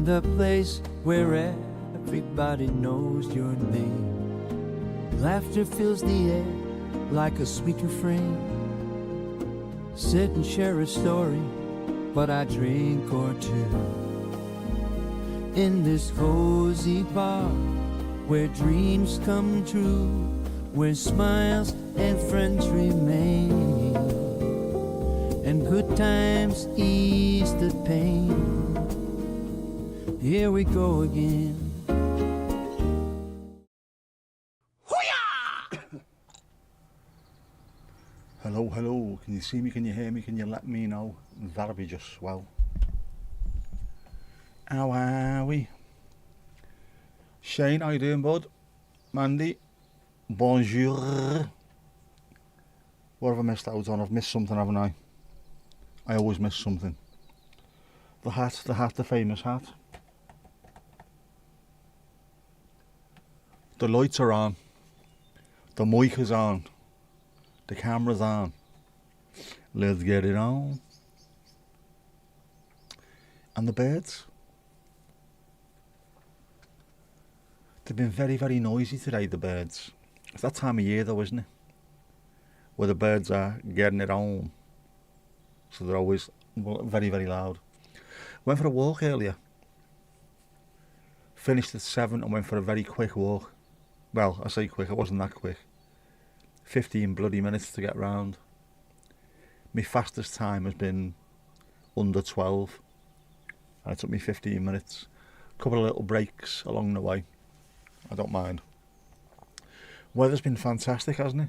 in the place where everybody knows your name. Laughter fills the air like a sweet refrain. Sit and share a story, but I drink or two. In this cozy bar, where dreams come true, where smiles and friends remain, and good times ease the pain. Here we go again. Hello, hello, can you see me, can you hear me, can you let me know? That'll be just swell. How are we? Shane, how you doing, bud? Mandy, bonjour. What have I missed out on? I've missed something, haven't I? I always miss something. The hat, the famous hat. The lights are on. The mic is on. The camera's on. Let's get it on. And the birds. They've been very, very noisy today, the birds. It's that time of year though, isn't it? Where the birds are getting it on. So they're always very, very loud. Went for a walk earlier. Finished at 7 and went for a very quick walk. Well, I say quick, it wasn't that quick. 15 bloody minutes to get round. My fastest time has been under 12. And it took me 15 minutes. A couple of little breaks along the way. I don't mind. Weather's been fantastic, hasn't it?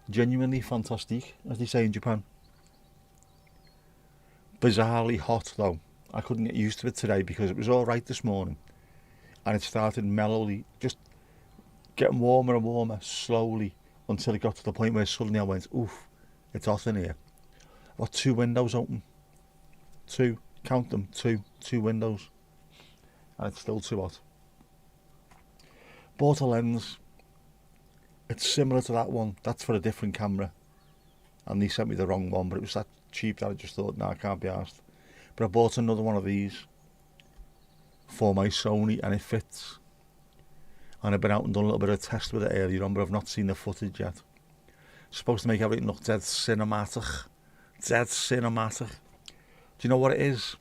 Genuinely fantastic, as they say in Japan. Bizarrely hot though. I couldn't get used to it today because it was alright this morning. And it started mellowly, just getting warmer and warmer, slowly, until it got to the point where suddenly I went, oof, it's hot in here. I've got 2 windows open. 2, count them, 2 windows. And it's still too hot. Bought a lens. It's similar to that one. That's for a different camera. And they sent me the wrong one, but it was that cheap that I just thought, nah, I can't be arsed. But I bought another one of these for my Sony and it fits. And I've been out and done a little bit of test with it earlier on, but I've not seen the footage yet. It's supposed to make everything look dead cinematic. Dead cinematic. Do you know what it is?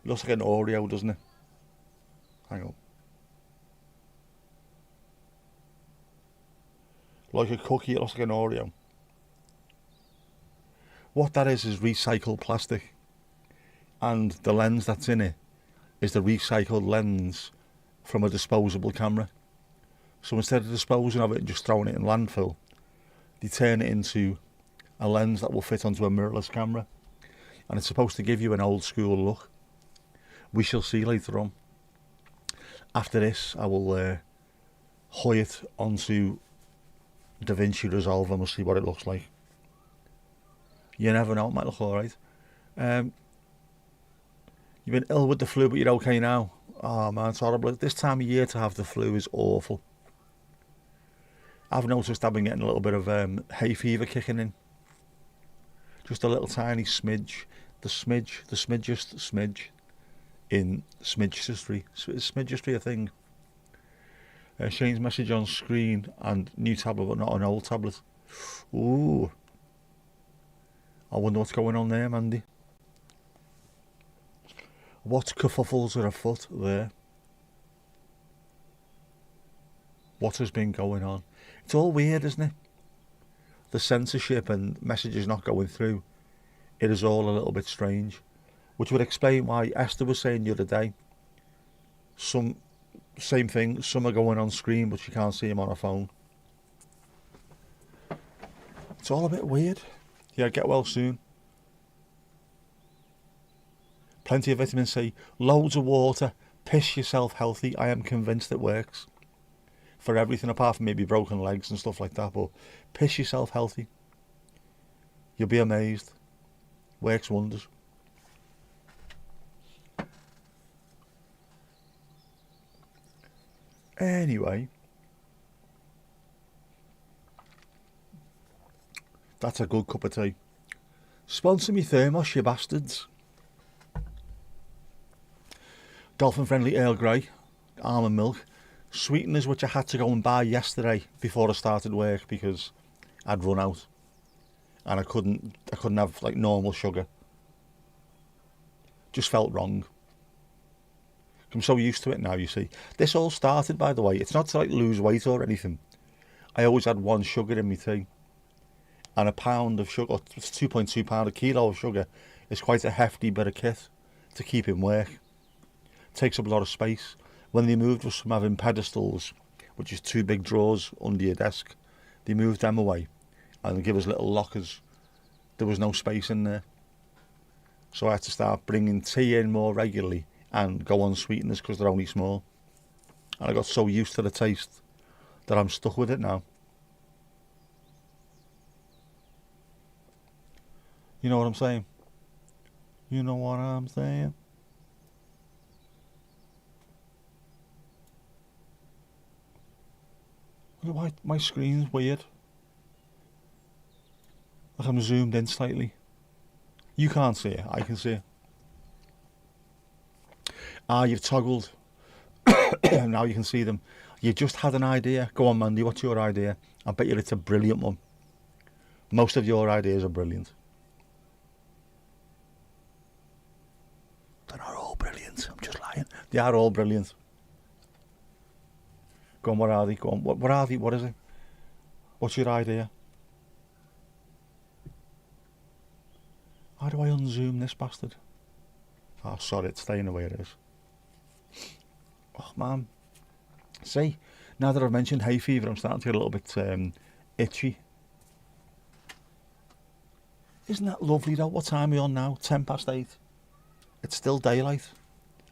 It looks like an Oreo, doesn't it? Hang on. Like a cookie, it looks like an Oreo. What that is recycled plastic. And the lens that's in it is the recycled lens from a disposable camera. So instead of disposing of it and just throwing it in landfill, they turn it into a lens that will fit onto a mirrorless camera. And it's supposed to give you an old school look. We shall see later on. After this, I will hoy it onto DaVinci Resolve and we'll see what it looks like. You never know, it might look alright. You've been ill with the flu, but you're okay now. Oh man, it's horrible. This time of year to have the flu is awful. I've noticed I've been getting a little bit of hay fever kicking in. Just a little tiny smidge. The smidgest smidge in smidgistry. Is smidgistry a thing? Shane's message on screen and new tablet, but not an old tablet. Ooh. I wonder what's going on there, Mandy. What kerfuffles are afoot there? What has been going on? It's all weird, isn't it? The censorship and messages not going through. It is all a little bit strange. Which would explain why Esther was saying the other day. Same thing, some are going on screen but she can't see them on her phone. It's all a bit weird. Yeah, get well soon. Plenty of vitamin C, loads of water, piss yourself healthy. I am convinced it works. For everything apart from maybe broken legs and stuff like that, but piss yourself healthy. You'll be amazed. Works wonders. Anyway. That's a good cup of tea. Sponsor me thermos, you bastards. Dolphin friendly Earl Grey, almond milk, sweeteners which I had to go and buy yesterday before I started work because I'd run out, and I couldn't have like normal sugar. Just felt wrong. I'm so used to it now, you see. This all started, by the way, it's not to like lose weight or anything. I always had one sugar in my tea, and a pound of sugar, it's 2.2 pound, a kilo of sugar is quite a hefty bit of kit to keep in work. Takes up a lot of space. When they moved us from having pedestals, which is 2 big drawers under your desk, they moved them away and they give us little lockers. There was no space in there, so I had to start bringing tea in more regularly and go on sweeteners because they're only small. And I got so used to the taste that I'm stuck with it now. You know what I'm saying? You know what I'm saying? Why my screen's weird? Like I'm zoomed in slightly. You can't see it, I can see it. Ah, you've toggled. Now you can see them. You just had an idea. Go on, Mandy, what's your idea? I bet you it's a brilliant one. Most of your ideas are brilliant. They're not all brilliant, I'm just lying. They are all brilliant. Go on, what are they? Go on, what are they? What is it? What's your idea? How do I unzoom this bastard? Oh, sorry, it's staying the way it is. Oh, man. See, now that I've mentioned hay fever, I'm starting to get a little bit itchy. Isn't that lovely, though? What time are we on now? 8:10. It's still daylight.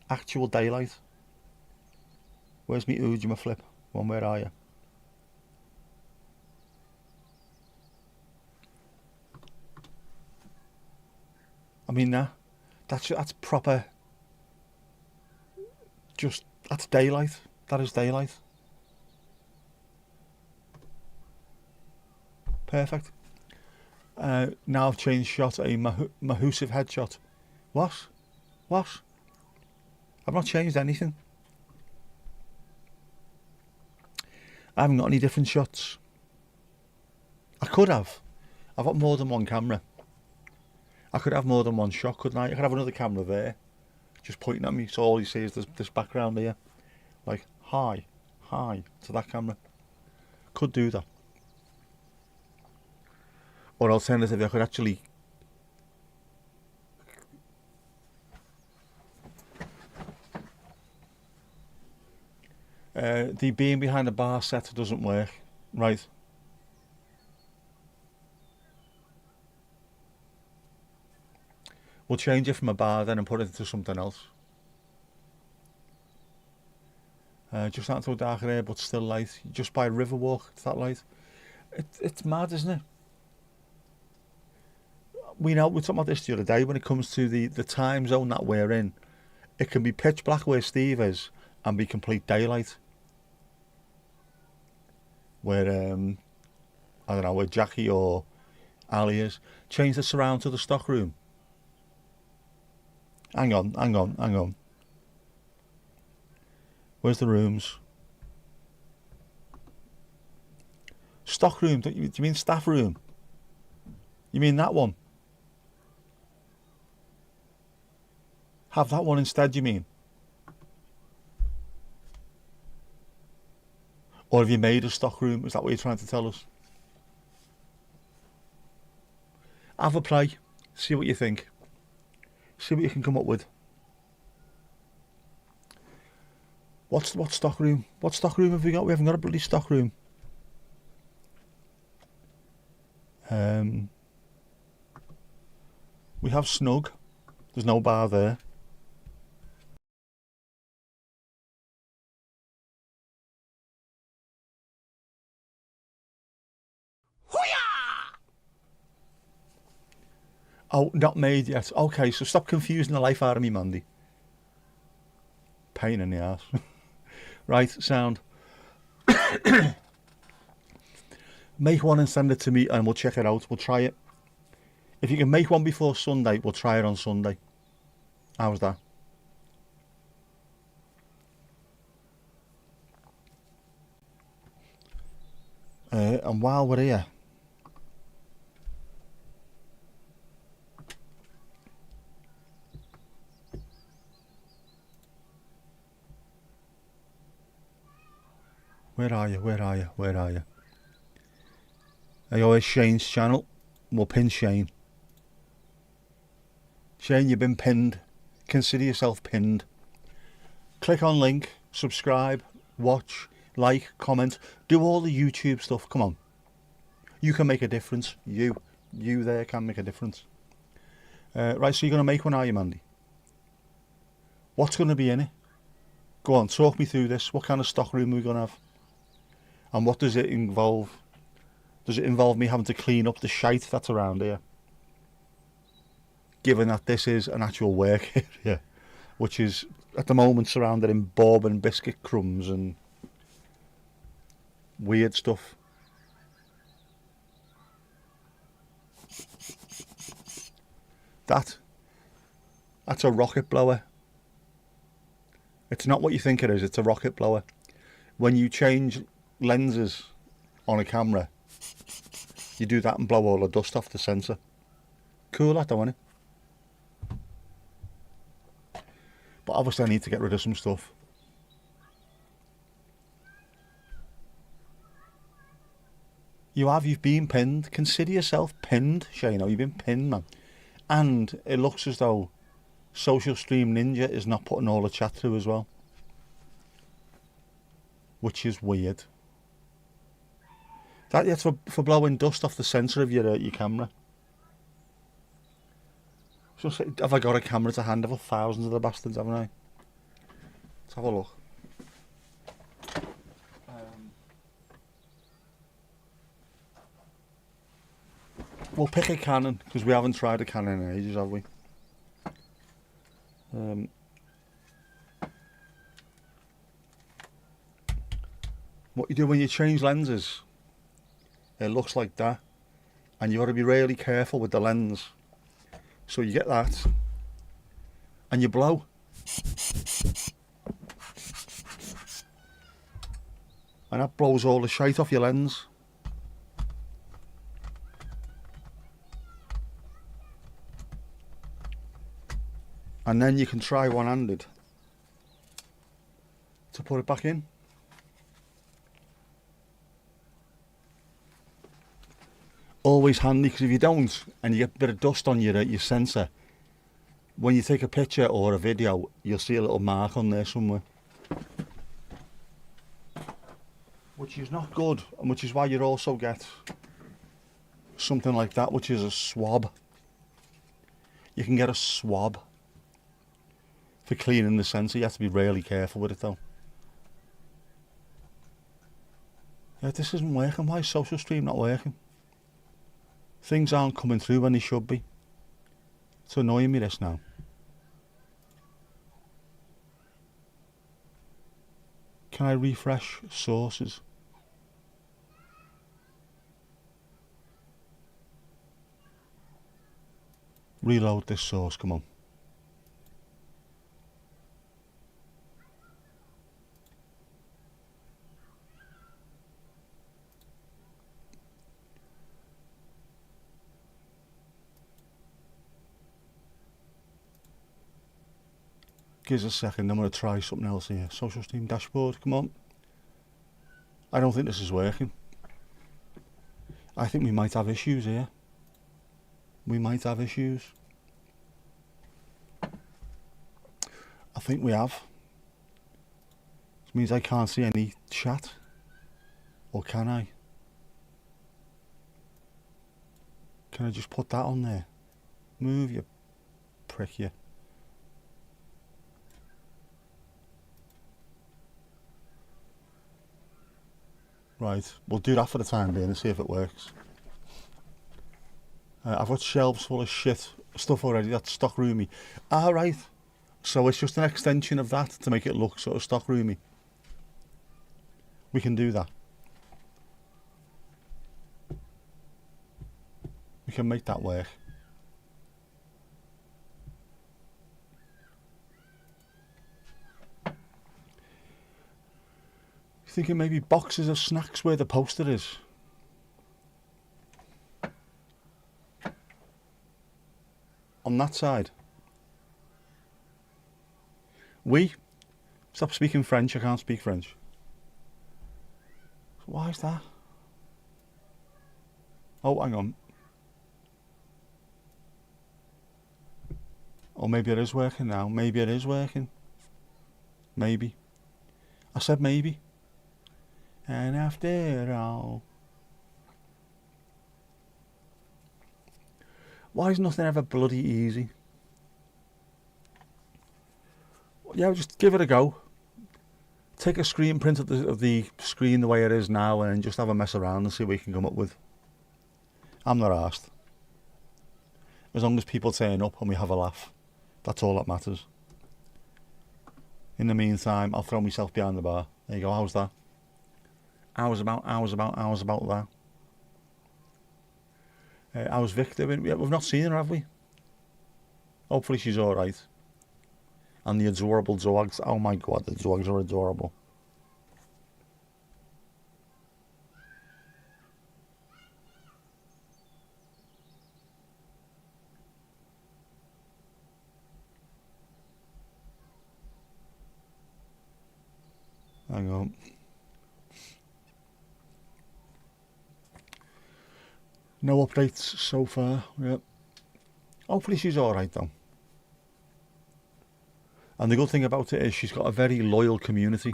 Actual daylight. Where's me Ujima flip? One, where are you? I mean, that's proper. Just, that's daylight. That is daylight. Perfect. Now I've changed shot, a Mahusive headshot. What? What? I've not changed anything. I haven't got any different shots. I could have. I've got more than one camera. I could have more than one shot, couldn't I? I could have another camera there, just pointing at me, so all you see is this background here. Like, hi, to that camera. Could do that. Or alternatively, I could actually... the being behind the bar set doesn't work. Right. We'll change it from a bar then and put it into something else. Just not so dark there, but still light. Just by Riverwalk, it's that light. It's mad, isn't it? We were talking about this the other day when it comes to the time zone that we're in. It can be pitch black where Steve is and be complete daylight. Where, I don't know, where Jackie or Ali is. Change the surround to the stock room. Hang on. Where's the rooms? Stock room, do you mean staff room? You mean that one? Have that one instead, you mean? Or have you made a stock room? Is that what you're trying to tell us? Have a play. See what you think. See what you can come up with. What stock room? What stock room have we got? We haven't got a bloody stock room. We have snug. There's no bar there. Oh, not made yet. Okay, so stop confusing the life out of me, Mandy. Pain in the ass. Right, sound. Make one and send it to me and we'll check it out. We'll try it. If you can make one before Sunday, we'll try it on Sunday. How's that? And while we're here, where are you? Are you always Shane's channel? We'll pin Shane. Shane, you've been pinned. Consider yourself pinned. Click on link, subscribe, watch, like, comment, do all the YouTube stuff. Come on. You can make a difference. You there can make a difference. Right, so you're going to make one, are you, Mandy? What's going to be in it? Go on, talk me through this. What kind of stock room are we going to have? And what does it involve? Does it involve me having to clean up the shite that's around here? Given that this is an actual work area, which is at the moment surrounded in bourbon biscuit crumbs and weird stuff. That's a rocket blower. It's not what you think it is, it's a rocket blower. When you change lenses on a camera, you do that and blow all the dust off the sensor. Cool, that don't it? But obviously I need to get rid of some stuff. You've been pinned. Consider yourself pinned, Shano. You've been pinned, man. And it looks as though Social Stream Ninja is not putting all the chat through as well, which is weird. That's for blowing dust off the sensor of your camera. So have I got a camera to hand over thousands of the bastards, haven't I? Let's have a look. We'll pick a Canon, because we haven't tried a Canon in ages, have we? What you do when you change lenses, it looks like that, and you've got to be really careful with the lens. So you get that, and you blow. And that blows all the shite off your lens. And then you can try one-handed to put it back in. Always handy, because if you don't and you get a bit of dust on your sensor, when you take a picture or a video, you'll see a little mark on there somewhere, which is not good, and which is why you'd also get something like that, which is a swab. You can get a swab for cleaning the sensor. You have to be really careful with it though. Yeah, this isn't working. Why is Social Stream not working? Things aren't coming through when they should be. It's annoying me, this now. Can I refresh sources? Reload this source, come on. Give us a second, I'm going to try something else here. Social Stream dashboard, come on. I don't think this is working. I think we might have issues here. We might have issues. I think we have. Which means I can't see any chat. Or can I? Can I just put that on there? Move, you prick, you. Right, we'll do that for the time being and see if it works. I've got shelves full of shit stuff already. That's stock roomy. Right. So it's just an extension of that to make it look sort of stock roomy. We can do that. We can make that work. Thinking maybe boxes of snacks where the poster is. on that side. Stop speaking French, I can't speak French. Why is that? Oh, hang on. Oh, maybe it is working now. Maybe it is working. Maybe. I said maybe. And after all. Why is nothing ever bloody easy? Yeah, just give it a go. Take a screen print of the screen the way it is now and just have a mess around and see what you can come up with. I'm not arsed. As long as people turn up and we have a laugh. That's all that matters. In the meantime, I'll throw myself behind the bar. There you go, how's that? How's about that? How's Vic doing? We've not seen her, have we? Hopefully she's alright. And the adorable dogs. Oh my god, the dogs are adorable. Hang on. No updates so far. Yep. Hopefully she's alright though. And the good thing about it is she's got a very loyal community.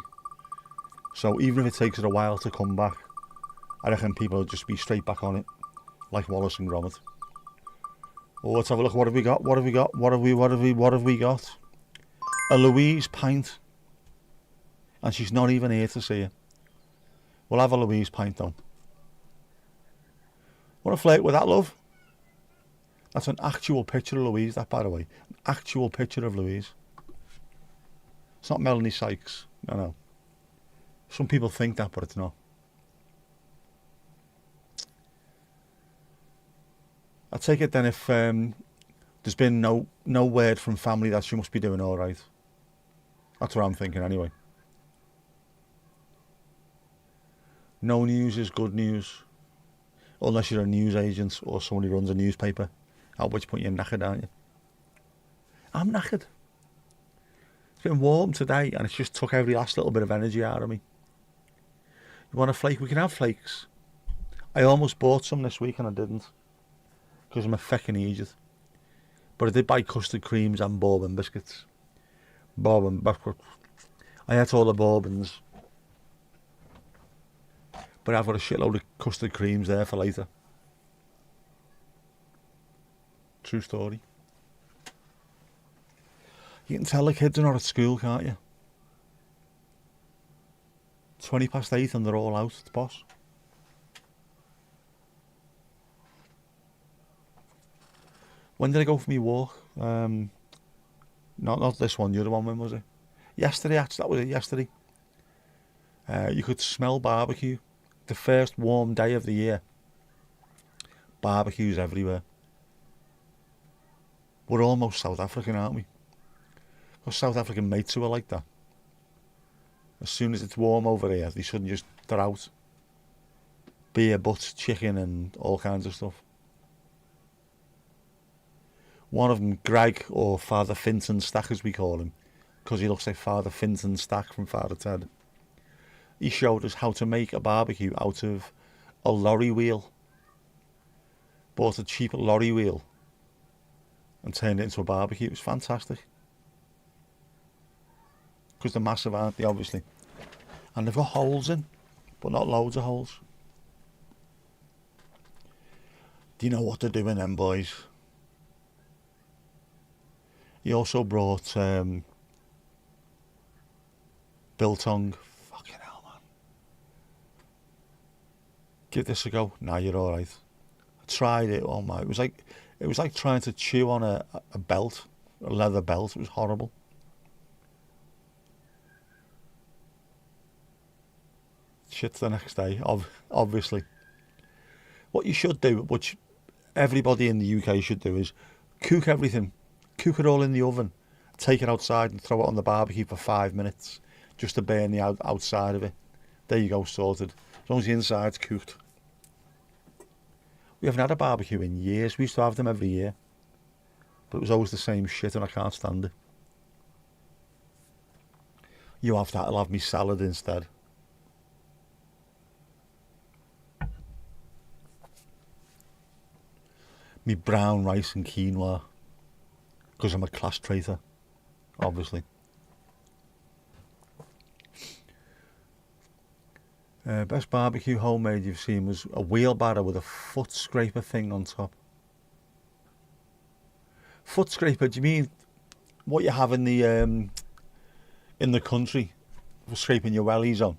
So even if it takes her a while to come back, I reckon people will just be straight back on it. Like Wallace and Gromit. Oh, let's have a look. What have we got? What have we got? What have we got? A Louise pint. And she's not even here to see you. We'll have a Louise pint though. Want to flirt with that, love? That's an actual picture of Louise, that, by the way. An actual picture of Louise. It's not Melanie Sykes. No. Some people think that, but it's not. I take it then if there's been no word from family that she must be doing all right. That's what I'm thinking anyway. No news is good news. Unless you're a news agent or someone who runs a newspaper. At which point you're knackered, aren't you? I'm knackered. It's been warm today and it's just took every last little bit of energy out of me. You want a flake? We can have flakes. I almost bought some this week and I didn't. Because I'm a feckin' idiot. But I did buy custard creams and bourbon biscuits. Bourbon biscuits. I ate all the bourbons. But I've got a shitload of custard creams there for later. True story. You can tell the kids are not at school, can't you? 8:20 and they're all out, it's boss. When did I go for my walk? Not this one, the other one, when was it? Yesterday, actually, that was it, yesterday. You could smell barbecue. The first warm day of the year. Barbecues everywhere. We're almost South African, aren't we? Got South African mates who are like that. As soon as it's warm over here, they suddenly just, they're out. Beer, butts, chicken and all kinds of stuff. One of them, Greg, or Father Finton Stack as we call him, because he looks like Father Finton Stack from Father Ted. He showed us how to make a barbecue out of a lorry wheel. Bought a cheap lorry wheel and turned it into a barbecue. It was fantastic. Because they're massive, aren't they, obviously? And they've got holes in, but not loads of holes. Do you know what they're doing then, boys? He also brought biltong. Fucking hell, man. Give this a go. Nah, you're alright. I tried it. Oh my! It was like trying to chew on a belt, a leather belt. It was horrible. Shit the next day, obviously. What you should do, which everybody in the UK should do, is cook everything. Cook it all in the oven. Take it outside and throw it on the barbecue for 5 minutes. Just to burn the outside of it. There you go, sorted. As long as the inside's cooked. We haven't had a barbecue in years. We used to have them every year. But it was always the same shit and I can't stand it. You have that, I'll have me salad instead. Me brown rice and quinoa. Because I'm a class traitor, obviously. Best barbecue homemade you've seen was a wheelbarrow with a foot scraper thing on top. Foot scraper, do you mean what you have in the country for scraping your wellies on?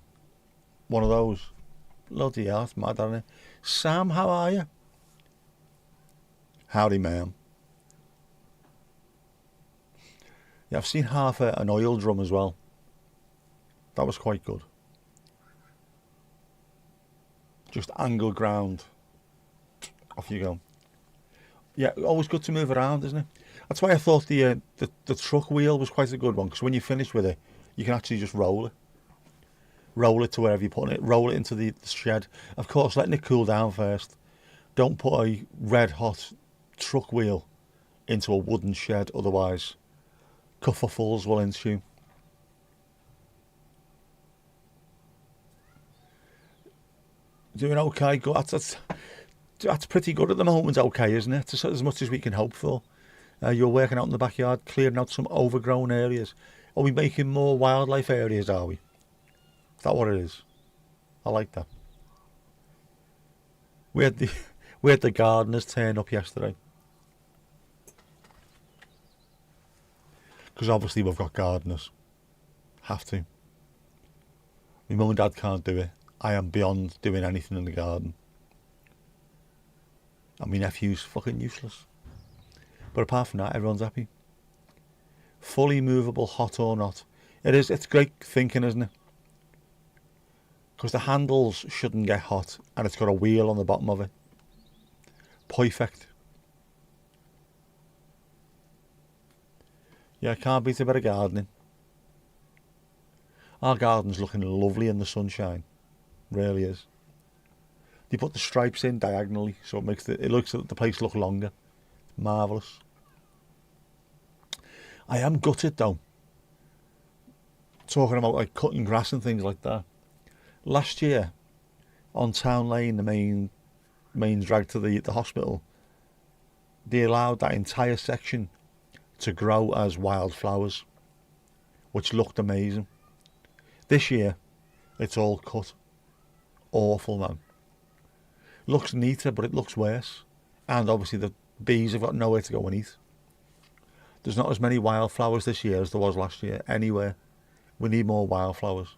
One of those. Bloody hell, that's mad, isn't it? Sam, how are you? Howdy, ma'am. Yeah, I've seen half an oil drum as well. That was quite good. Just angle ground. Off you go. Yeah, always good to move around, isn't it? That's why I thought the truck wheel was quite a good one, because when you finish with it, you can actually just roll it. Roll it to wherever you're putting it. Roll it into the shed. Of course, letting it cool down first. Don't put a red hot truck wheel into a wooden shed, otherwise kerfuffles will ensue. Doing okay, good. That's pretty good at the moment, okay, isn't it? It's as much as we can hope for. You're working out in the backyard, clearing out some overgrown areas. Are we making more wildlife areas, are we? Is that what it is? I like that. We had the gardeners turn up yesterday. Because obviously we've got gardeners. Have to. My mum and dad can't do it. I am beyond doing anything in the garden. And my nephew's fucking useless. But apart from that, everyone's happy. Fully movable, hot or not. It is. It's great thinking, isn't it? Because the handles shouldn't get hot and it's got a wheel on the bottom of it. Perfect. Yeah, I can't beat a bit of gardening. Our garden's looking lovely in the sunshine. Really is. They put the stripes in diagonally, so it makes the place look longer. Marvellous. I am gutted though. Talking about like cutting grass and things like that. Last year, on Town Lane, the main drag to the hospital, they allowed that entire section to grow as wildflowers, which looked amazing. This year, it's all cut. Awful, man. Looks neater, but it looks worse. And obviously the bees have got nowhere to go and eat. There's not as many wildflowers this year as there was last year, anywhere. We need more wildflowers.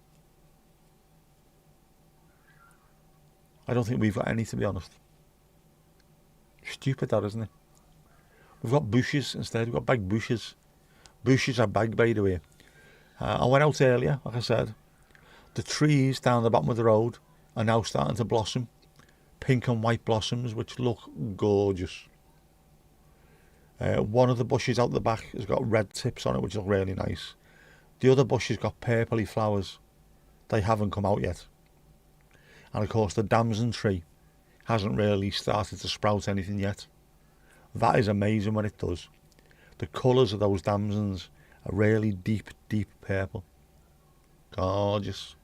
I don't think we've got any, to be honest. Stupid that, isn't it? We've got bushes instead. We've got big bushes. Bushes are big, by the way. I went out earlier, like I said. The trees down the bottom of the road are now starting to blossom. Pink and white blossoms, which look gorgeous. One of the bushes out the back has got red tips on it, which look really nice. The other bush has got purpley flowers. They haven't come out yet. And of course the damson tree hasn't really started to sprout anything yet. That is amazing when it does. The colours of those damsons are really deep, deep purple. Gorgeous.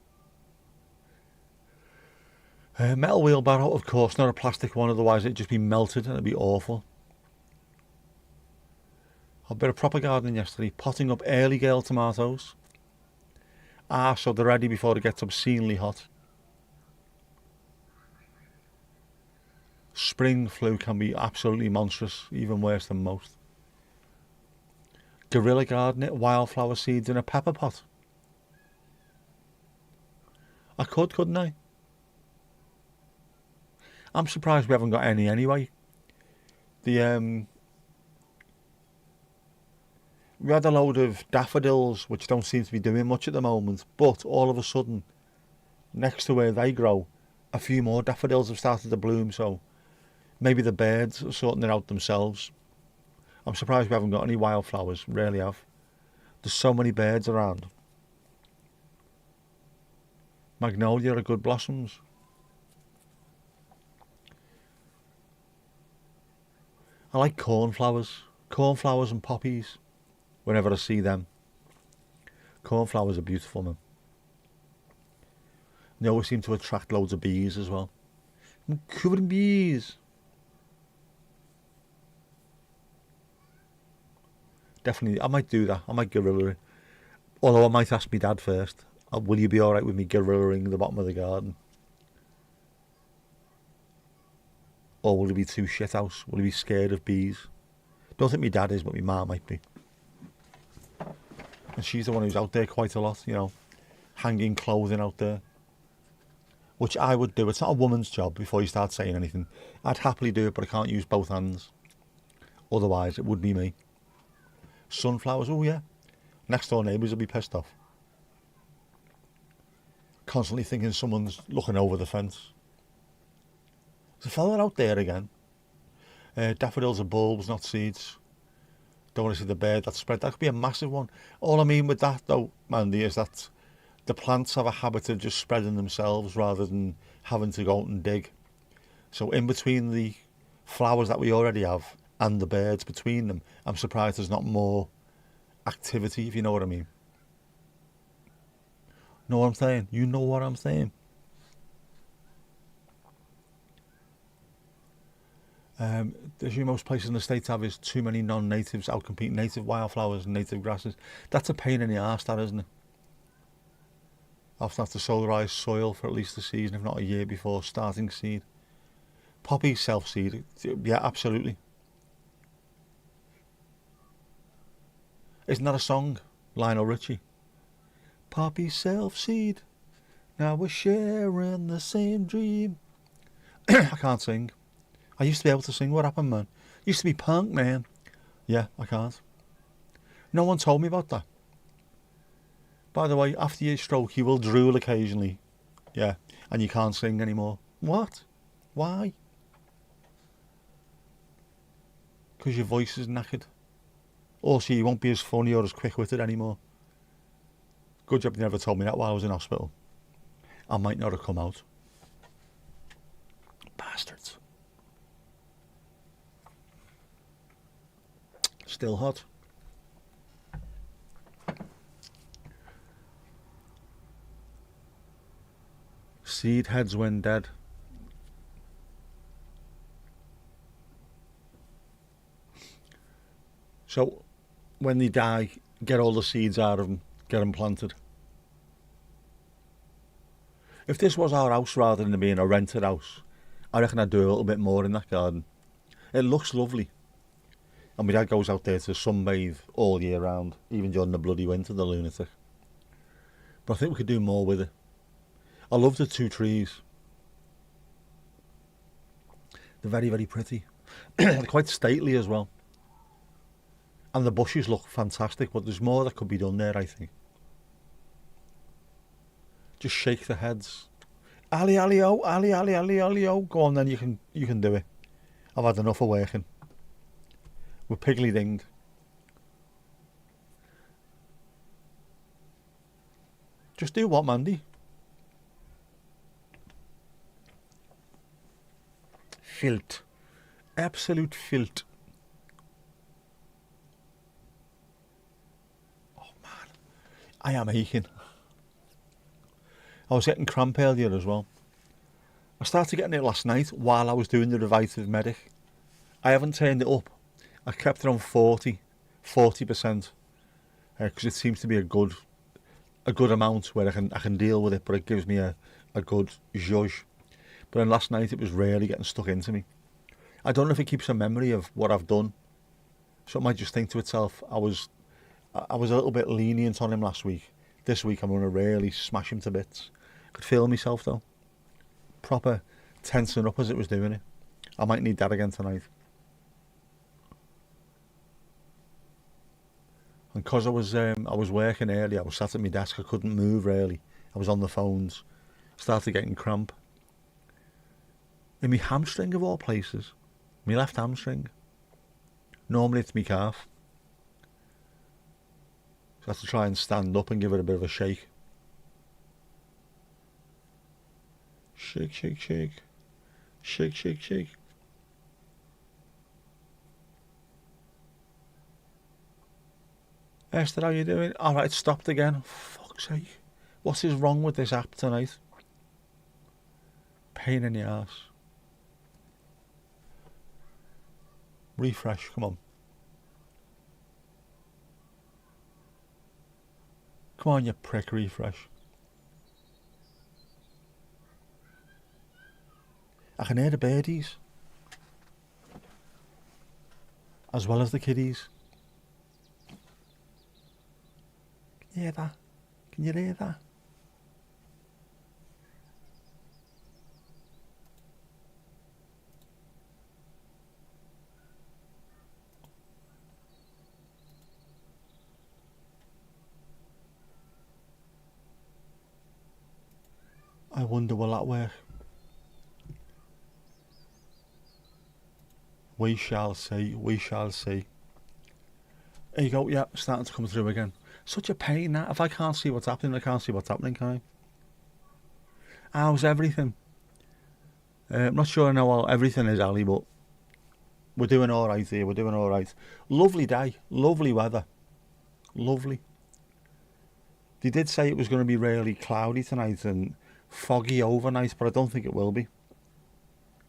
Metal wheelbarrow, of course, not a plastic one, otherwise it'd just be melted and it'd be awful. A bit of proper gardening yesterday, potting up early girl tomatoes. So they're ready before it gets obscenely hot. Spring flu can be absolutely monstrous, even worse than most. Guerrilla gardening, wildflower seeds in a pepper pot. I couldn't I? I'm surprised we haven't got any anyway. We had a load of daffodils, which don't seem to be doing much at the moment, but all of a sudden, next to where they grow, a few more daffodils have started to bloom, so maybe the birds are sorting it out themselves. I'm surprised we haven't got any wildflowers, really have. There's so many birds around. Magnolia are good blossoms. I like cornflowers. Cornflowers and poppies, whenever I see them. Cornflowers are beautiful, man. They always seem to attract loads of bees as well. I'm covered in bees. Definitely, I might do that. I might guerrilla it. Although I might ask my dad first. Will you be alright with me guerrillaing the bottom of the garden? Or will he be too shithouse? Will he be scared of bees? Don't think my dad is, but my mum might be. And she's the one who's out there quite a lot, you know, hanging clothing out there. Which I would do. It's not a woman's job before you start saying anything. I'd happily do it, but I can't use both hands. Otherwise, it would be me. Sunflowers, oh yeah. Next door neighbours will be pissed off. Constantly thinking someone's looking over the fence. There's a fella out there again. Daffodils are bulbs, not seeds. Don't want to see the bird that spread. That could be a massive one. All I mean with that, though, Mandy, is that the plants have a habit of just spreading themselves rather than having to go out and dig. So in between the flowers that we already have and the birds between them, I'm surprised there's not more activity, if you know what I mean. Know what I'm saying? You know what I'm saying. The issue most places in the States have is too many non-natives outcompete native wildflowers and native grasses. That's a pain in the arse, that, isn't it? I often have to solarise soil for at least a season, if not a year before starting seed. Poppy self-seed, yeah, absolutely. Isn't that a song? Lionel Richie. Poppy self-seed, now we're sharing the same dream. I can't sing. I used to be able to sing. What happened, man? Used to be punk, man. Yeah, I can't. No one told me about that. By the way, after your stroke, you will drool occasionally. Yeah, and you can't sing anymore. What? Why? Because your voice is knackered. Also, you won't be as funny or as quick-witted anymore. Good job you never told me that while I was in hospital. I might not have come out. Bastards. Still hot. Seed heads when dead. So, when they die, get all the seeds out of them, get them planted. If this was our house rather than being a rented house, I reckon I'd do a little bit more in that garden. It looks lovely. And my dad goes out there to sunbathe all year round, even during the bloody winter, the lunatic. But I think we could do more with it. I love the 2 trees. They're very, very pretty. They're quite stately as well. And the bushes look fantastic, but there's more that could be done there, I think. Just shake the heads. Ali, ali, oh, ali, ali, ali, ali, oh. Go on then, you can do it. I've had enough of working. We're piggly dinged. Just do what, Mandy? Filth. Absolute filth. Oh man, I am aching. I was getting cramp earlier as well. I started getting it last night while I was doing the Revitive Medic. I haven't turned it up. I kept it on 40%, because it seems to be a good amount where I can deal with it, but it gives me a good zhuzh. But then last night it was really getting stuck into me. I don't know if it keeps a memory of what I've done, so it might just think to itself, I was a little bit lenient on him last week. This week I'm going to really smash him to bits. I could feel myself though, proper tensing up as it was doing it. I might need that again tonight. And because I was working early, I was sat at my desk, I couldn't move really. I was on the phones, started getting cramp. In my hamstring of all places, my left hamstring. Normally it's my calf. So I have to try and stand up and give it a bit of a shake. Shake, shake, shake. Shake, shake, shake. Esther, how you doing? Alright, it stopped again. Fuck's sake. What is wrong with this app tonight? Pain in the arse. Refresh, come on. Come on, you prick, refresh. I can hear the birdies. As well as the kiddies. Can you hear that? Can you hear that? I wonder will that work. We shall see, we shall see. There you go, yeah, starting to come through again. Such a pain that. If I can't see what's happening, I can't see what's happening, can I? How's everything? I'm not sure I know how everything is, Ali, but we're doing alright here, we're doing alright. Lovely day, lovely weather. Lovely. They did say it was going to be really cloudy tonight and foggy overnight, but I don't think it will be.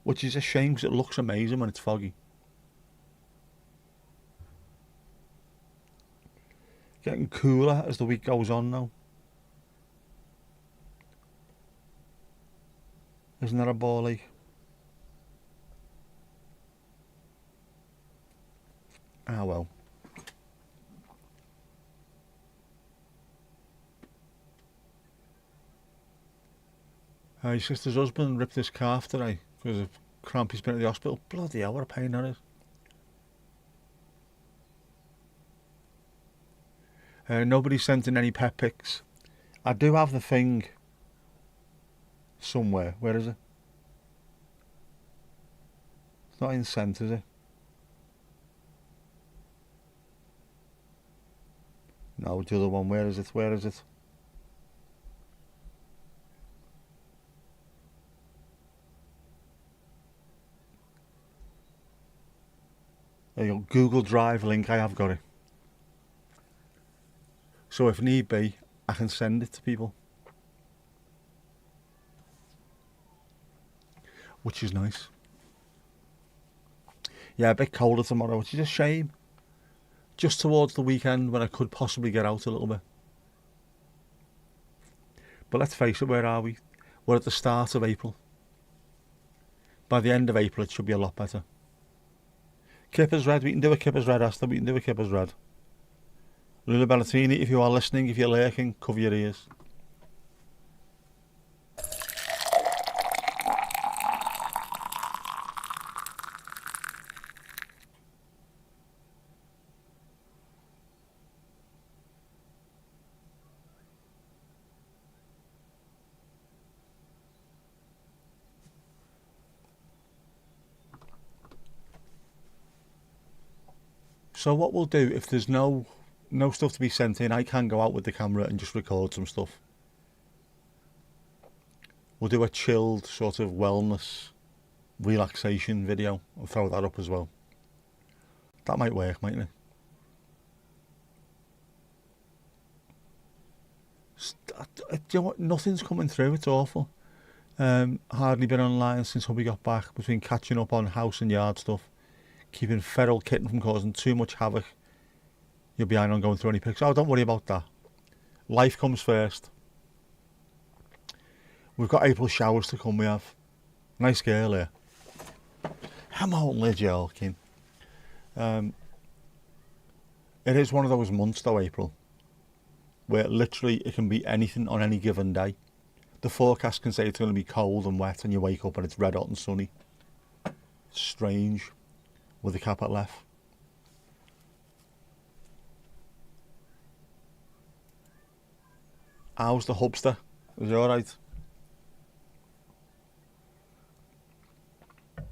Which is a shame because it looks amazing when it's foggy. Getting cooler as the week goes on now. Isn't that a ball ache? Ah well. His sister's husband ripped his calf today because of cramp he's been at the hospital. Bloody hell, what a pain that is. Nobody sent in any pet pics. I do have the thing somewhere. Where is it? It's not in sent, is it? No, the other one. Where is it? Where is it? There you go. Google Drive link. I have got it. So if need be, I can send it to people. Which is nice. Yeah, a bit colder tomorrow, which is a shame. Just towards the weekend when I could possibly get out a little bit. But let's face it, where are we? We're at the start of April. By the end of April, it should be a lot better. Kippers Red, we can do a Kippers Red, Asta. We can do a Kippers Red. Lula Bellatini, if you are listening, if you're lurking, cover your ears. So what we'll do, if there's no stuff to be sent in, I can go out with the camera and just record some stuff. We'll do a chilled sort of wellness relaxation video and throw that up as well. That might work, mightn't it? Do you know what? Nothing's coming through, it's awful. Hardly been online since we got back, between catching up on house and yard stuff, keeping feral kitten from causing too much havoc. You're behind on going through any pics. Oh, don't worry about that. Life comes first. We've got April showers to come, we have. Nice girl here. I'm only joking. It is one of those months though, April, where literally it can be anything on any given day. The forecast can say it's going to be cold and wet and you wake up and it's red hot and sunny. It's strange with the cap at left. How's the hubster? Is it alright? I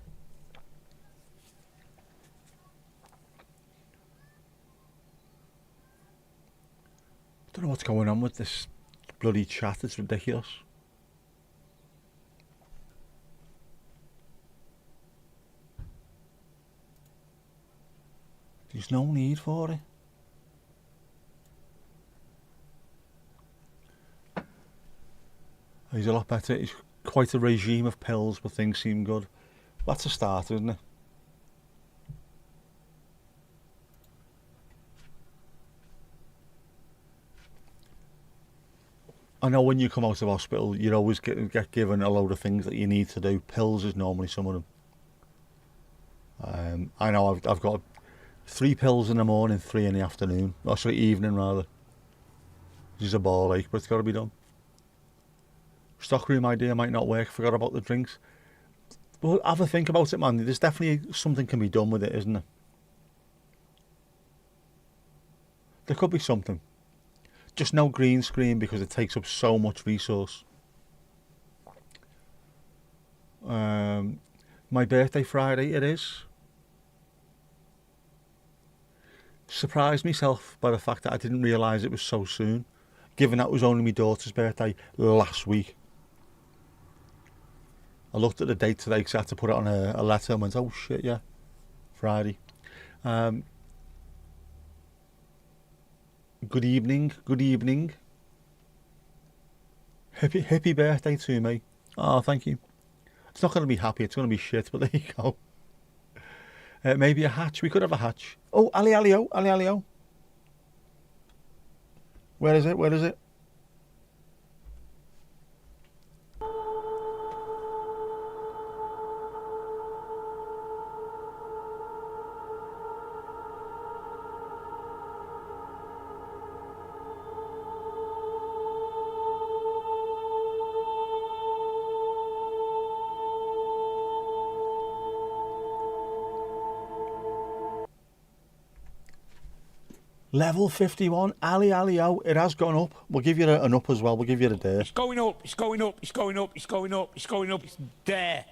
don't know what's going on with this bloody chat, it's ridiculous. There's no need for it. He's a lot better. He's quite a regime of pills, but things seem good. That's a start, isn't it? I know when you come out of hospital, you always get given a load of things that you need to do. Pills is normally some of them. I know I've got 3 pills in the morning, 3 in the afternoon. Oh, sorry, evening rather. Which is a ball ache, but it's got to be done. Stockroom idea might not work. Forgot about the drinks. But have a think about it, man. There's definitely something can be done with it, isn't there? There could be something. Just no green screen because it takes up so much resource. My birthday Friday it is. Surprised myself by the fact that I didn't realise it was so soon, given that it was only my daughter's birthday last week. I looked at the date today because I had to put it on a letter and went, oh shit, yeah, Friday. Good evening, good evening. Happy birthday to me. Oh, thank you. It's not going to be happy, it's going to be shit, but there you go. Maybe a hatch, we could have a hatch. Oh, Ali Alio, Ali Alio. Where is it, where is it? Level 51, Ali Alio, it has gone up. We'll give you an up as well, we'll give you the dare. It's going up, it's going up, it's going up, it's going up, it's going up, it's there.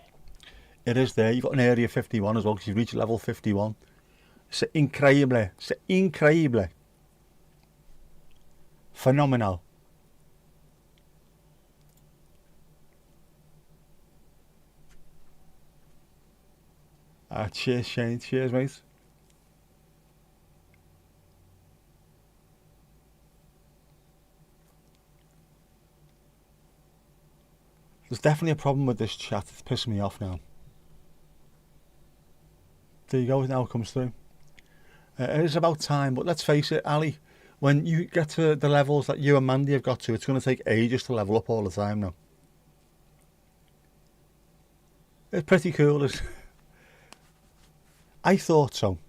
It is there, you've got an area 51 as well because you've reached level 51. C'est incroyable, c'est incroyable. Phenomenal. Cheers Shane, cheers mate. There's definitely a problem with this chat, it's pissing me off now. There you go, now it comes through. It is about time, but let's face it, Ali, when you get to the levels that you and Mandy have got to, it's going to take ages to level up all the time now. It's pretty cool, isn't it? I thought so.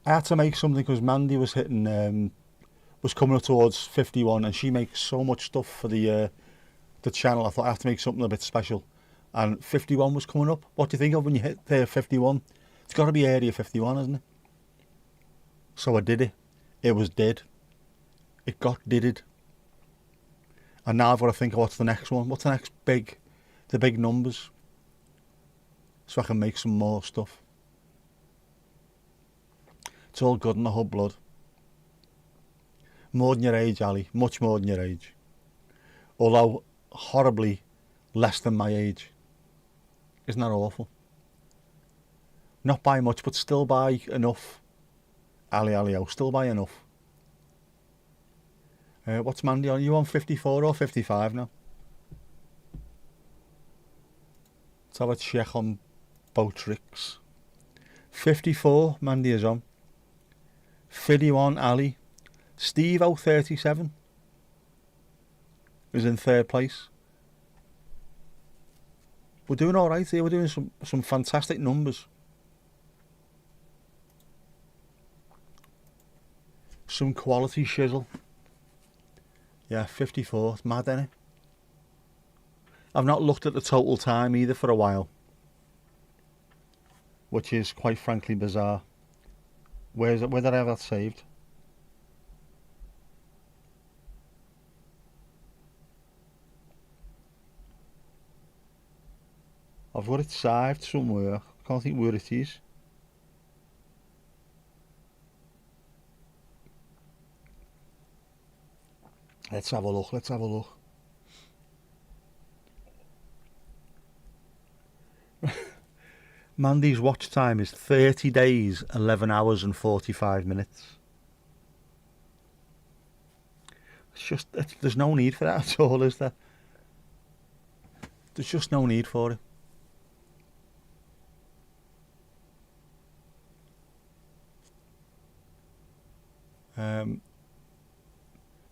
I had to make something because Mandy was hitting, was coming up towards 51, and she makes so much stuff for the channel. I thought I have to make something a bit special, and 51 was coming up. What do you think of when you hit 51? It's got to be area 51, isn't it? So I did it. It was dead. It got didded. And now I've got to think of what's the next one. What's the next big, the big numbers, so I can make some more stuff. It's all good in the hub blood. More than your age, Ali. Much more than your age. Although horribly less than my age. Isn't that awful? Not by much, but still by enough. Ali Alio, still by enough. What's Mandy on? Are you on 54 or 55 now? Let's have a check on Botrix. 54, Mandy is on. 51, Ali. Steve 037 is in 3rd place. We're doing alright here, we're doing some fantastic numbers. Some quality shizzle. Yeah, 54, it's mad, innit? I've not looked at the total time either for a while, which is quite frankly bizarre. Where did I have that saved? I've got it saved somewhere. Can't think where it is. Let's have a look, let's have a look. Mandy's watch time is 30 days, 11 hours and 45 minutes. There's no need for that at all, is there? There's just no need for it.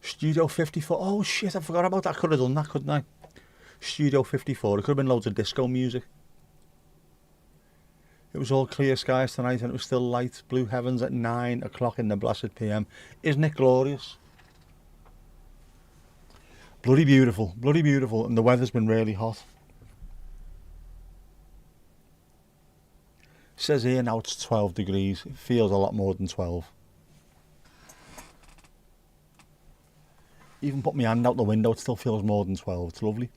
Studio 54. Oh shit, I forgot about that. I could have done that, couldn't I? Studio 54. It could have been loads of disco music. It was all clear skies tonight and it was still light. Blue heavens at 9 o'clock in the blessed PM. Isn't it glorious? Bloody beautiful. Bloody beautiful. And the weather's been really hot. It says here now it's 12 degrees. It feels a lot more than 12. Even put my hand out the window, it still feels more than 12. It's lovely.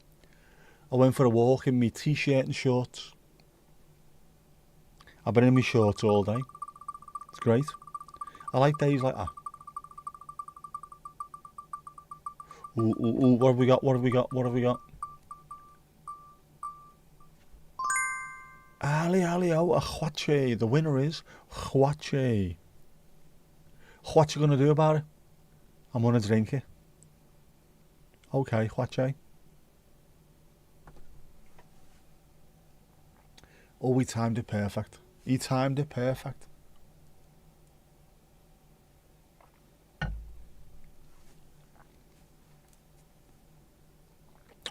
I went for a walk in my t-shirt and shorts. I've been in my shorts all day. It's great. I like days like that. Ooh, ooh, ooh, what have we got? What have we got? What have we got? Ali, Ali, oh, a Huache. The winner is Huache. What you going to do about it? I'm going to drink it. Okay, Huache. Oh, he timed it perfect. He timed it perfect.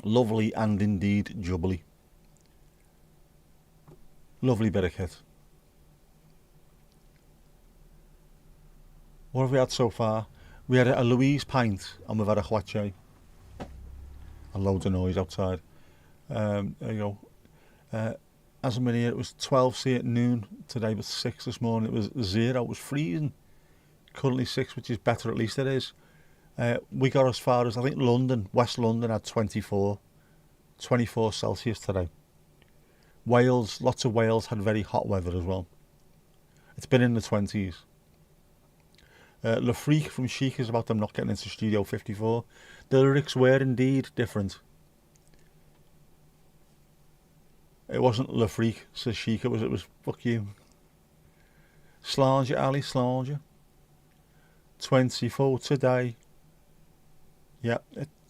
Lovely and indeed jubbly. Lovely bit of kit. What have we had so far? We had a Louise pint and we've had a Huache. And loads of noise outside. There you go. As I'm in here, it was 12C at noon. Today was 6 this morning. It was 0. It was freezing. Currently 6, which is better, at least it is. We got as far as, I think, London. West London had 24 Celsius today. Wales, lots of Wales had very hot weather as well. It's been in the 20s. Le Freak from Chic is about them not getting into Studio 54. The lyrics were indeed different. It wasn't Le Freak, says Chic, it was fuck you. Slanger, Ali, Slanger. 24 today. Yeah,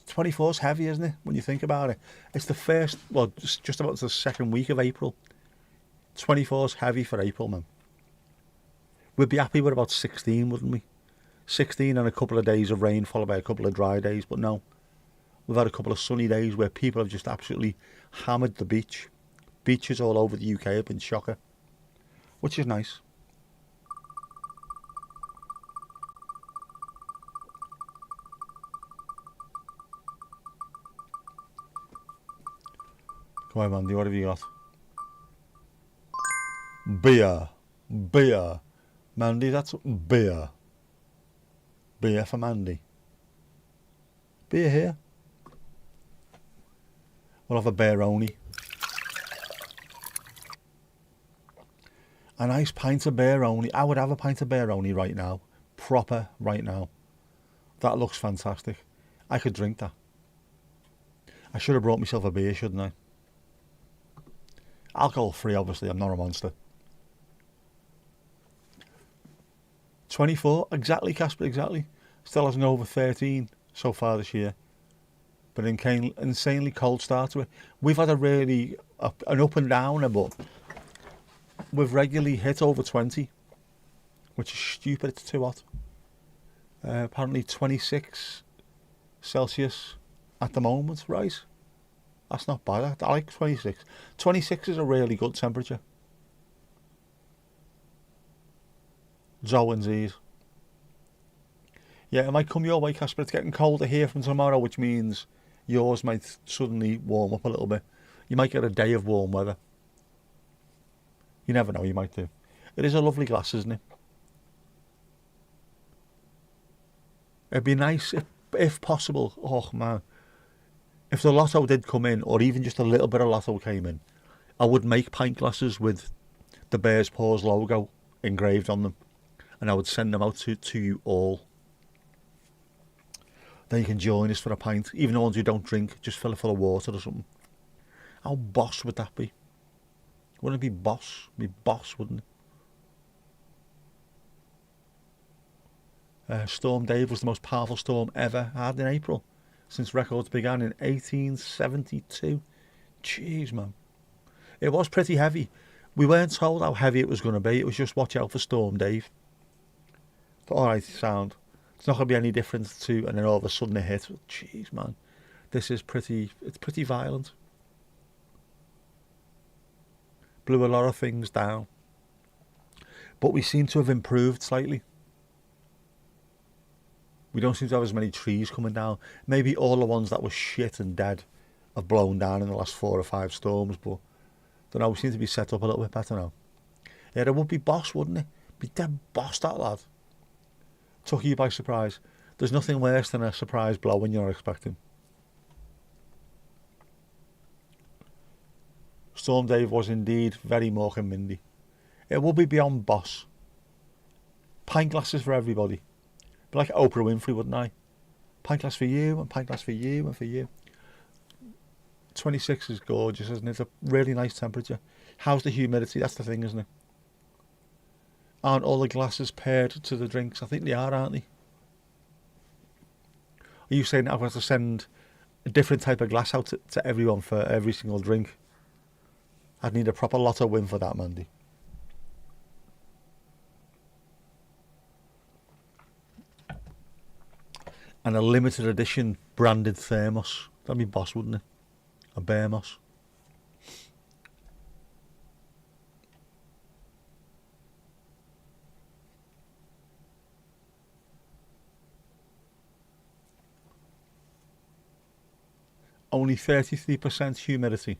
24's heavy, isn't it, when you think about it? It's the first, well, just about the second week of April. 24's heavy for April, man. We'd be happy with about 16, wouldn't we? 16 and a couple of days of rain followed by a couple of dry days, but no. We've had a couple of sunny days where people have just absolutely hammered the beach. Beaches all over the UK have been shocker, which is nice. Come on, Mandy, what have you got? Beer. Beer. Mandy, that's beer. Beer for Mandy. Beer here. We'll have a beer-only. A nice pint of beer-only. I would have a pint of beer-only right now. Proper right now. That looks fantastic. I could drink that. I should have brought myself a beer, shouldn't I? Alcohol free, obviously. I'm not a monster. 24, exactly, Casper, exactly. Still hasn't over 13 so far this year. But insanely cold start to it. We've had a really an up and downer, but we've regularly hit over 20, which is stupid. It's too hot. Apparently 26 Celsius at the moment, right? That's not bad. I like 26. 26 is a really good temperature. Zoe and Z's. Yeah, it might come your way, Casper. It's getting colder here from tomorrow, which means yours might suddenly warm up a little bit. You might get a day of warm weather. You never know, you might do. It is a lovely glass, isn't it? It'd be nice if possible. Oh, man. If the lotto did come in, or even just a little bit of lotto came in, I would make pint glasses with the Bears Paws logo engraved on them. And I would send them out to you all. Then you can join us for a pint. Even the ones who don't drink, just fill it full of water or something. How boss would that be? Wouldn't it be boss? It'd be boss, wouldn't Storm Dave was the most powerful storm ever had in April, since records began in 1872. Jeez, man. It was pretty heavy. We weren't told how heavy it was going to be. It was just watch out for Storm Dave. But alright, sound. It's not going to be any different to, and then all of a sudden it hit. Jeez, man. This is it's pretty violent. Blew a lot of things down. But we seem to have improved slightly. We don't seem to have as many trees coming down. Maybe all the ones that were shit and dead have blown down in the last 4 or 5 storms, but I don't know, we seem to be set up a little bit better now. Yeah, it would be boss, wouldn't it? Be dead boss, that lad. Took you by surprise. There's nothing worse than a surprise blow when you're not expecting. Storm Dave was indeed very Mork and Mindy. It would be beyond boss. Pint glasses for everybody. Be like Oprah Winfrey, wouldn't I? Pint glass for you, and pint glass for you, and for you. 26 is gorgeous, isn't it? It's a really nice temperature. How's the humidity? That's the thing, isn't it? Aren't all the glasses paired to the drinks? I think they are, aren't they? Are you saying I've got to send a different type of glass out to everyone for every single drink? I'd need a proper lotto win for that, Mandy. And a limited edition branded thermos. That'd be boss, wouldn't it? A bear moss. Only 33% humidity.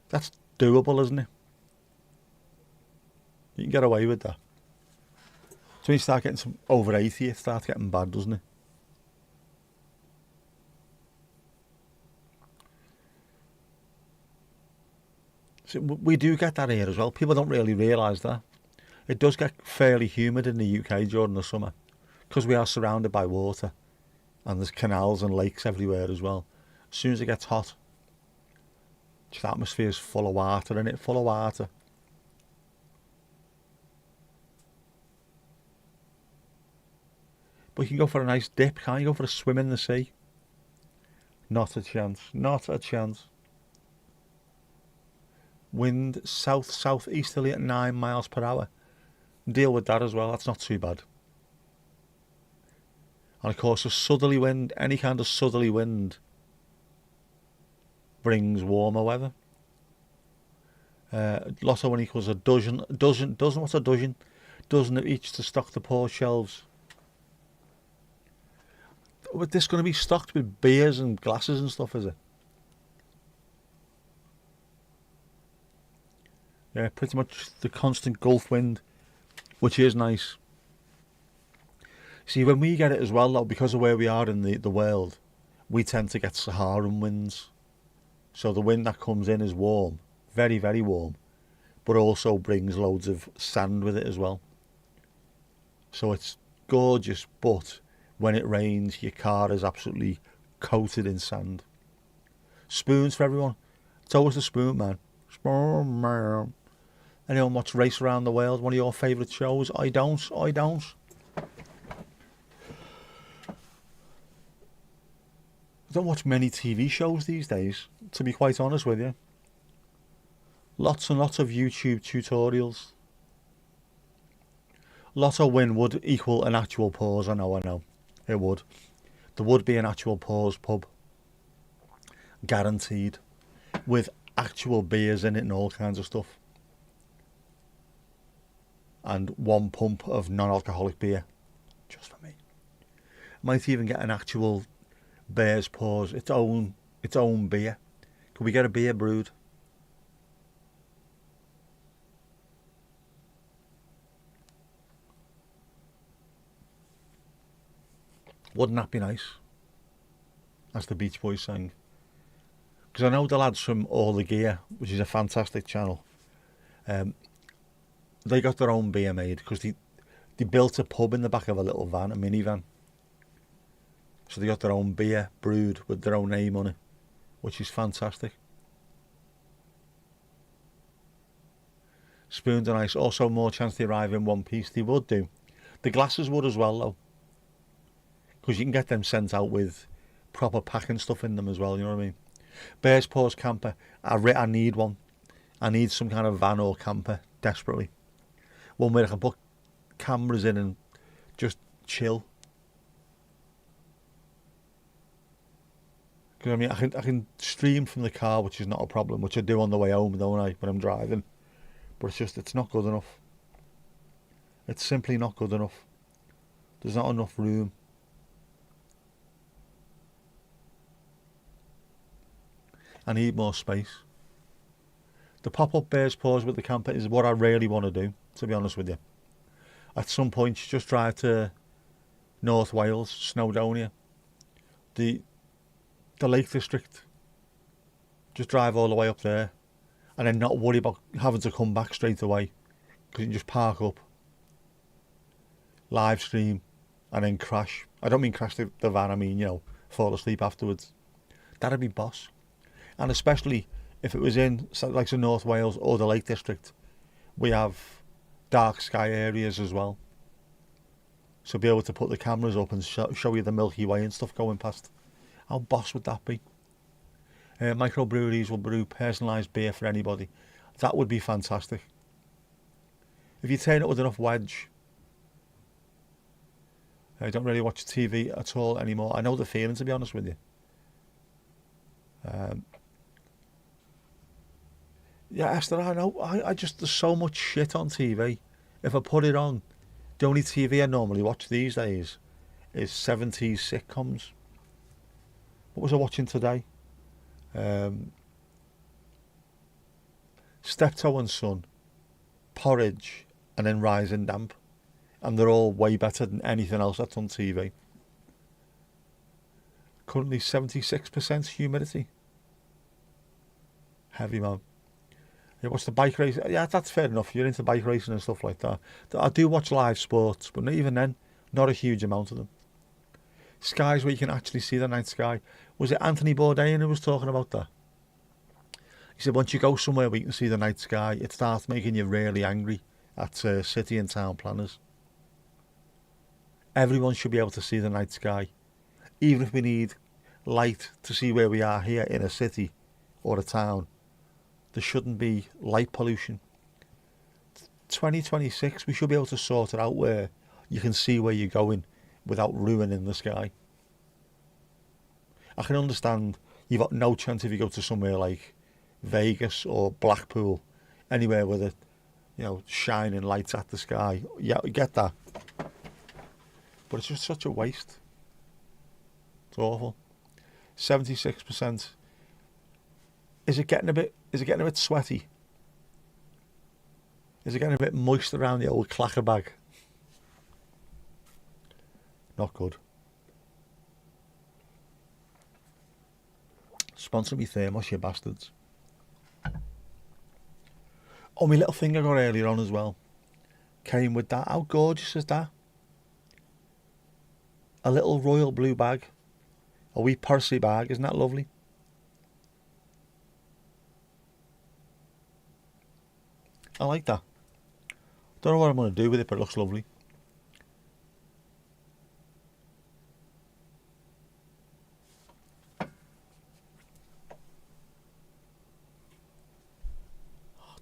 That's doable, isn't it? You can get away with that. So when you start getting some over 80, it starts getting bad, doesn't it? So we do get that here as well. People don't really realise that. It does get fairly humid in the UK during the summer because we are surrounded by water and there's canals and lakes everywhere as well. As soon as it gets hot, the atmosphere is full of water, isn't it? Full of water. But you can go for a nice dip, can't you? Go for a swim in the sea. Not a chance. Not a chance. Wind south-southeasterly at 9 miles per hour. Deal with that as well. That's not too bad. And of course, a southerly wind, any kind of southerly wind, brings warmer weather. Lotto 1 equals a dozen. What's a dozen? Dozen of each to stock the poor shelves. But this going to be stocked with beers and glasses and stuff, is it? Yeah, pretty much the constant Gulf wind, which is nice. See, when we get it as well, though, because of where we are in the world, we tend to get Saharan winds. So the wind that comes in is warm, very, very warm, but also brings loads of sand with it as well. So it's gorgeous, but when it rains, your car is absolutely coated in sand. Spoons for everyone. It's always the spoon, man. Spoon, man. Anyone watch Race Around the World? One of your favourite shows? I don't. I don't. I don't watch many TV shows these days, to be quite honest with you. Lots and lots of YouTube tutorials. Lotto win would equal an actual pause, I know. It would. There would be an actual pause pub. Guaranteed. With actual beers in it and all kinds of stuff. And 1 pump of non-alcoholic beer. Just for me. Might even get an actual Bear's Paws, its own beer. Could we get a beer brewed? Wouldn't that be nice? As the Beach Boys sang. Because I know the lads from All the Gear, which is a fantastic channel, they got their own beer made because they built a pub in the back of a little van, a minivan. So they got their own beer brewed with their own name on it, which is fantastic. Spoons are nice. Also more chance they arrive in one piece. They would do. The glasses would as well, though, because you can get them sent out with proper packing stuff in them as well, you know what I mean? Bears Paws camper, I need one. I need some kind of van or camper, desperately. One where I can put cameras in and just chill. Because I mean, I can stream from the car, which is not a problem, which I do on the way home, don't I, when I'm driving. But it's not good enough. It's simply not good enough. There's not enough room. I need more space. The pop-up Bears Paws with the camper is what I really want to do, to be honest with you. At some point, just drive to North Wales, Snowdonia, the Lake District. Just drive all the way up there, and then not worry about having to come back straight away, because you can just park up, live stream, and then crash. I don't mean crash the van, I mean, fall asleep afterwards. That'd be boss. And especially if it was in like the North Wales or the Lake District, we have dark sky areas as well. So be able to put the cameras up and show you the Milky Way and stuff going past. How boss would that be? Microbreweries will brew personalised beer for anybody. That would be fantastic. If you turn it with enough wedge. I don't really watch TV at all anymore. I know the feeling, to be honest with you. Yeah, Esther, I know. I just, there's so much shit on TV. If I put it on, the only TV I normally watch these days is 70s sitcoms. What was I watching today? Steptoe and Son, Porridge, and then Rise and Damp. And they're all way better than anything else that's on TV. Currently 76% humidity. Heavy, man. You watch the bike race. Yeah, that's fair enough. You're into bike racing and stuff like that. I do watch live sports, but even then, not a huge amount of them. Skies where you can actually see the night sky. Was it Anthony Bourdain who was talking about that? He said once you go somewhere where you can see the night sky, it starts making you really angry at city and town planners. Everyone should be able to see the night sky. Even if we need light to see where we are here in a city or a town, there shouldn't be light pollution. 2026, we should be able to sort it out where you can see where you're going without ruining the sky. I can understand you've got no chance if you go to somewhere like Vegas or Blackpool, anywhere with it, shining lights at the sky. Yeah, I get that. But it's just such a waste. It's awful. 76%. Is it getting a bit sweaty? Is it getting a bit moist around the old clacker bag? Not good. Sponsor me thermos, you bastards. Oh, my little thing I got earlier on as well came with that. How gorgeous is that? A little royal blue bag. A wee Percy bag. Isn't that lovely? I like that. Don't know what I'm going to do with it, but it looks lovely.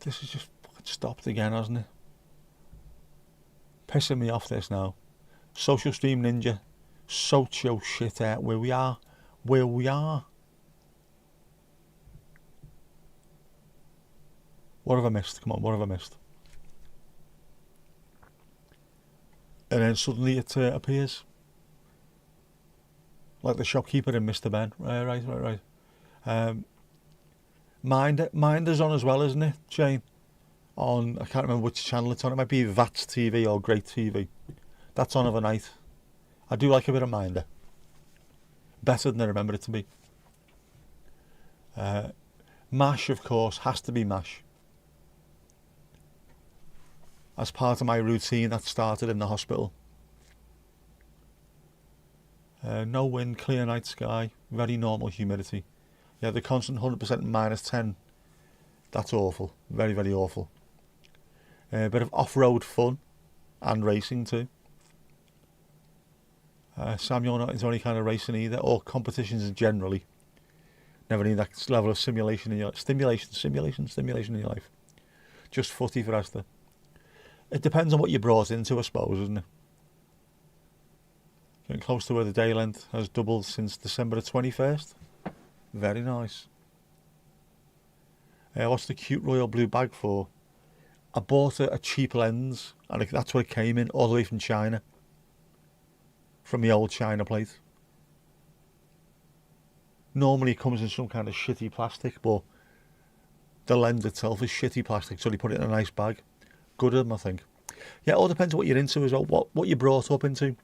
This is just fucking stopped again, hasn't it? Pissing me off this now. Social Stream Ninja. Sort your shit out where we are. Where we are. What have I missed? Come on, what have I missed? And then suddenly it appears. Like the shopkeeper in Mr. Ben. Right. Minder's on as well, isn't it, Shane? On, I can't remember which channel it's on. It might be Vats TV or Great TV. That's on overnight. I do like a bit of Minder. Better than I remember it to be. MASH, of course, has to be MASH. As part of my routine that started in the hospital. No wind, clear night sky, very normal humidity. Yeah, the constant 100% -10. That's awful. Very, very awful. A bit of off-road fun and racing too. Sam, you're not into any kind of racing either, or competitions generally. Never need that level of simulation in your stimulation in your life. Just footy for Esther. It depends on what you're brought into, I suppose, isn't it? Getting close to where the day length has doubled since December the 21st. Very nice. What's the cute royal blue bag for? I bought a cheap lens, and that's what it came in, all the way from China. From the old China plate. Normally it comes in some kind of shitty plastic, but the lens itself is shitty plastic, so they put it in a nice bag. Good of them, I think. Yeah, it all depends on what you're into as well, what you're brought up into.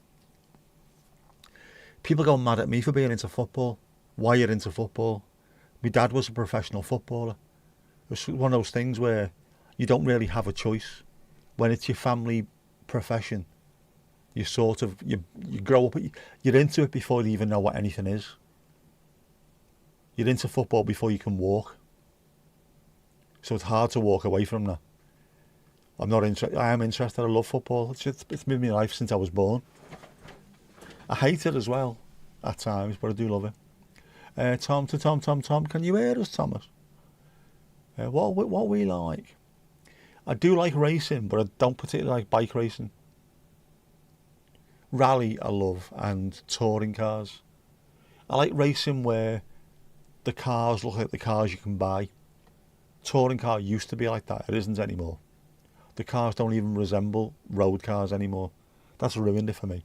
People go mad at me for being into football. Why you're into football? My dad was a professional footballer. It was one of those things where you don't really have a choice. When it's your family profession, you sort of, you grow up, you're into it before you even know what anything is. You're into football before you can walk. So it's hard to walk away from that. I'm not interested. I am interested. I love football. It's been my life since I was born. I hate it as well at times, but I do love it. Tom, can you hear us, Thomas? What we like? I do like racing, but I don't particularly like bike racing. Rally I love, and touring cars. I like racing where the cars look like the cars you can buy. Touring car used to be like that. It isn't anymore. The cars don't even resemble road cars anymore. That's ruined it for me.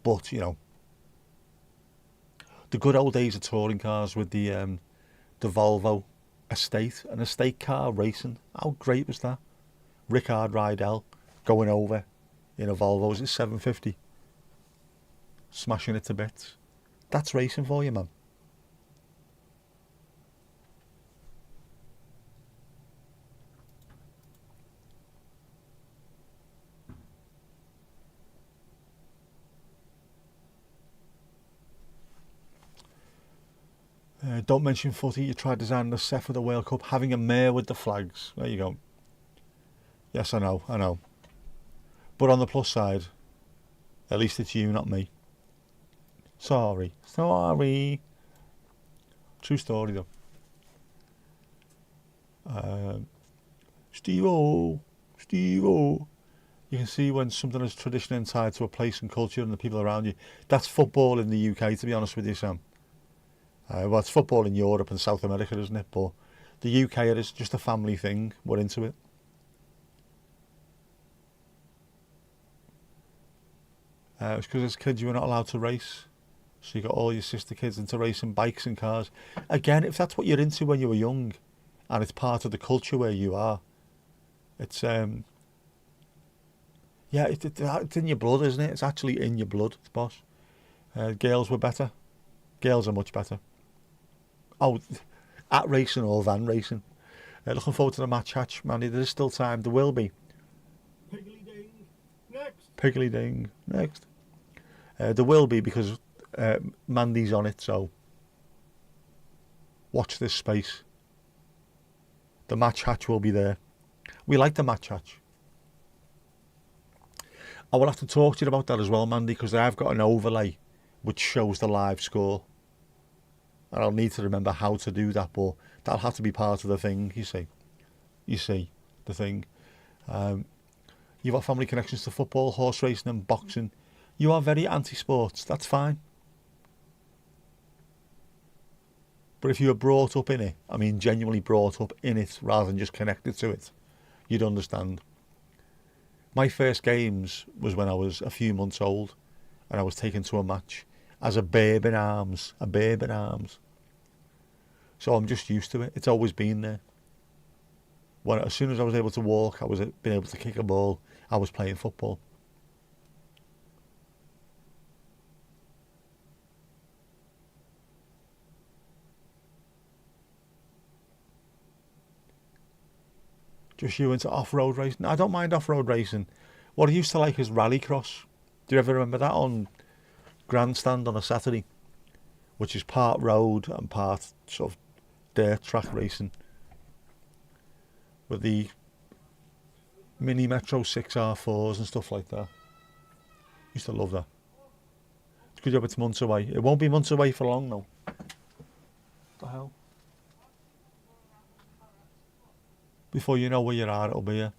But, you know, the good old days of touring cars with the Volvo estate, an estate car racing. How great was that? Rickard Rydell going over in a Volvo. Was it 750? Smashing it to bits. That's racing for you, man. Don't mention footy. You tried designing a set for the World Cup, having a mare with the flags. There you go. Yes, I know. But on the plus side, at least it's you, not me. Sorry. True story, though. Steve-O. You can see when something is traditionally tied to a place and culture and the people around you. That's football in the UK, to be honest with you, Sam. Well, it's football in Europe and South America, isn't it? But the UK, it is just a family thing. We're into it. It's because as kids you were not allowed to race. So you got all your sister kids into racing bikes and cars. Again, if that's what you're into when you were young, and it's part of the culture where you are, it's it's in your blood, isn't it? It's actually in your blood, boss. Girls were better. Girls are much better. Oh, at racing or van racing. Looking forward to the match hatch, Mandy. There's still time. There will be. Piggly ding. Next. There will be, because Mandy's on it, so watch this space. The match hatch will be there. We like the match hatch. I will have to talk to you about that as well, Mandy, because I've got an overlay which shows the live score. And I'll need to remember how to do that, but that'll have to be part of the thing, you see. The thing. You've got family connections to football, horse racing and boxing. You are very anti-sports, that's fine. But if you were brought up in it, I mean genuinely brought up in it rather than just connected to it, you'd understand. My first games was when I was a few months old and I was taken to a match as a babe in arms. So I'm just used to it. It's always been there. As soon as I was able to walk, I was being able to kick a ball, I was playing football. Just you into off-road racing? I don't mind off-road racing. What I used to like is rallycross. Do you ever remember that on Grandstand on a Saturday? Which is part road and part sort of dirt track racing. With the mini Metro 6R4s and stuff like that. Used to love that. It's a good job it's months away. It won't be months away for long, though. What the hell? Before you know where you are, it'll be here.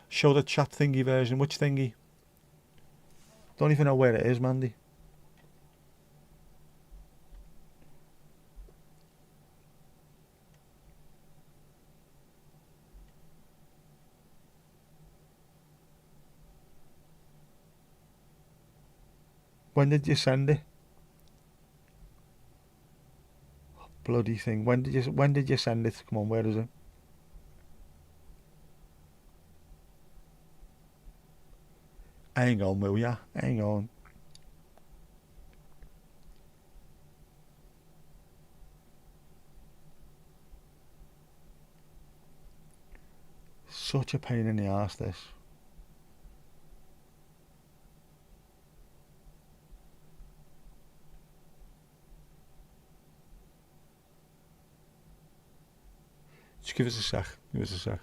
Show the chat thingy version. Which thingy? Don't even know where it is, Mandy. When did you send it? Bloody thing. When did you send it? Come on, where is it? Hang on, will ya? Hang on. Such a pain in the arse, this. Just give us a sec. Give us a sec.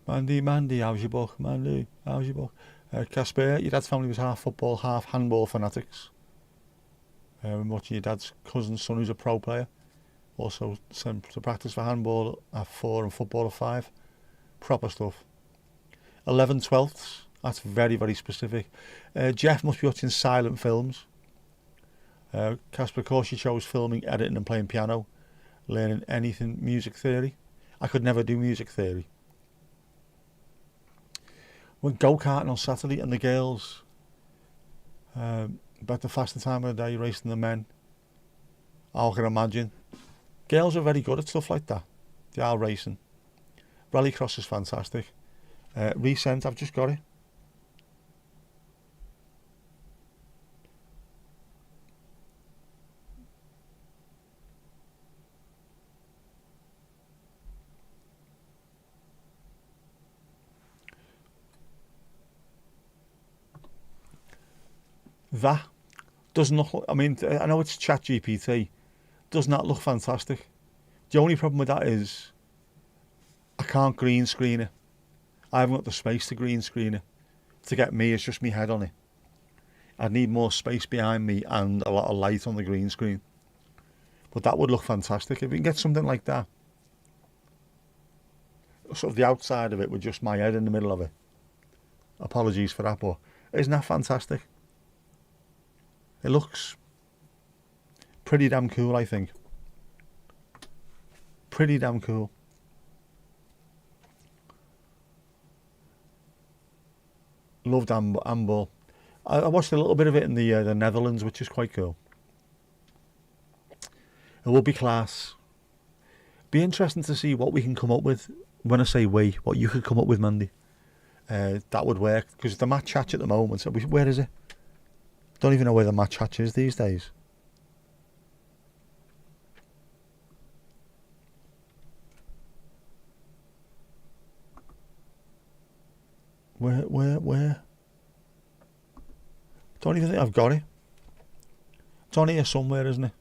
Mandy, how's your book? Mandy, how's your book? Casper, your dad's family was half football, half handball fanatics. I'm watching your dad's cousin's son who's a pro player. Also sent to practice for handball at 4 and football at 5. Proper stuff. 11/12. That's very, very specific. Jeff must be watching silent films. Casper, of course, you chose filming, editing and playing piano. Learning anything music theory. I could never do music theory. Went go-karting on Saturday and the girls, about the fastest time of the day, racing the men. I can imagine. Girls are very good at stuff like that. They are racing. Rallycross is fantastic. Resent, I've just got it. That does not look, I mean, I know it's ChatGPT, does not look fantastic. The only problem with that is I can't green screen it. I haven't got the space to green screen it. To get me, it's just me head on it. I need more space behind me and a lot of light on the green screen. But that would look fantastic if we can get something like that. Sort of the outside of it with just my head in the middle of it. Apologies for that, but isn't that fantastic? It looks pretty damn cool, I think. Pretty damn cool. Loved handball. I watched a little bit of it in the Netherlands, which is quite cool. It will be class. Be interesting to see what we can come up with. When I say we, what you could come up with, Mandy. That would work, because the match hatch at the moment, where is it? Don't even know where the match hatch is these days. Where? Don't even think I've got it. It's on here somewhere, isn't it?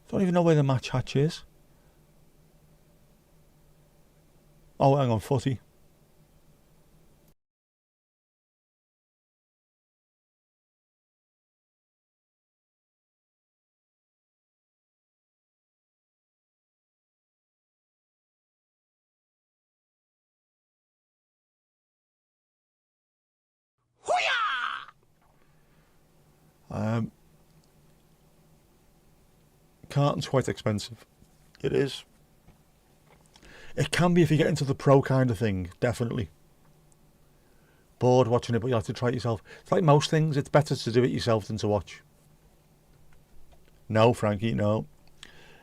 Don't even know where the match hatch is. Oh, hang on, footy. Carton's quite expensive. It is. It can be if you get into the pro kind of thing, definitely. Bored watching it, but you have to try it yourself. It's like most things, it's better to do it yourself than to watch. No, Frankie, no.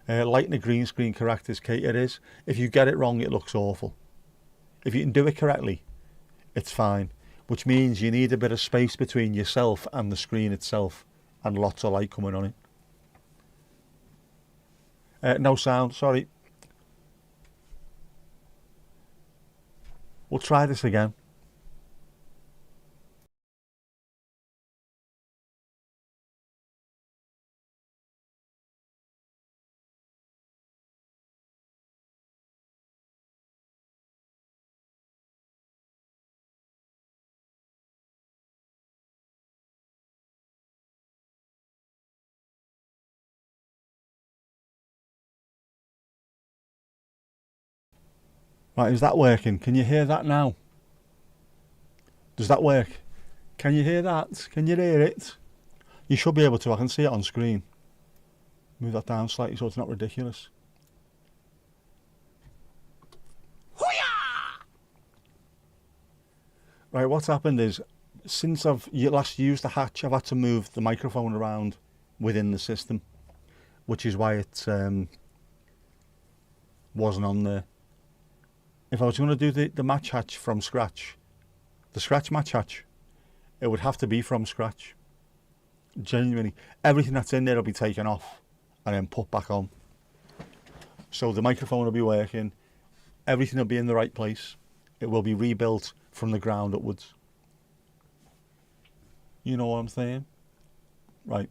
Lighting a green screen correct Kate, it is. If you get it wrong, it looks awful. If you can do it correctly, it's fine. Which means you need a bit of space between yourself and the screen itself, and lots of light coming on it. No sound, sorry. We'll try this again. Right, is that working? Can you hear that now? Does that work? Can you hear that? Can you hear it? You should be able to. I can see it on screen. Move that down slightly so it's not ridiculous. Right, what's happened is, since I've last used the hatch, I've had to move the microphone around within the system, which is why it wasn't on there. If I was going to do the match hatch from scratch, the scratch match hatch, it would have to be from scratch. Genuinely, everything that's in there will be taken off and then put back on. So the microphone will be working, everything will be in the right place. It will be rebuilt from the ground upwards. You know what I'm saying? Right.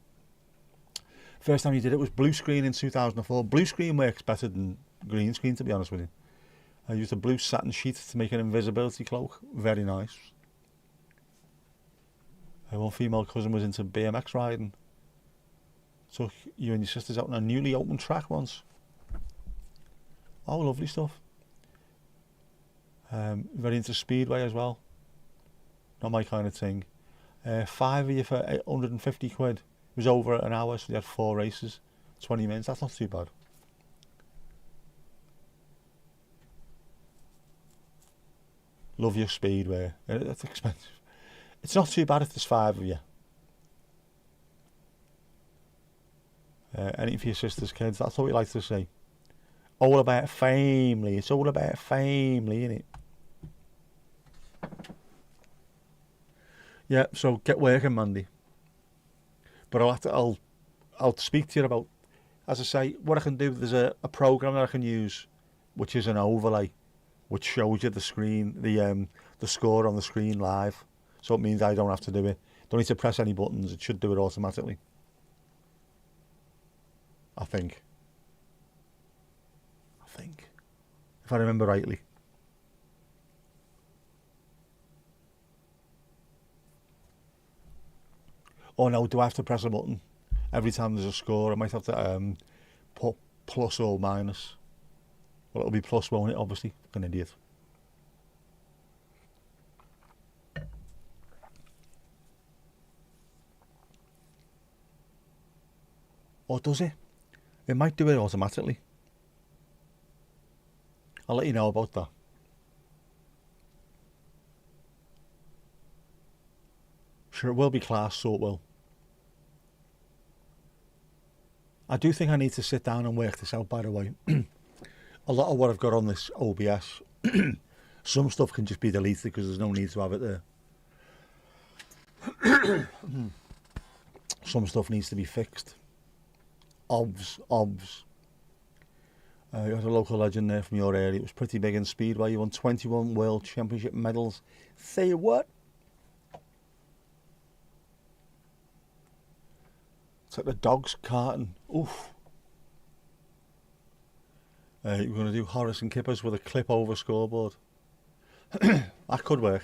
First time you did it was blue screen in 2004. Blue screen works better than green screen, to be honest with you. I used a blue satin sheet to make an invisibility cloak. Very nice. One female cousin was into BMX riding. Took you and your sisters out on a newly opened track once. Oh, lovely stuff. Very into speedway as well. Not my kind of thing. 5 of you for 850 quid. It was over an hour, so we had 4 races. 20 minutes, that's not too bad. Love your speedway. It's expensive. It's not too bad if there's 5 of you. Anything for your sister's kids, that's what we like to say. All about family. It's all about family, innit? Yeah, so get working, Mandy. But I'll speak to you about, as I say, what I can do. There's a program that I can use, which is an overlay, which shows you the screen, the score on the screen live. So it means I don't have to do it. Don't need to press any buttons. It should do it automatically. I think. If I remember rightly. Oh no, do I have to press a button every time there's a score? I might have to put plus or minus. Well, it'll be plus, won't it? Obviously, like an idiot. Or does it? It might do it automatically. I'll let you know about that. Sure, it will be class, so it will. I do think I need to sit down and work this out, by the way. A lot of what I've got on this OBS, some stuff can just be deleted because there's no need to have it there. Some stuff needs to be fixed. Obvs. You had a local legend there from your area. It was pretty big in Speedway. You won 21 World Championship medals. Say what? It's like the dogs carton. Oof. You're going to do Horace and Kippers with a clip over scoreboard. That could work.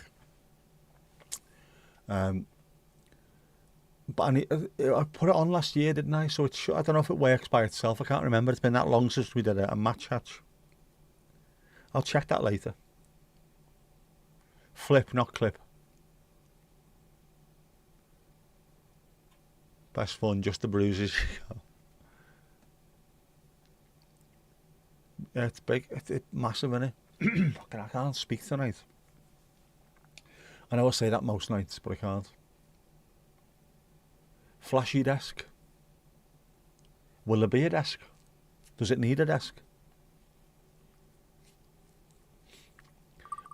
But I put it on last year, didn't I? So I don't know if it works by itself. I can't remember. It's been that long since we did a match hatch. I'll check that later. Flip, not clip. Best fun, just the bruises. Yeah, it's big. It's massive, isn't it? I can't speak tonight. I know I say that most nights, but I can't. Flashy desk. Will there be a desk? Does it need a desk?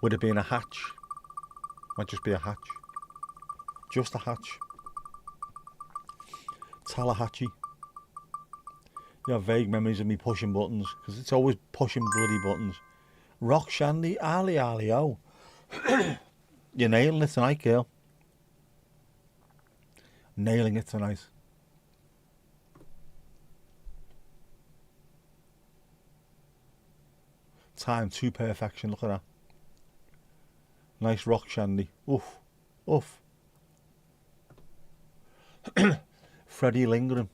Would it be in a hatch? Might just be a hatch. Just a hatch. Tallahatchie. You have vague memories of me pushing buttons, because it's always pushing bloody buttons. Rock Shandy, Ali, oh. You're nailing it tonight, girl. Nailing it tonight. Time to perfection, look at that. Nice rock shandy. Oof. Oof. Freddie lingering.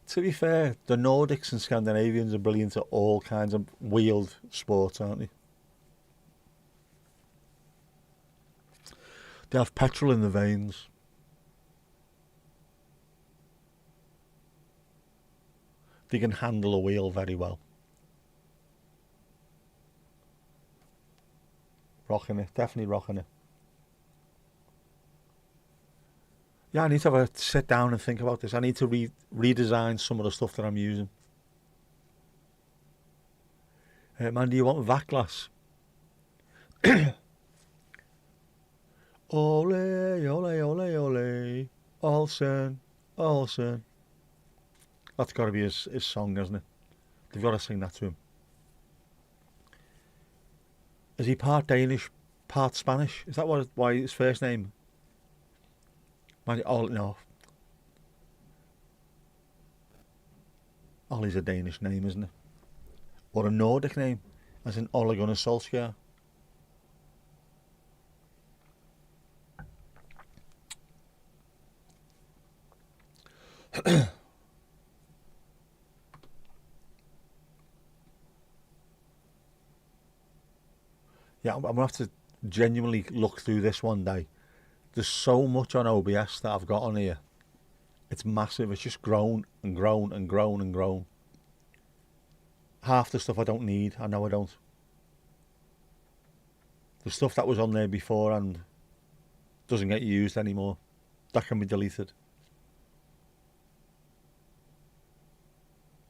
To be fair, the Nordics and Scandinavians are brilliant at all kinds of wheeled sports, aren't they? They have petrol in the veins. They can handle a wheel very well. Rocking it, definitely rocking it. Yeah, I need to have a sit down and think about this. I need to redesign some of the stuff that I'm using. Man, do you want that glass? Ole, ole, ole, ole. Olsen, Olsen. That's got to be his song, hasn't it? They've got to sing that to him. Is he part Danish, part Spanish? Is that why his first name? Oh, no. Ollie's a Danish name, isn't it? Or a Nordic name, as in Ole Gunnar Solskjaer. Yeah, I'm going to have to genuinely look through this one day. There's so much on OBS that I've got on here. It's massive. It's just grown and grown and grown and grown. Half the stuff I don't need. I know I don't. The stuff that was on there before and doesn't get used anymore. That can be deleted.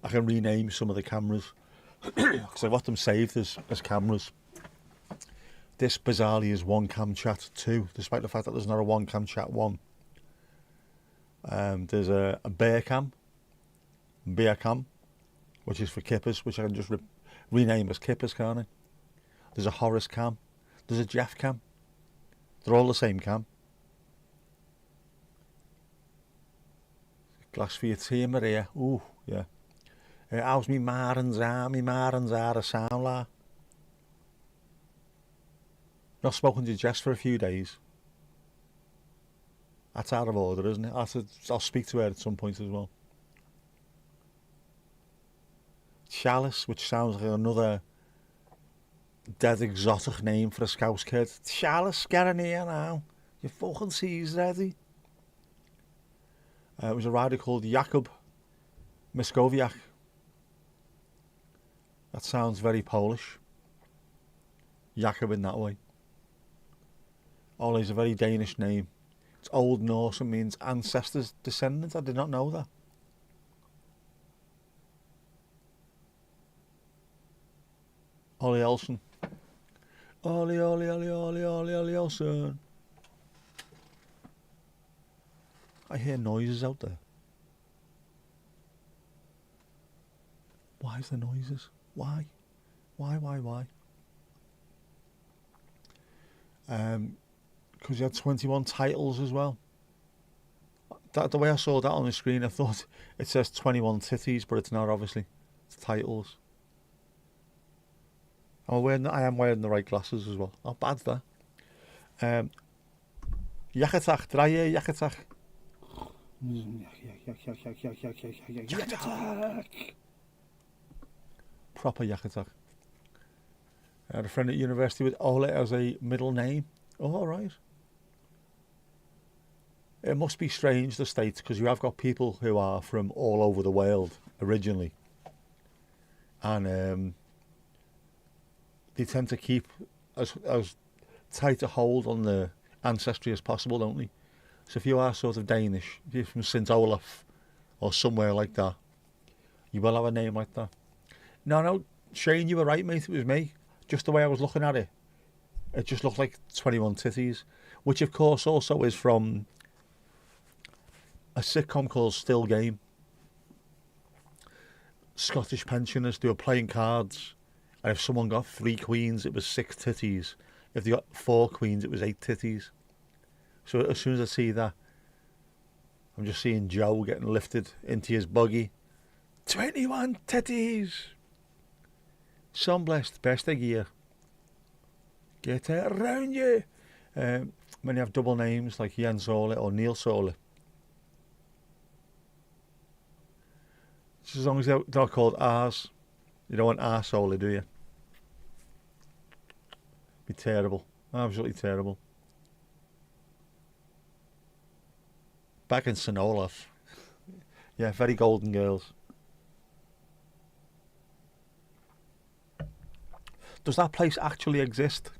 I can rename some of the cameras because I've got them saved as cameras. This bizarrely is one cam chat 2, despite the fact that there's not a one cam chat 1. There's a bear cam, which is for kippers, which I can just rename as kippers, can't I? There's a Horace cam, there's a Jeff cam. They're all the same cam. Glass for your tea, Maria. Ooh, yeah. How's me marans are a sound like? Not spoken to Jess for a few days. That's out of order, isn't it? I'll speak to her at some point as well. Chalice, which sounds like another dead exotic name for a Scouse kid. Chalice, get in here now. Your fucking tea's ready. It was a rider called Jakub Miskowiak. That sounds very Polish. Jakub in that way. Ole's a very Danish name. It's Old Norse and means ancestors, descendants. I did not know that. Ollie Olsen. Ollie, Ollie, Ollie, Ollie, Ollie, Ollie Olsen. I hear noises out there. Why is there noises? Why? Why? Because you had 21 titles as well. The way I saw that on the screen, I thought it says 21 titties, but it's not, obviously. It's titles. I am wearing the right glasses as well. Not bad, that. Yakatach, did I hear Yakatach? Yakatach! Proper Yakatach. I had a friend at university with Ole as a middle name. Oh, all right. It must be strange, the States, because you have got people who are from all over the world originally. And they tend to keep as tight a hold on the ancestry as possible, don't they? So if you are sort of Danish, if you're from St. Olaf or somewhere like that, you will have a name like that. No, Shane, you were right, mate. It was me. Just the way I was looking at it. It just looked like 21 titties, which of course also is from a sitcom called Still Game. Scottish pensioners, they were playing cards, and if someone got 3 queens, it was 6 titties. If they got 4 queens, it was 8 titties. So as soon as I see that, I'm just seeing Joe getting lifted into his buggy. 21 titties! Some blessed best of gear. Get it around you. When you have double names like Jens Ole or Neil Sole. Just as long as they're not called R's. You don't want arsehole, do you? Be terrible. Absolutely terrible. Back in St Olaf. Yeah, very Golden Girls. Does that place actually exist?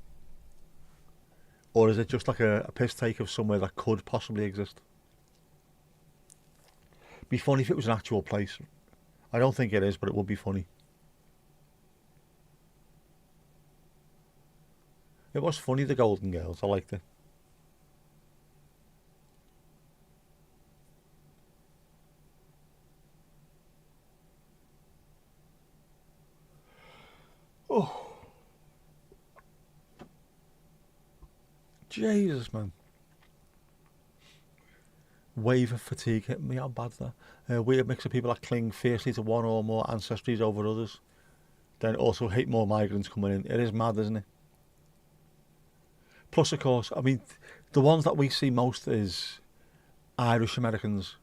Or is it just like a piss take of somewhere that could possibly exist? Be funny if it was an actual place. I don't think it is, but it would be funny. It was funny, the Golden Girls. I liked it. Oh. Jesus, man. Wave of fatigue hitting me. How bad's that? Weird mix of people that cling fiercely to one or more ancestries over others. Then also hate more migrants coming in. It is mad, isn't it? Plus, of course, I mean, the ones that we see most is Irish Americans.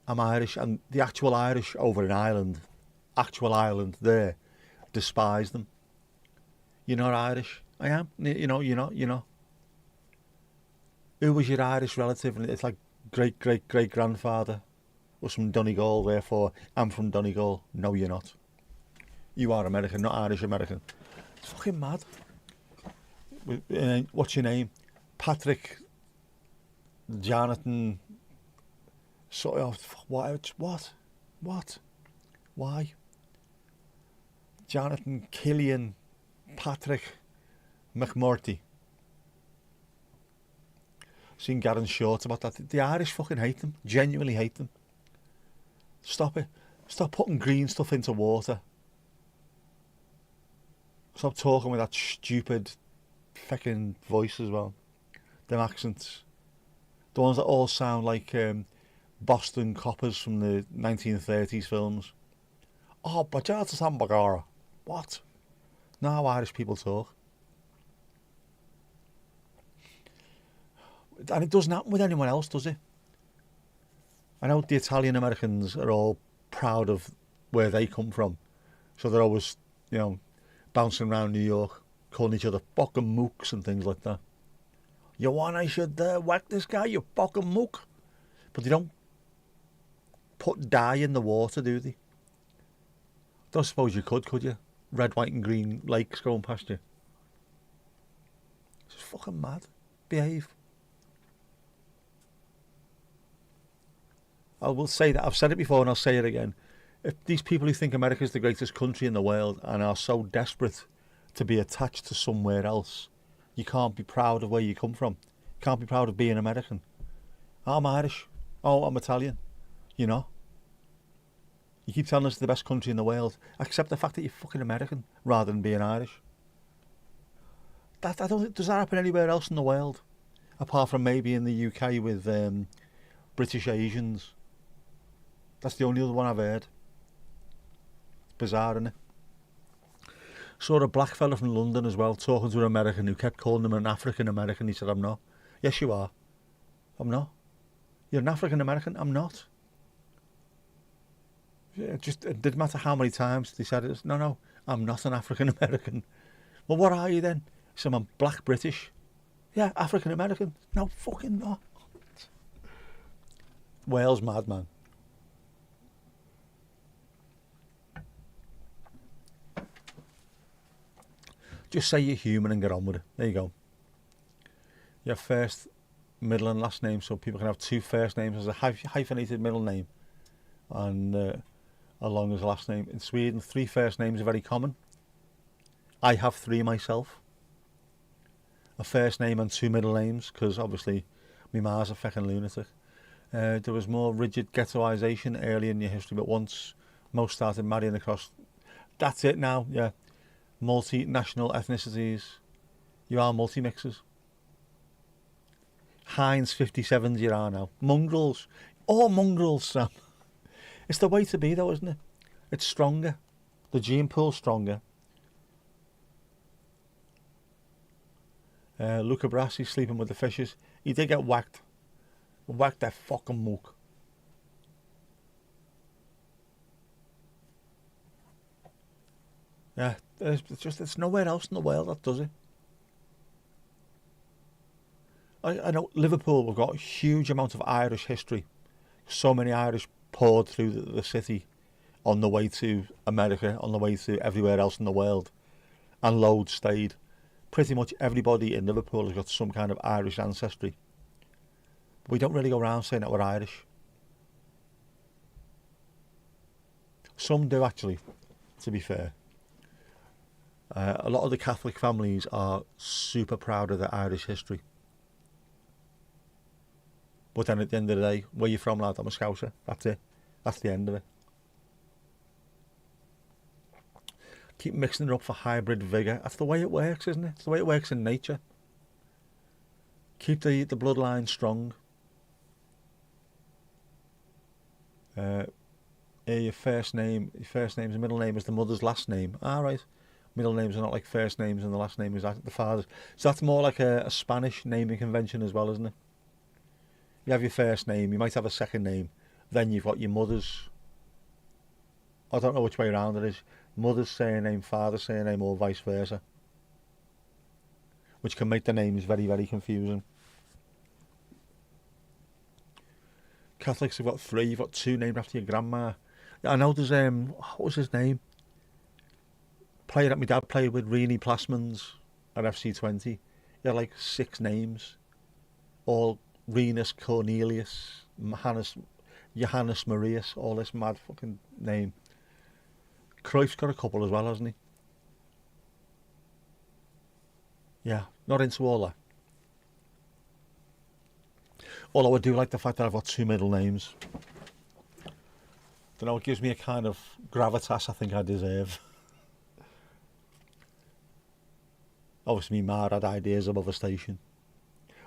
I'm Irish, and the actual Irish over in Ireland, actual Ireland there, despise them. You're not Irish. I am. You're not. Who was your Irish relative? And it's like great grandfather was from Donegal, therefore I'm from Donegal. No, you're not. You are American, not Irish American. It's fucking mad. What's your name? Patrick, Jonathan. What? Why? Jonathan, Killian, Patrick, McMurty. Seen Garen Short about that. The Irish fucking hate them. Genuinely hate them. Stop it. Stop putting green stuff into water. Stop talking with that stupid fucking voice as well. Them accents. The ones that all sound like Boston coppers from the 1930s films. Oh, Bajata Sambagara. What? Not how Irish people talk. And it doesn't happen with anyone else, does it? I know the Italian Americans are all proud of where they come from. So they're always, bouncing around New York, calling each other fucking mooks and things like that. You want I should whack this guy, you fucking mook? But they don't put dye in the water, do they? Don't suppose you could you? Red, white and green lakes going past you. It's just fucking mad. Behave. I will say that, I've said it before and I'll say it again. If these people who think America is the greatest country in the world and are so desperate to be attached to somewhere else, you can't be proud of where you come from. You can't be proud of being American. I'm Irish. Oh, I'm Italian. You keep telling us it's the best country in the world. Accept the fact that you're fucking American rather than being Irish. I don't think, does that happen anywhere else in the world? Apart from maybe in the UK with British Asians. That's the only other one I've heard. It's bizarre, isn't it? Saw a black fella from London as well talking to an American who kept calling him an African American. He said, I'm not. Yes, you are. I'm not. You're an African American. I'm not. It didn't matter how many times they said it. No, I'm not an African American. Well, what are you then? He said, I'm black British. Yeah, African American. No, fucking not. Wales madman. Just say you're human and get on with it. There you go. Your first, middle and last name, so people can have two first names as a hyphenated middle name and along as a last name. In Sweden, 3 first names are very common. I have 3 myself. A first name and 2 middle names, because obviously my ma's a fucking lunatic. There was more rigid ghettoisation early in your history, but once most started marrying across, that's it now, yeah. Multinational ethnicities. You are multi-mixers. Heinz 57s you are now. Mongrels. All mongrels, Sam. It's the way to be though, isn't it? It's stronger. The gene pool's stronger. Luca Brasi sleeping with the fishes. He did get whacked. Whacked that fucking mook. Yeah, it's nowhere else in the world that does it. I know Liverpool, we've got a huge amount of Irish history. So many Irish poured through the city on the way to America, on the way to everywhere else in the world, and loads stayed. Pretty much everybody in Liverpool has got some kind of Irish ancestry. But we don't really go around saying that we're Irish. Some do, actually, to be fair. A lot of the Catholic families are super proud of their Irish history. But then at the end of the day, where you from, lad? I'm a Scouser. That's it. That's the end of it. Keep mixing it up for hybrid vigour. That's the way it works, isn't it? It's the way it works in nature. Keep the bloodline strong. Your first name's the middle name is the mother's last name. Right. Middle names are not like first names and the last name is the father's. So that's more like a Spanish naming convention as well, isn't it? You have your first name, you might have a second name, then you've got your mother's, I don't know which way around it is, mother's surname, father's surname, or vice versa. Which can make the names very, very confusing. Catholics have got 3, you've got 2 named after your grandma. I know there's, what was his name? Player that my dad played with, Reenie Plasmans at FC20. He had like 6 names, all Renus Cornelius, Johannes Marius, all this mad fucking name. Cruyff's got a couple as well, hasn't he? Yeah, not into all that. Although I do like the fact that I've got 2 middle names. Don't know, it gives me a kind of gravitas I think I deserve. Obviously, my ma had ideas above a station.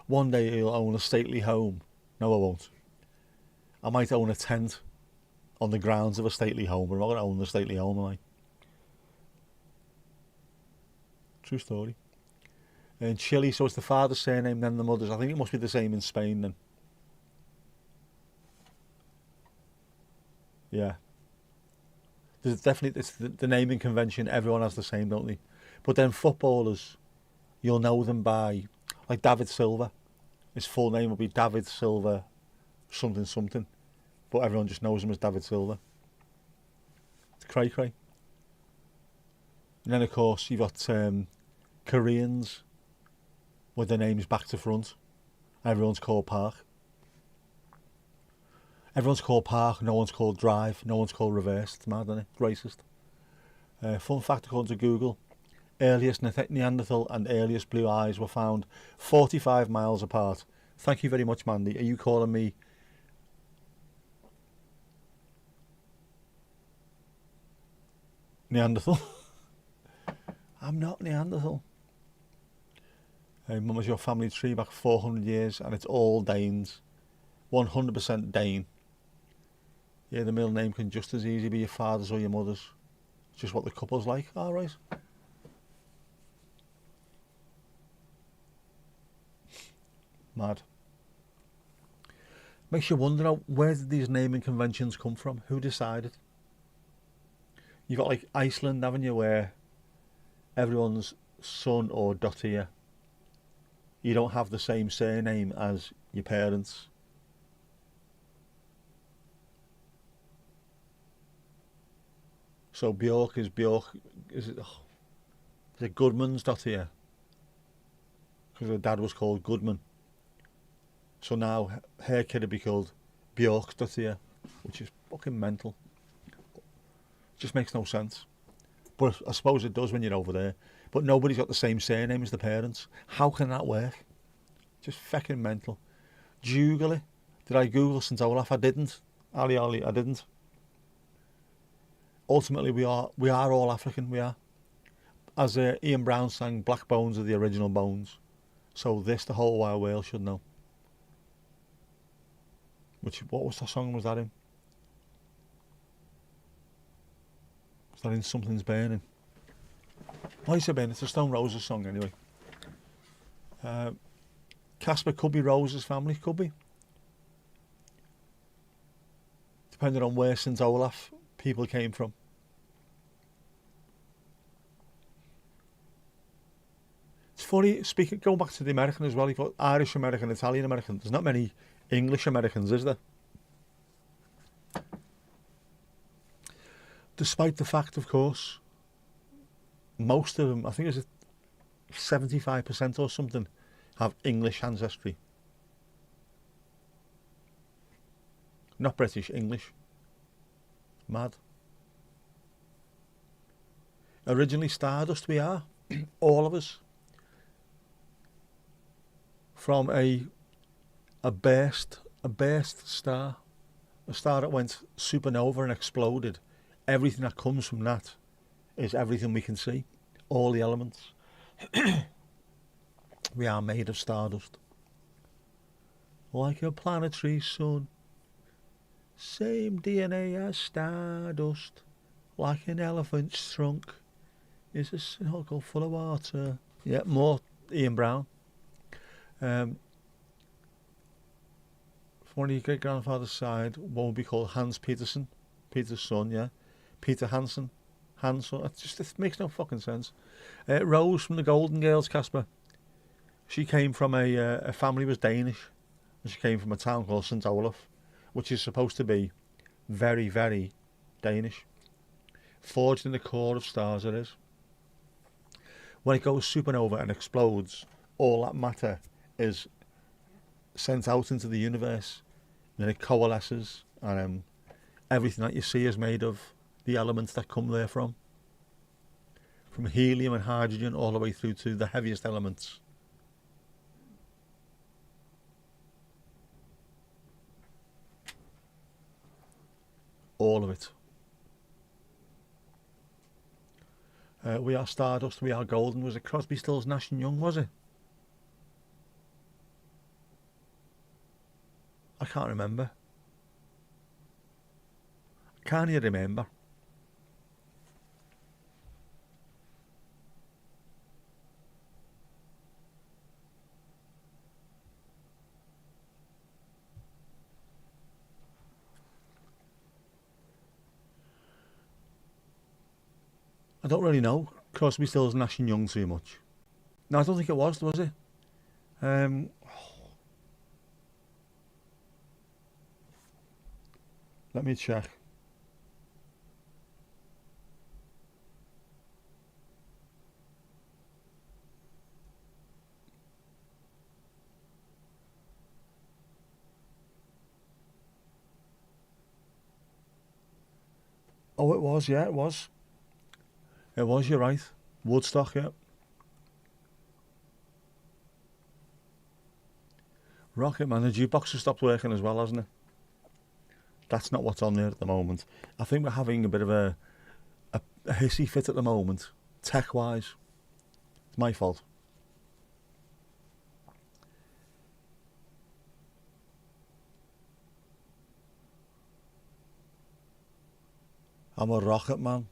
One day he'll own a stately home. No, I won't. I might own a tent on the grounds of a stately home, but I'm not going to own the stately home, am I? True story. In Chile, so it's the father's surname, then the mother's. I think it must be the same in Spain then. Yeah. There's definitely, it's the naming convention, everyone has the same, don't they? But then footballers, you'll know them by, like David Silva. His full name will be David Silva something something, but everyone just knows him as David Silva. It's cray-cray. And then of course you've got Koreans with their names back to front. Everyone's called Park. Everyone's called Park, no one's called Drive, no one's called Reverse. It's mad, isn't it? It's racist. Fun fact according to Google, earliest Neanderthal and earliest blue eyes were found 45 miles apart. Thank you very much, Mandy. Are you calling me Neanderthal? I'm not Neanderthal. Mum was your family tree back 400 years and it's all Danes. 100% Dane. Yeah, the middle name can just as easily be your father's or your mother's. It's just what the couple's like. All right. Mad. Makes you wonder, where did these naming conventions come from? Who decided? You've got like Iceland, haven't you, where everyone's son or daughter, you don't have the same surname as your parents. So Bjork, is it Goodman's daughter? Because her dad was called Goodman. So now her kid would be called Bjork's daughter, which is fucking mental. Just makes no sense. But I suppose it does when you're over there. But nobody's got the same surname as the parents. How can that work? Just fucking mental. Did you Google it? Did I Google St Olaf? I didn't. Ali, I didn't. Ultimately, we are all African. We are. As Ian Brown sang, "Black bones are the original bones." So this, the whole wide world should know. What was the song was that in? Was that in Something's Burning? Might have been. It's a Stone Roses song anyway. Casper could be Rose's family, could be. Depending on where St Olaf people came from. funny, going back to the American as well, you've got Irish American, Italian American. There's not many English Americans, is there? Despite the fact, of course, most of them, I think it's 75% or something, have English ancestry. Not British, English. Mad. Originally Stardust we are, all of us. From a burst star, a star that went supernova and exploded. Everything that comes from that is everything we can see, all the elements. We are made of stardust. Like a planetary sun, same DNA as stardust. Like an elephant's trunk is a circle full of water. Yeah, more Ian Brown. From one of your great grandfather's side, one would be called Hans Petersen, Peter's son, yeah. Peter Hansen. It makes no fucking sense. Rose from the Golden Girls, Casper. She came from a family was Danish. And she came from a town called St. Olaf, which is supposed to be very, very Danish. Forged in the core of stars it is. When it goes supernova and explodes, all that matter is sent out into the universe, and then it coalesces, and everything that you see is made of the elements that come there from helium and hydrogen all the way through to the heaviest elements. All of it. We are stardust, we are golden. Was it Crosby, Stills, Nash and Young, was it? I can't remember. Can't you remember? I don't really know Crosby, Stills, Nash and Young too much. No, I don't think it was it? Let me check. Oh, it was, yeah, it was. It was, you're right. Woodstock, yeah. Rocket Man, the jukebox has stopped working as well, hasn't it? That's not what's on there at the moment. I think we're having a bit of a hissy fit at the moment, tech-wise. It's my fault. I'm a rocket man.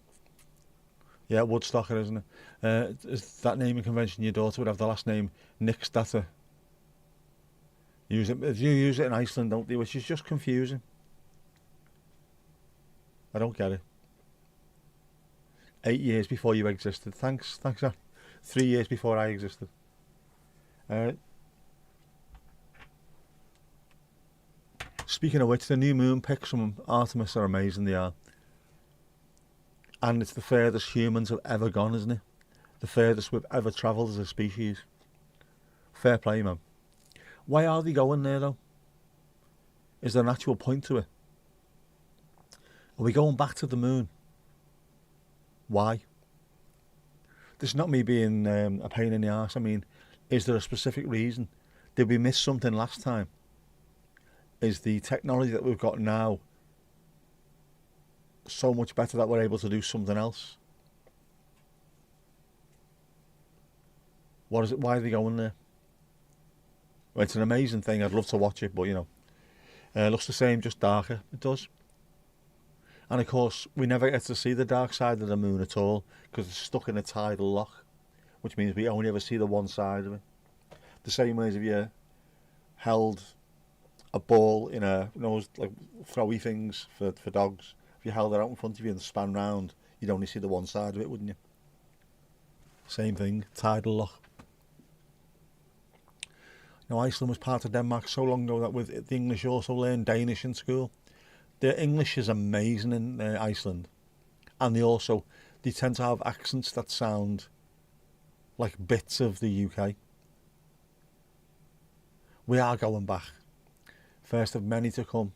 Yeah, Woodstocker, isn't it? Is that naming convention your daughter would have the last name Nickstatter? You use it in Iceland, don't they? Which is just confusing. I don't get it. 8 years before you existed. Thanks, Anne. 3 years before I existed. Speaking of which, the new moon pics from Artemis are amazing, they are. And it's the furthest humans have ever gone, isn't it? The furthest we've ever travelled as a species. Fair play, man. Why are they going there, though? Is there an actual point to it? Are we going back to the moon? Why? This is not me being a pain in the arse. I mean, is there a specific reason? Did we miss something last time? Is the technology that we've got now so much better that we're able to do something else? What is it? Why are they going there? Well, it's an amazing thing. I'd love to watch it, but you know, it looks the same, just darker. It does. And of course, we never get to see the dark side of the moon at all because it's stuck in a tidal lock, which means we only ever see the one side of it. The same way as if you held a ball in a, you know, like throwy things for dogs. If you held it out in front of you and span round, you'd only see the one side of it, wouldn't you? Same thing, tidal lock. Now, Iceland was part of Denmark so long ago that with the English also learned Danish in school. The English is amazing in Iceland. And they tend to have accents that sound like bits of the UK. We are going back. First of many to come.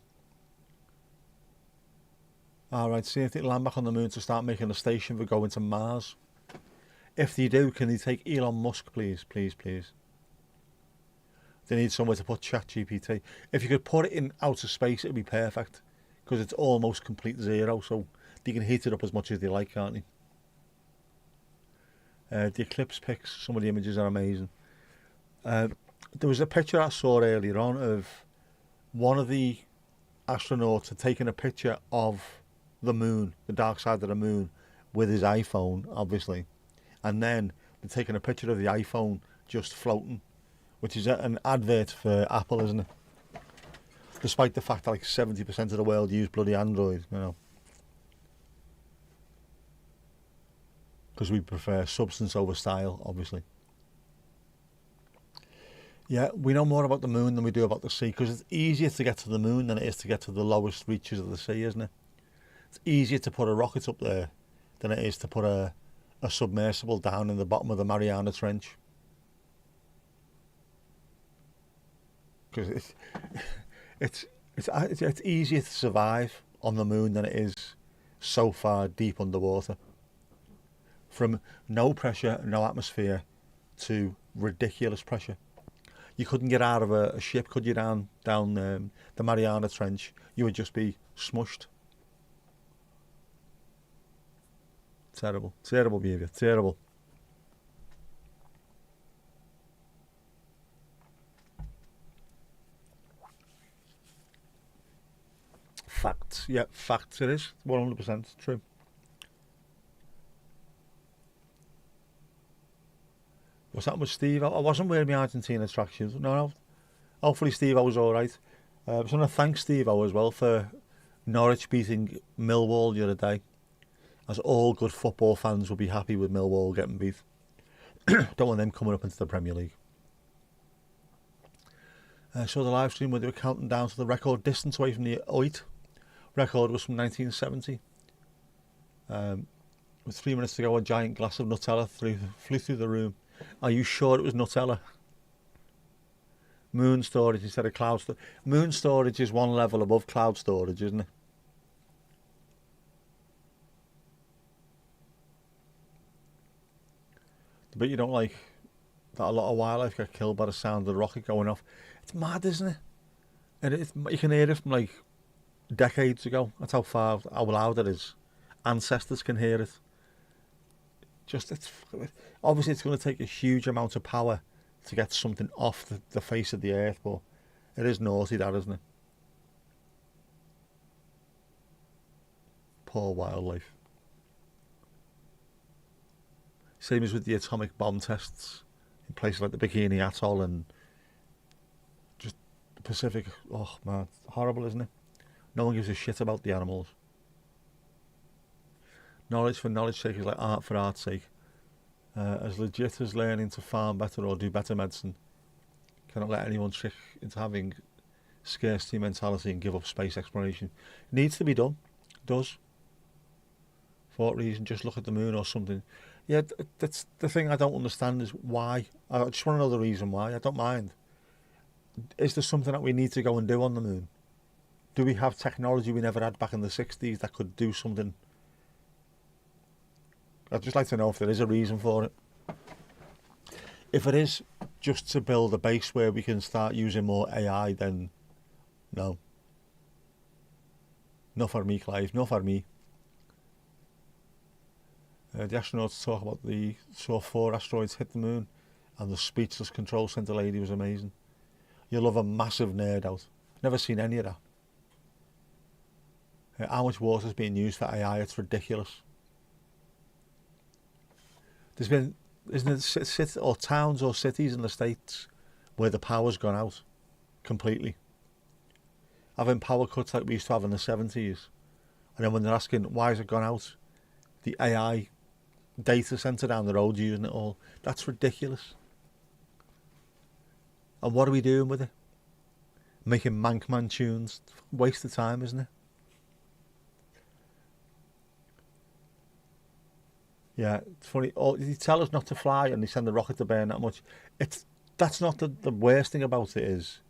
Alright, see if they land back on the moon to start making a station for going to Mars. If they do, can they take Elon Musk, please, please, please? They need somewhere to put ChatGPT. If you could put it in outer space, it'd be perfect. Because it's almost complete zero, so they can heat it up as much as they like, can't they? The eclipse pics, some of the images are amazing. There was a picture I saw earlier on of one of the astronauts had taken a picture of the moon, the dark side of the moon, with his iPhone, obviously. And then they're taking a picture of the iPhone just floating, which is an advert for Apple, isn't it? Despite the fact that like 70% of the world use bloody Android, you know. Because we prefer substance over style, obviously. Yeah, we know more about the moon than we do about the sea, because it's easier to get to the moon than it is to get to the lowest reaches of the sea, isn't it? It's easier to put a rocket up there than it is to put a submersible down in the bottom of the Mariana Trench. Because it's easier to survive on the moon than it is so far deep underwater. From no pressure, no atmosphere, to ridiculous pressure. You couldn't get out of a ship, could you, down the Mariana Trench? You would just be smushed. Terrible, terrible behaviour, terrible. Facts, yeah, facts it is, 100% true. What's happened with Steve? I wasn't wearing my Argentina tracksuit. No. Hopefully Steve was alright. I just want to thank Steve as well for Norwich beating Millwall the other day. As all good football fans will be happy with Millwall getting beat. Don't want them coming up into the Premier League. Saw the live stream where they were counting down to the record distance away from the Oit. Record was from 1970. With 3 minutes to go, a giant glass of Nutella flew through the room. Are you sure it was Nutella? Moon storage instead of cloud storage. Moon storage is one level above cloud storage, isn't it? The bit you don't like, that a lot of wildlife get killed by the sound of the rocket going off. It's mad, isn't it? And you can hear it from like decades ago. That's how loud it is. Ancestors can hear it. Obviously it's going to take a huge amount of power to get something off the face of the earth, but it is naughty, that, isn't it? Poor wildlife. Same as with the atomic bomb tests in places like the Bikini Atoll and just the Pacific. Oh man, horrible, isn't it? No one gives a shit about the animals. Knowledge for knowledge's sake is like art for art's sake. As legit as learning to farm better or do better medicine. Cannot let anyone trick into having scarcity mentality and give up space exploration. It needs to be done. It does. For what reason? Just look at the moon or something. Yeah, that's the thing I don't understand is why. I just want to know the reason why. I don't mind. Is there something that we need to go and do on the moon? Do we have technology we never had back in the 60s that could do something? I'd just like to know if there is a reason for it. If it is just to build a base where we can start using more AI, then no. No for me, Clive. No for me. The astronauts talk about saw 4 asteroids hit the moon, and the speechless control centre lady was amazing. You'll love a massive nerd out. Never seen any of that. How much water is being used for AI? It's ridiculous. There's been, isn't it, or towns or cities in the States where the power's gone out completely. Having power cuts like we used to have in the 70s. And then when they're asking why has it gone out, the AI data centre down the road using it all. That's ridiculous. And what are we doing with it? Making Mankman tunes. Waste of time, isn't it? Yeah, it's funny. Oh, they tell us not to fly and they send the rocket to burn that much. That's not the worst thing about it is,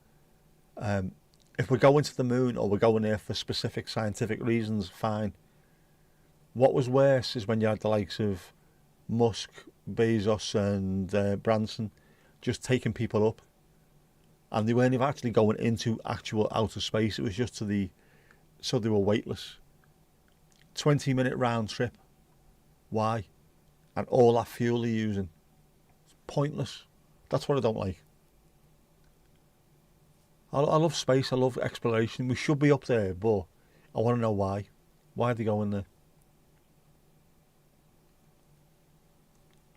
if we're going to the moon or we're going there for specific scientific reasons, fine. What was worse is when you had the likes of Musk, Bezos and Branson just taking people up. And they weren't even actually going into actual outer space. It was just so they were weightless. 20-minute round trip. Why? And all that fuel they're using. It's pointless. That's what I don't like. I love space. I love exploration. We should be up there, but I want to know why. Why are they going there?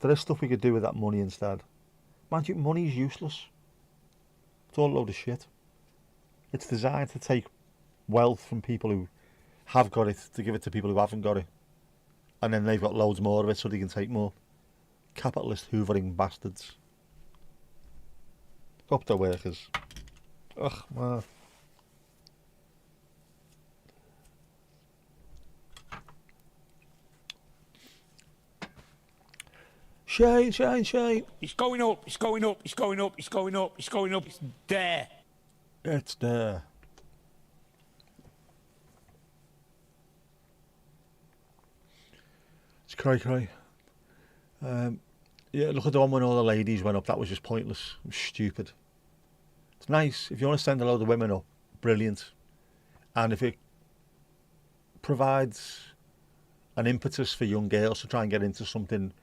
There is stuff we could do with that money instead. Magic money is useless. It's all a load of shit. It's designed to take wealth from people who have got it to give it to people who haven't got it. And then they've got loads more of it so they can take more. Capitalist hoovering bastards. Up the workers. Ugh, man. Shane, Shane, Shane. It's going up, it's going up, it's going up, it's going up, it's going up, it's there. It's there. It's cray. Yeah, look at the one when all the ladies went up. That was just pointless. It was stupid. It's nice. If you want to send a load of women up, brilliant. And if it provides an impetus for young girls to try and get into something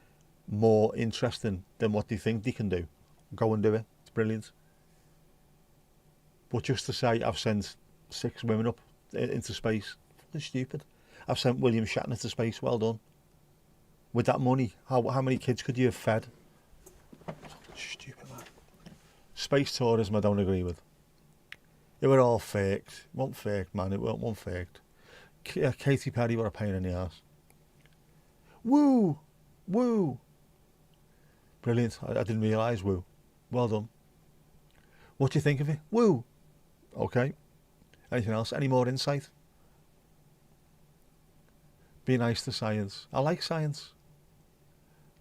more interesting than what they think they can do, go and do it. It's brilliant. But just to say I've sent 6 women up into space, it's stupid. I've sent William Shatner to space, well done. With that money, how many kids could you have fed? Stupid, man. Space tourism I don't agree with. It were all faked. It wasn't faked, man. It wasn't faked. Katy Perry were a pain in the ass. Woo! Woo! Brilliant. I didn't realise woo. Well done. What do you think of it? Woo! Okay. Anything else? Any more insight? Be nice to science. I like science.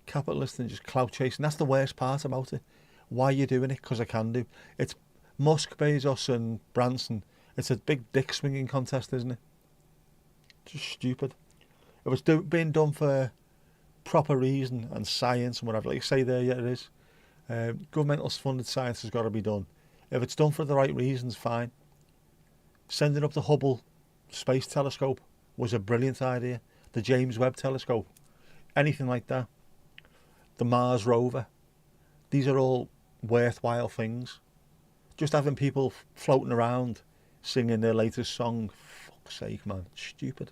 Capitalist and just clout chasing. That's the worst part about it. Why are you doing it? Because I can do. It's Musk, Bezos and Branson. It's a big dick swinging contest, isn't it? Just stupid. If it's being done for proper reason and science and whatever, like you say there, yeah it is. Governmental funded science has got to be done. If it's done for the right reasons, fine. Sending up the Hubble Space Telescope was a brilliant idea. The James Webb Telescope. Anything like that. The Mars rover. These are all worthwhile things. Just having people floating around singing their latest song, fuck's sake, man, stupid.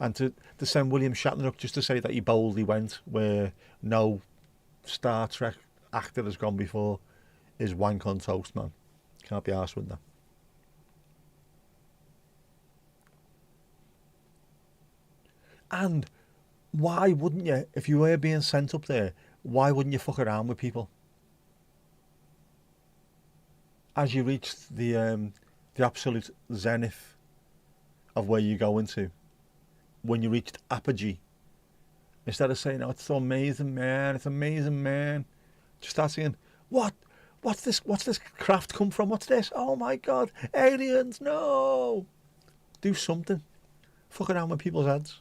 And to send William Shatner up just to say that he boldly went where no Star Trek actor has gone before is wank on toast, man. Can't be arsed with that. And why wouldn't you, if you were being sent up there, why wouldn't you fuck around with people? As you reach the absolute zenith of where you go into, when you reached apogee, instead of saying, "Oh, it's so amazing, man! It's amazing, man," just start saying, What's this craft come from? What's this? Oh my God, aliens! No, do something. Fuck around with people's heads.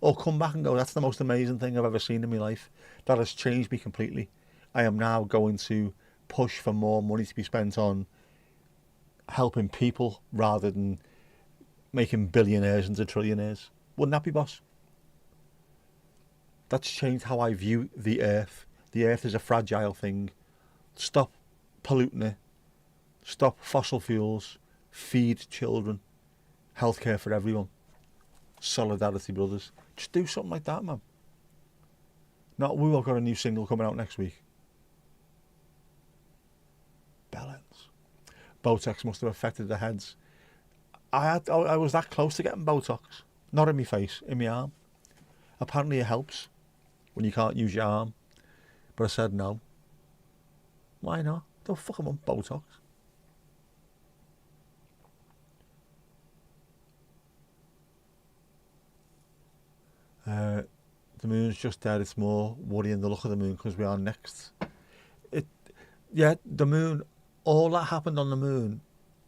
Or come back and go, that's the most amazing thing I've ever seen in my life. That has changed me completely. I am now going to push for more money to be spent on helping people rather than making billionaires into trillionaires. Wouldn't that be, boss? That's changed how I view the earth. The earth is a fragile thing. Stop polluting it. Stop fossil fuels. Feed children. Healthcare for everyone. Solidarity, brothers. Just do something like that, man. Not, I've got a new single coming out next week. Bellends. Botox must have affected the heads. I was that close to getting Botox. Not in my face, in my arm. Apparently it helps when you can't use your arm. But I said no. Why not? Don't fucking want Botox. The moon's just dead. It's more worrying the look of the moon because we are next. Yeah, the moon, all that happened on the moon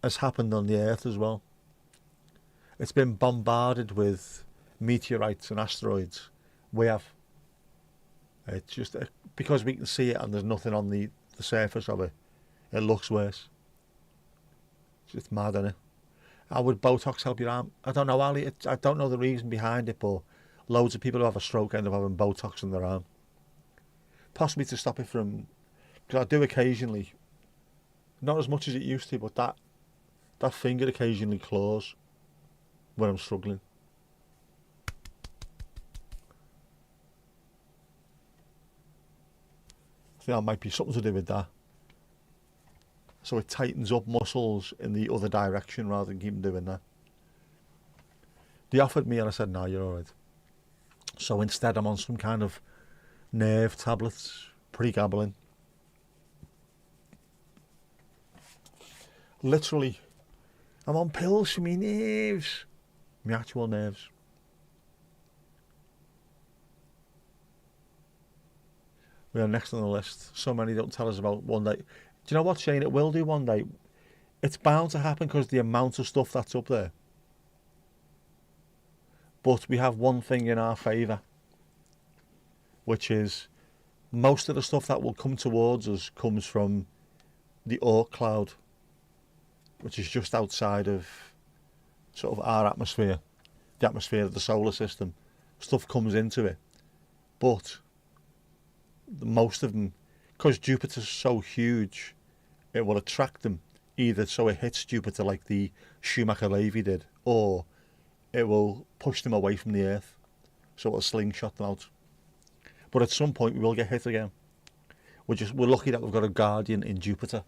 has happened on the Earth as well. It's been bombarded with meteorites and asteroids. We have. It's just because we can see it and there's nothing on the surface of it. It looks worse. It's mad, isn't it? How would Botox help your arm? I don't know, Ali. I don't know the reason behind it, but loads of people who have a stroke end up having Botox in their arm. Possibly to stop it from... Because I do occasionally, not as much as it used to, but that finger occasionally claws when I'm struggling. I think that might be something to do with that. So it tightens up muscles in the other direction rather than keep doing that. They offered me and I said, no, you're alright. So instead I'm on some kind of nerve tablets, pregabalin. Literally, I'm on pills for my nerves. My actual nerves. We are next on the list. So many don't tell us about one day. Do you know what, Shane? It will do one day. It's bound to happen because the amount of stuff that's up there. But we have one thing in our favour, which is most of the stuff that will come towards us comes from the Oort cloud, which is just outside of sort of our atmosphere, the atmosphere of the solar system. Stuff comes into it. But most of them, because Jupiter's so huge, it will attract them, either so it hits Jupiter like the Schumacher-Levy did, or it will push them away from the Earth, so it'll slingshot them out. But at some point we will get hit again. We're lucky that we've got a guardian in Jupiter.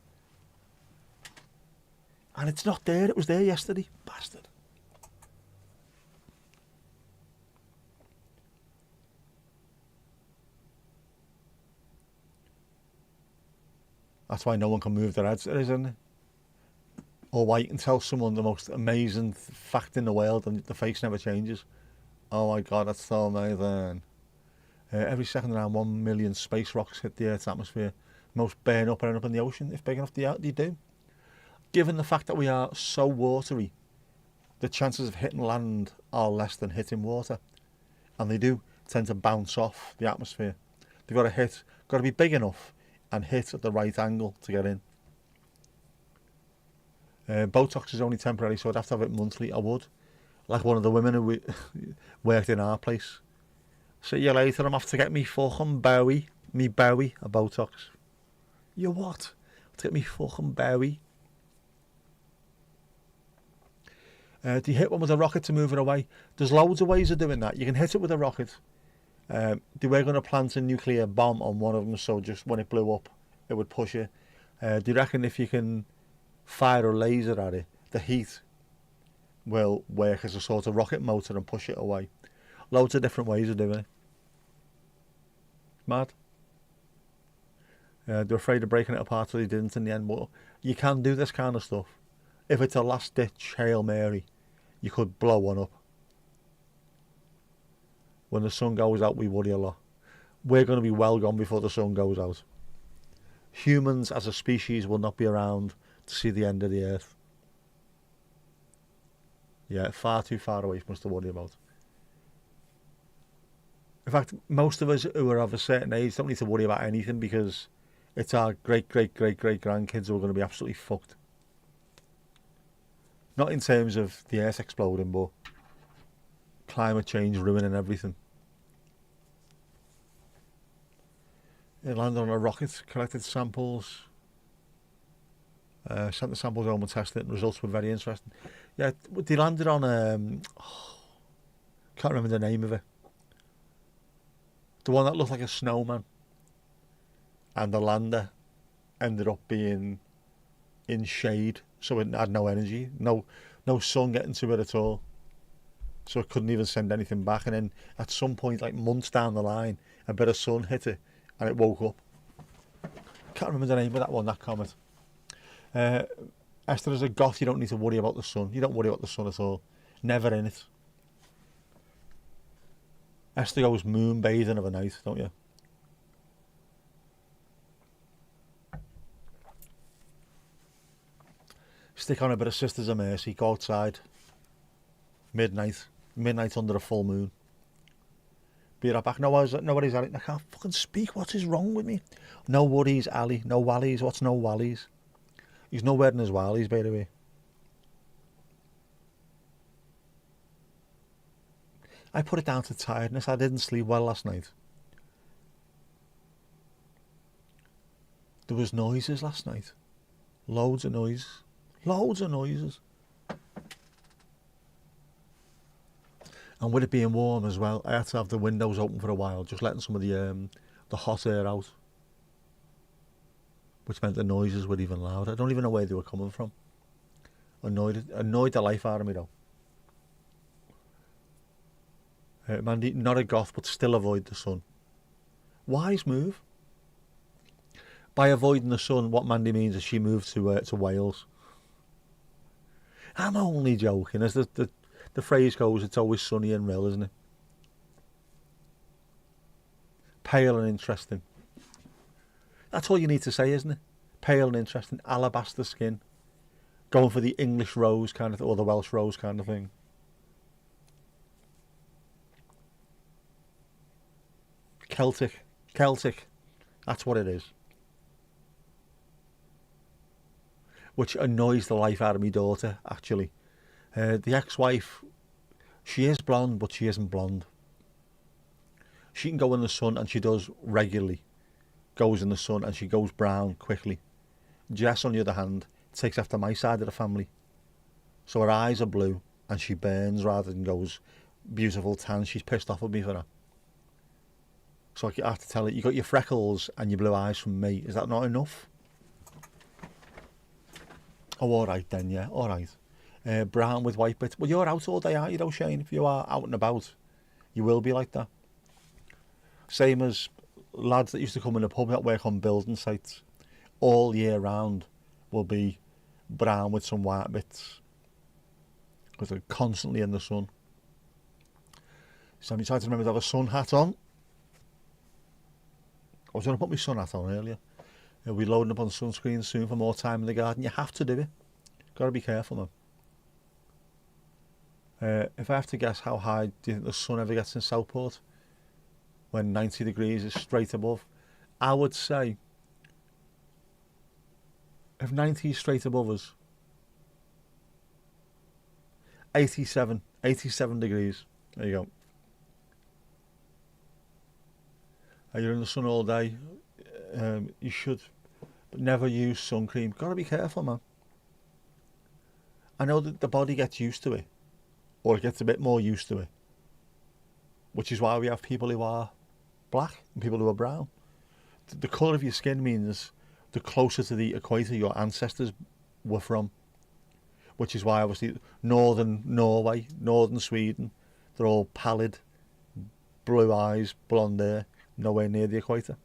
And it's not there, it was there yesterday. Bastard. That's why no one can move their heads, isn't it? Or why you can tell someone the most amazing fact in the world and the face never changes. Oh my God, that's so amazing. Every second around 1 million space rocks hit the Earth's atmosphere. Most burn up and end up in the ocean. If big enough, they do. Given the fact that we are so watery, the chances of hitting land are less than hitting water. And they do tend to bounce off the atmosphere. They've got to be big enough and hit at the right angle to get in. Botox is only temporary, so I'd have to have it monthly. I would. Like one of the women who worked in our place. See you later, I'm off to get me fucking Bowie a Botox. You what? To get me fucking Bowie. Do you hit one with a rocket to move it away? There's loads of ways of doing that. You can hit it with a rocket. They were going to plant a nuclear bomb on one of them, so just when it blew up, it would push it. Do you reckon if you can fire a laser at it, the heat will work as a sort of rocket motor and push it away? Loads of different ways of doing it. Mad. They're afraid of breaking it apart, so they didn't in the end. But you can do this kind of stuff. If it's a last-ditch Hail Mary, you could blow one up. When the sun goes out, we worry a lot. We're going to be well gone before the sun goes out. Humans as a species will not be around to see the end of the Earth. Yeah, far too far away for us to worry about. In fact, most of us who are of a certain age don't need to worry about anything because it's our great-great-great-great-grandkids who are going to be absolutely fucked. Not in terms of the Earth exploding, but climate change ruining everything. It landed on a rocket, collected samples, sent the samples home and tested it, and results were very interesting. Yeah, they landed on, can't remember the name of it. The one that looked like a snowman. And the lander ended up being in shade, so it had no energy, no sun getting to it at all. So it couldn't even send anything back. And then at some point, like months down the line, a bit of sun hit it and it woke up. can't remember the name of that one, that comet. Esther, as a goth, you don't need to worry about the sun. You don't worry about the sun at all. Never in it. Esther goes moon bathing of a night, don't you? Stick on a bit of Sisters of Mercy, go outside. Midnight under a full moon. Be right back. Nobody's at it. I can't fucking speak. What is wrong with me? No worries, Ali. No wallies. What's no wallies? He's nowhere in his wallies, by the way. I put it down to tiredness. I didn't sleep well last night. There was noises last night. Loads of noises. Loads of noises. And with it being warm as well, I had to have the windows open for a while, just letting some of the hot air out. Which meant the noises were even louder. I don't even know where they were coming from. Annoyed the life out of me though. Mandy, not a goth, but still avoid the sun. Wise move. By avoiding the sun, what Mandy means is she moved to Wales. I'm only joking. As the phrase goes, it's always sunny in Rill, isn't it? Pale and interesting. That's all you need to say, isn't it? Pale and interesting, alabaster skin. Going for the English rose kind of thing, or the Welsh rose kind of thing. Celtic. That's what it is. Which annoys the life out of my daughter, actually. The ex-wife, she is blonde, but she isn't blonde. She can go in the sun, and she does regularly. Goes in the sun, and she goes brown quickly. Jess, on the other hand, takes after my side of the family. So her eyes are blue, and she burns rather than goes beautiful tan. She's pissed off at me for that. So I have to tell her, you got your freckles and your blue eyes from me. Is that not enough? Oh, all right then, yeah, all right. Brown with white bits. Well, you're out all day, aren't you, though, Shane? If you are out and about, you will be like that. Same as lads that used to come in the pub that work on building sites all year round will be brown with some white bits because they're constantly in the sun. So I'm trying to remember to have a sun hat on. I was going to put my sun hat on earlier. We'll be loading up on sunscreen soon for more time in the garden. You have to do it. Got to be careful, man. If I have to guess, how high do you think the sun ever gets in Southport? When 90 degrees is straight above? I would say, if 90 is straight above us, 87 degrees. There you go. And you're in the sun all day. You should never use sun cream. Got to be careful, man. I know that the body gets used to it, or it gets a bit more used to it, which is why we have people who are black and people who are brown. The colour of your skin means the closer to the equator your ancestors were from, which is why obviously northern Norway, northern Sweden, they're all pallid, blue eyes, blonde hair, nowhere near the equator.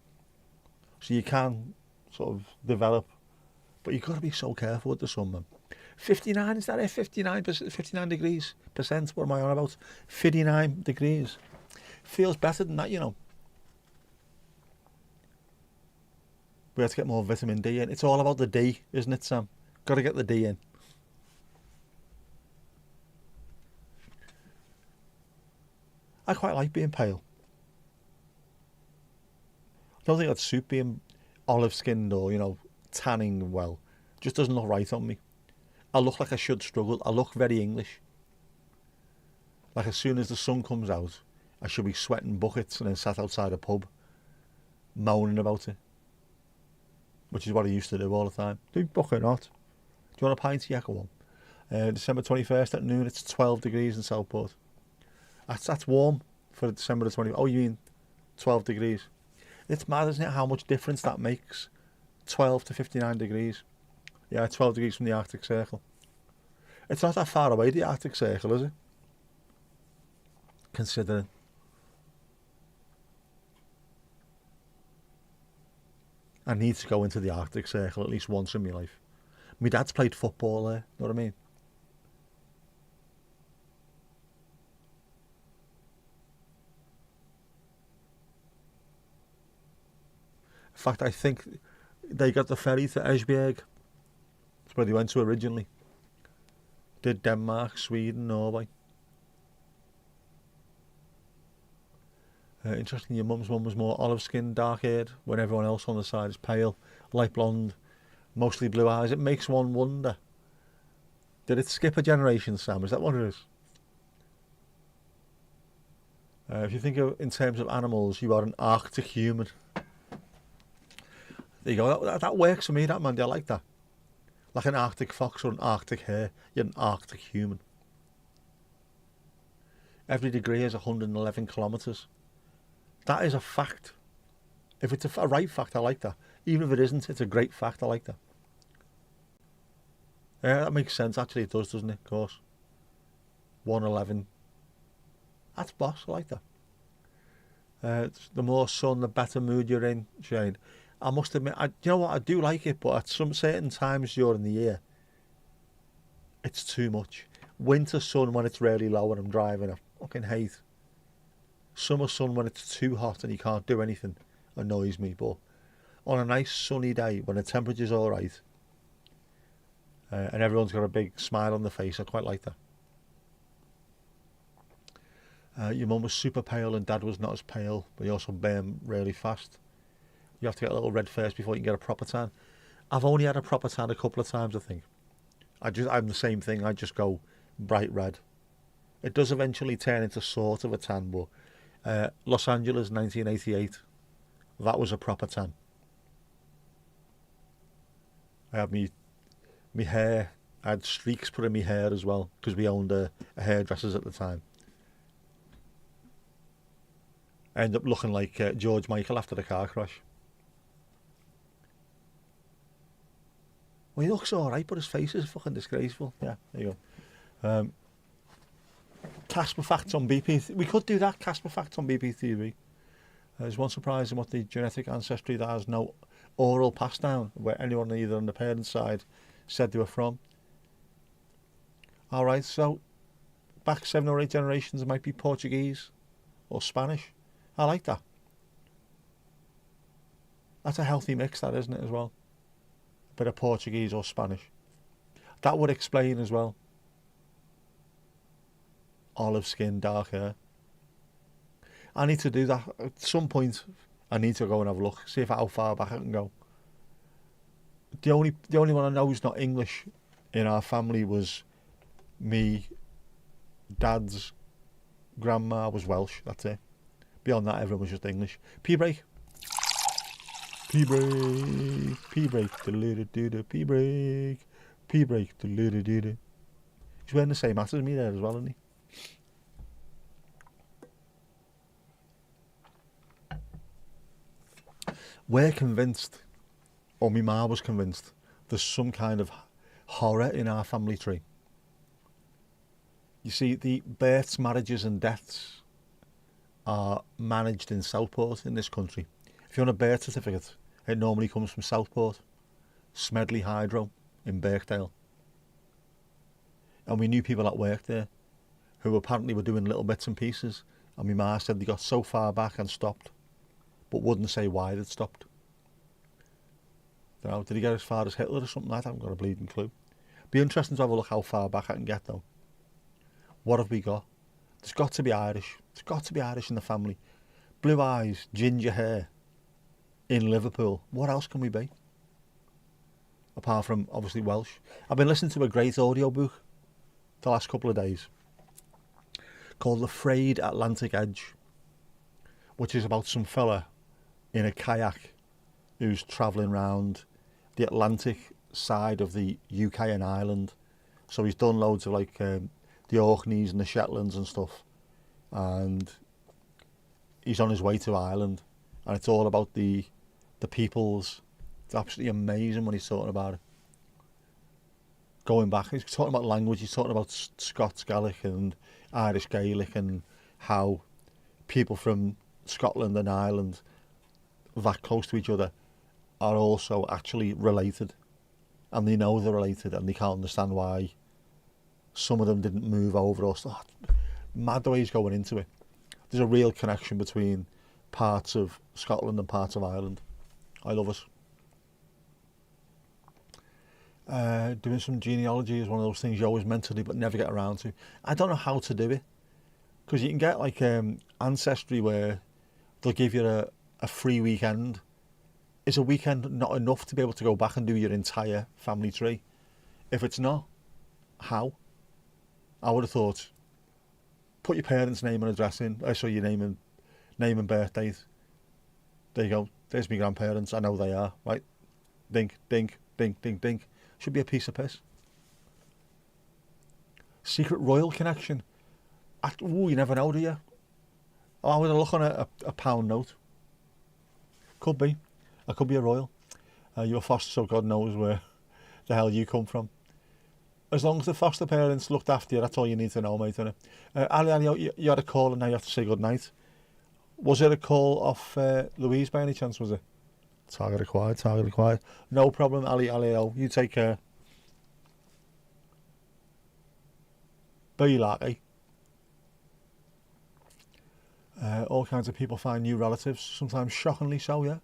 So you can sort of develop, but you've got to be so careful with the sun, man. 59, is that it? 59 degrees percent, what am I on about? 59 degrees. Feels better than that, you know. We have to get more vitamin D in. It's all about the D, isn't it, Sam? Got to get the D in. I quite like being pale. I don't think I'd suit being olive-skinned or, you know, tanning well. Just doesn't look right on me. I look like I should struggle. I look very English. Like as soon as the sun comes out, I should be sweating buckets and then sat outside a pub, moaning about it. Which is what I used to do all the time. Do bucket not. Do you want a pint? Yeah, go on. December 21st at noon, it's 12 degrees in Southport. That's warm for December the 20th. Oh, you mean 12 degrees? It's mad, isn't it, how much difference that makes? 12 to 59 degrees. Yeah, 12 degrees from the Arctic Circle. It's not that far away, the Arctic Circle, is it? Considering. I need to go into the Arctic Circle at least once in my life. My dad's played football there, know what I mean? In fact, I think they got the ferry to Esbjerg. That's where they went to originally. Did Denmark, Sweden, Norway. Interesting, your mum's mum was more olive-skinned, dark-haired, when everyone else on the side is pale, light blonde, mostly blue eyes. It makes one wonder. Did it skip a generation, Sam? Is that what it is? If you think of in terms of animals, you are an Arctic human. There you go. That works for me, that, Mandy. I like that. Like an Arctic fox or an Arctic hare. You're an Arctic human. Every degree is 111 kilometres. That is a fact. If it's a right fact, I like that. Even if it isn't, it's a great fact. I like that. Yeah, that makes sense. Actually, it does, doesn't it? Of course. 111. That's boss. I like that. The more sun, the better mood you're in, Shane. I must admit, you know what? I do like it, but at some certain times during the year, it's too much. Winter sun when it's really low and I'm driving, I fucking hate. Summer sun when it's too hot and you can't do anything annoys me. But on a nice sunny day when the temperature's all right and everyone's got a big smile on their face, I quite like that. Your mum was super pale and dad was not as pale, but he also burned really fast. You have to get a little red first before you can get a proper tan. I've only had a proper tan a couple of times, I think. I'm the same thing. I just go bright red. It does eventually turn into sort of a tan, but Los Angeles 1988, that was a proper tan. I had me hair, I had streaks put in my hair as well, because we owned a hairdresser's at the time. I ended up looking like George Michael after the car crash. Well, he looks alright, but his face is fucking disgraceful. Yeah, there you go. Casper facts on BP. We could do that, Casper facts on BPTV. There's one surprise in what the genetic ancestry that has no oral pass down, where anyone either on the parents' side said they were from. Alright, so back 7 or 8 generations it might be Portuguese or Spanish. I like that. That's a healthy mix, that, isn't it, as well? A bit of Portuguese or Spanish. That would explain as well. Olive skin, dark hair. I need to do that at some point. I need to go and have a look, see how far back I can go. The only one I know who's not English in our family was me. Dad's grandma was Welsh. That's it. Beyond that, everyone was just English. Pee break. Pee break. Pee break. Pee break. Pee break. He's wearing the same hat as me there as well, isn't he? We're convinced, or my ma was convinced, there's some kind of horror in our family tree. You see, the births, marriages and deaths are managed in Southport in this country. If you want a birth certificate, it normally comes from Southport, Smedley Hydro in Birkdale. And we knew people that worked there who apparently were doing little bits and pieces, and my ma said they got so far back and stopped, but wouldn't say why they'd stopped. Did he get as far as Hitler or something? I haven't got a bleeding clue. Be interesting to have a look how far back I can get though. What have we got? There's got to be Irish. There's got to be Irish in the family. Blue eyes, ginger hair, in Liverpool. What else can we be? Apart from, obviously, Welsh. I've been listening to a great audiobook the last couple of days called The Frayed Atlantic Edge, which is about some fella in a kayak who's travelling around the Atlantic side of the UK and Ireland. So he's done loads of like the Orkneys and the Shetlands and stuff, and he's on his way to Ireland, and it's all about the peoples. It's absolutely amazing when he's talking about it. Going back, he's talking about language, he's talking about Scots Gaelic and Irish Gaelic and how people from Scotland and Ireland that close to each other are also actually related, and they know they're related, and they can't understand why some of them didn't move over or stuff. Mad the way he's going into it. There's a real connection between parts of Scotland and parts of Ireland. I love it. Doing some genealogy is one of those things you always meant to do but never get around to. I don't know how to do it, because you can get like Ancestry, where they'll give you a free weekend. Is a weekend not enough to be able to go back and do your entire family tree? If it's not, how? I would have thought, put your parents' name and address in. So your name and birth date. There you go. There's my grandparents. I know they are. Right? Dink, dink, dink, dink, dink. Should be a piece of piss. Secret royal connection. You never know, do you? I would look on a pound note. Could be. I could be a royal. You're a foster, so God knows where the hell you come from. As long as the foster parents looked after you, that's all you need to know, mate, innit? Ali, you had a call and now you have to say good night. Was it a call off Louise by any chance, was it? Target acquired. No problem, Ali, you take care. Be lucky. All kinds of people find new relatives, sometimes shockingly so, yeah.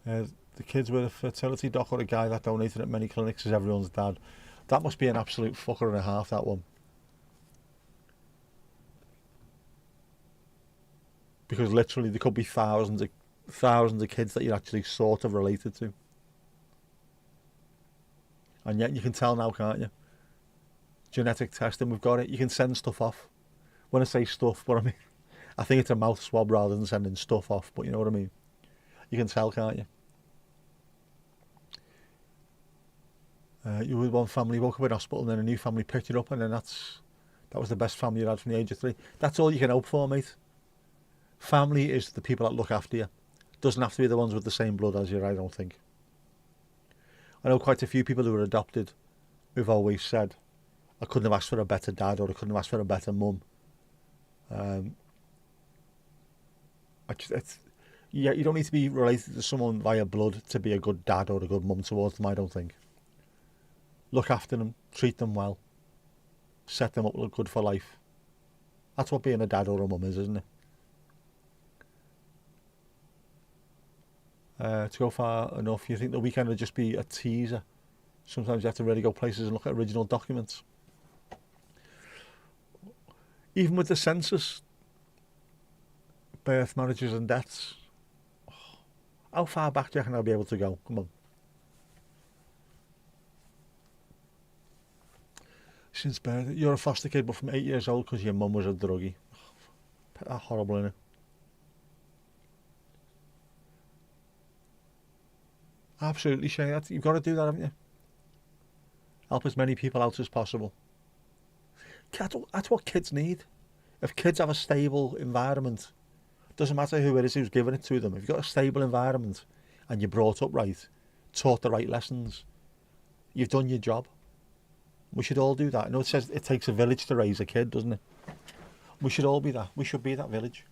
The kids with a fertility doc, or a guy that donated at many clinics, is everyone's dad. That must be an absolute fucker and a half, that one. Because literally there could be thousands of kids that you're actually sort of related to. And yet you can tell now, can't you? Genetic testing, we've got it. You can send stuff off. When I say stuff, what I mean, I think it's a mouth swab rather than sending stuff off, but you know what I mean? You can tell, can't you? You were with one family, woke up in hospital, and then a new family picked you up, and then that was the best family you had from the age of 3. That's all you can hope for, mate. Family is the people that look after you. Doesn't have to be the ones with the same blood as you, I don't think. I know quite a few people who were adopted who've always said, I couldn't have asked for a better dad, or I couldn't have asked for a better mum. You don't need to be related to someone via blood to be a good dad or a good mum towards them, I don't think. Look after them, treat them well, set them up to look good for life. That's what being a dad or a mum is, isn't it? To go far enough, you think the weekend would just be a teaser? Sometimes you have to really go places and look at original documents. Even with the census, birth, marriages and deaths, how far back do you reckon I'll be able to go? Come on. Since birth, you're a foster kid, but from 8 years old because your mum was a druggie. That's horrible, innit? Absolutely, Shane. You've got to do that, haven't you? Help as many people out as possible. That's what kids need. If kids have a stable environment, doesn't matter who it is who's giving it to them. If you've got a stable environment and you're brought up right, taught the right lessons, you've done your job. We should all do that. I know it says it takes a village to raise a kid, doesn't it? We should all be that. We should be that village.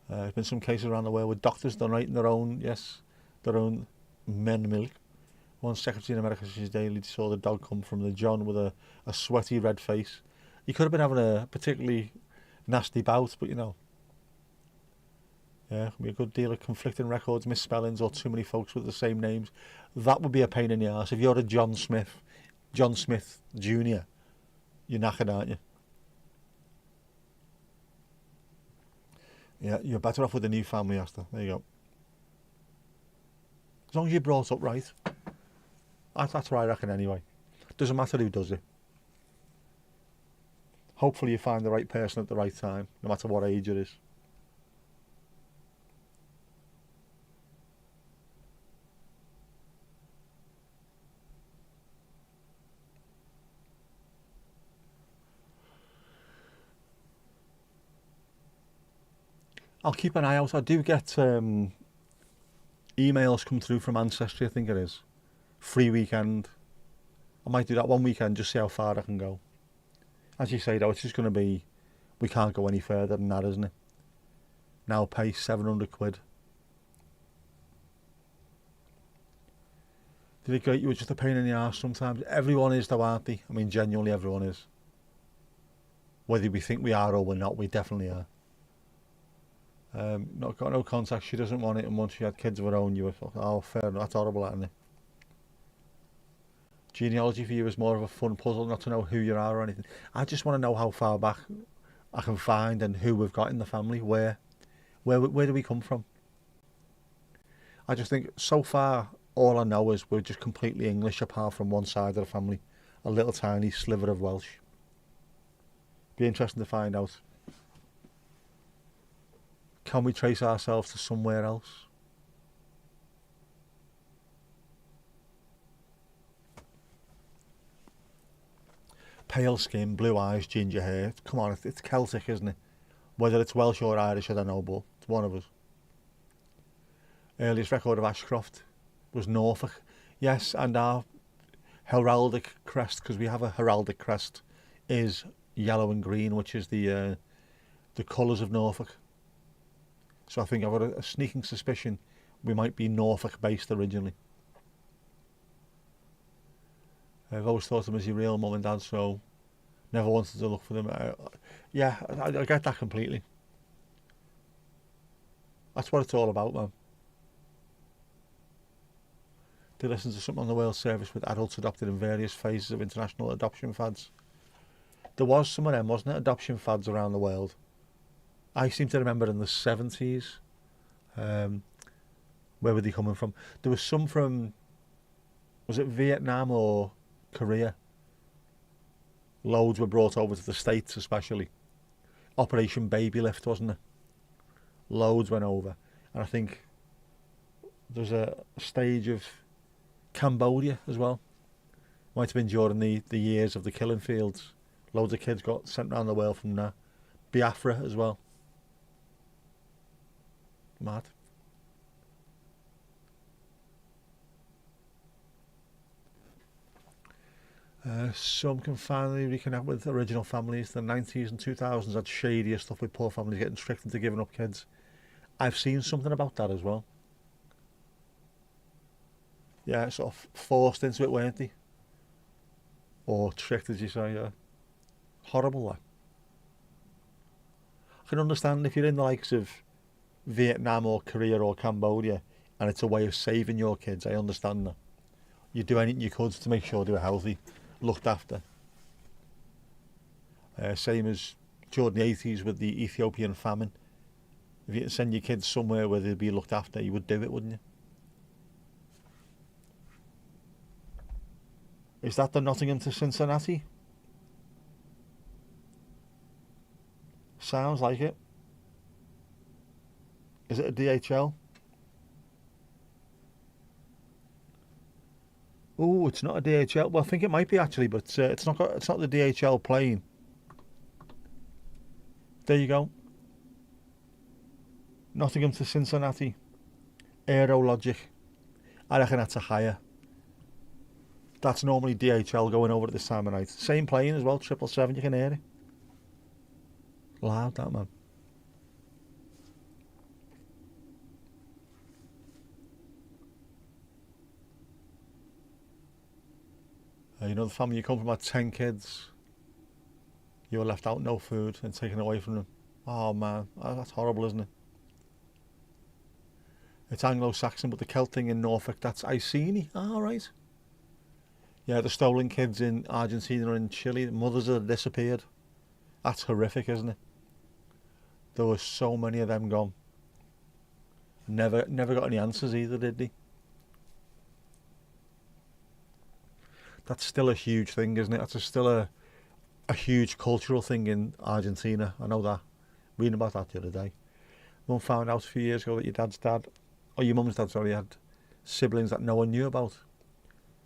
There's been some cases around the world with doctors donating their own men milk. One secretary in America says daily saw the dog come from the John with a sweaty red face. He could have been having a particularly nasty bout, but you know. Yeah, be a good deal of conflicting records, misspellings, or too many folks with the same names. That would be a pain in the arse. If you're a John Smith Jr., you're knackered, aren't you? Yeah, you're better off with a new family, Asta. There you go. As long as you're brought up right. That's what I reckon anyway. Doesn't matter who does it. Hopefully you find the right person at the right time, no matter what age it is. I'll keep an eye out. I do get emails come through from Ancestry, I think it is. Free weekend. I might do that one weekend, just see how far I can go. As you say though, it's just going to be, we can't go any further than that, isn't it? now pay 700 quid. Did it grate you? It's just a pain in the arse sometimes. Everyone is though, aren't they? I mean, genuinely everyone is. Whether we think we are or we're not, we definitely are. Not got no contact, she doesn't want it, and once she had kids of her own, you were like, oh, fair enough, that's horrible, isn't it? Genealogy for you is more of a fun puzzle, not to know who you are or anything. I just want to know how far back I can find and who we've got in the family, where do we come from? I just think so far all I know is we're just completely English apart from one side of the family, a little tiny sliver of Welsh. Be interesting to find out. Can we trace ourselves to somewhere else? Pale skin, blue eyes, ginger hair. Come on, it's Celtic, isn't it? Whether it's Welsh or Irish, I don't know, but it's one of us. Earliest record of Ashcroft was Norfolk. Yes, and our heraldic crest, because we have a heraldic crest, is yellow and green, which is the colours of Norfolk. So I think I've got a sneaking suspicion we might be Norfolk based originally. I've always thought of them as your real mum and dad, so never wanted to look for them. Yeah, I get that completely. That's what it's all about, man. They listen to something on the World Service with adults adopted in various phases of international adoption fads. There was some of them, wasn't it? Adoption fads around the world. I seem to remember in the 70s. Where were they coming from? There was some from, was it Vietnam or Korea? Loads were brought over to the States especially. Operation Baby Lift, wasn't it? Loads went over. And I think there's a stage of Cambodia as well. Might have been during the years of the killing fields. Loads of kids got sent around the world from there. Biafra as well. Mad. Some can finally reconnect with original families. The 90s and 2000s had shadier stuff with poor families getting tricked into giving up kids. I've seen something about that as well. Yeah, sort of forced into it, weren't they? Or tricked, as you say, yeah. Horrible, that. I can understand if you're in the likes of Vietnam or Korea or Cambodia and it's a way of saving your kids, I understand that. You do anything you could to make sure they were healthy, looked after. Same as during the 80s with the Ethiopian famine. If you could send your kids somewhere where they'd be looked after, you would do it, wouldn't you? Is that the Nottingham to Cincinnati? Sounds like it. Is it a DHL? Oh, it's not a DHL. Well, I think it might be actually, but it's not the DHL plane. There you go. Nottingham to Cincinnati. Aerologic. I reckon that's a hire. That's normally DHL going over at this time of night. Same plane as well, 777, you can hear it. Loud, that, man. You know, the family you come from had 10 kids. You were left out, no food, and taken away from them. Oh, man, that's horrible, isn't it? It's Anglo-Saxon, but the Celt thing in Norfolk, that's Iceni. Ah, right. Yeah, the stolen kids in Argentina and Chile, mothers that disappeared. That's horrific, isn't it? There were so many of them gone. Never got any answers either, did they? That's still a huge thing, isn't it? That's still a huge cultural thing in Argentina. I know that. Reading about that the other day. Mum found out a few years ago that your dad's dad, or your mum's dad, sorry, had siblings that no one knew about.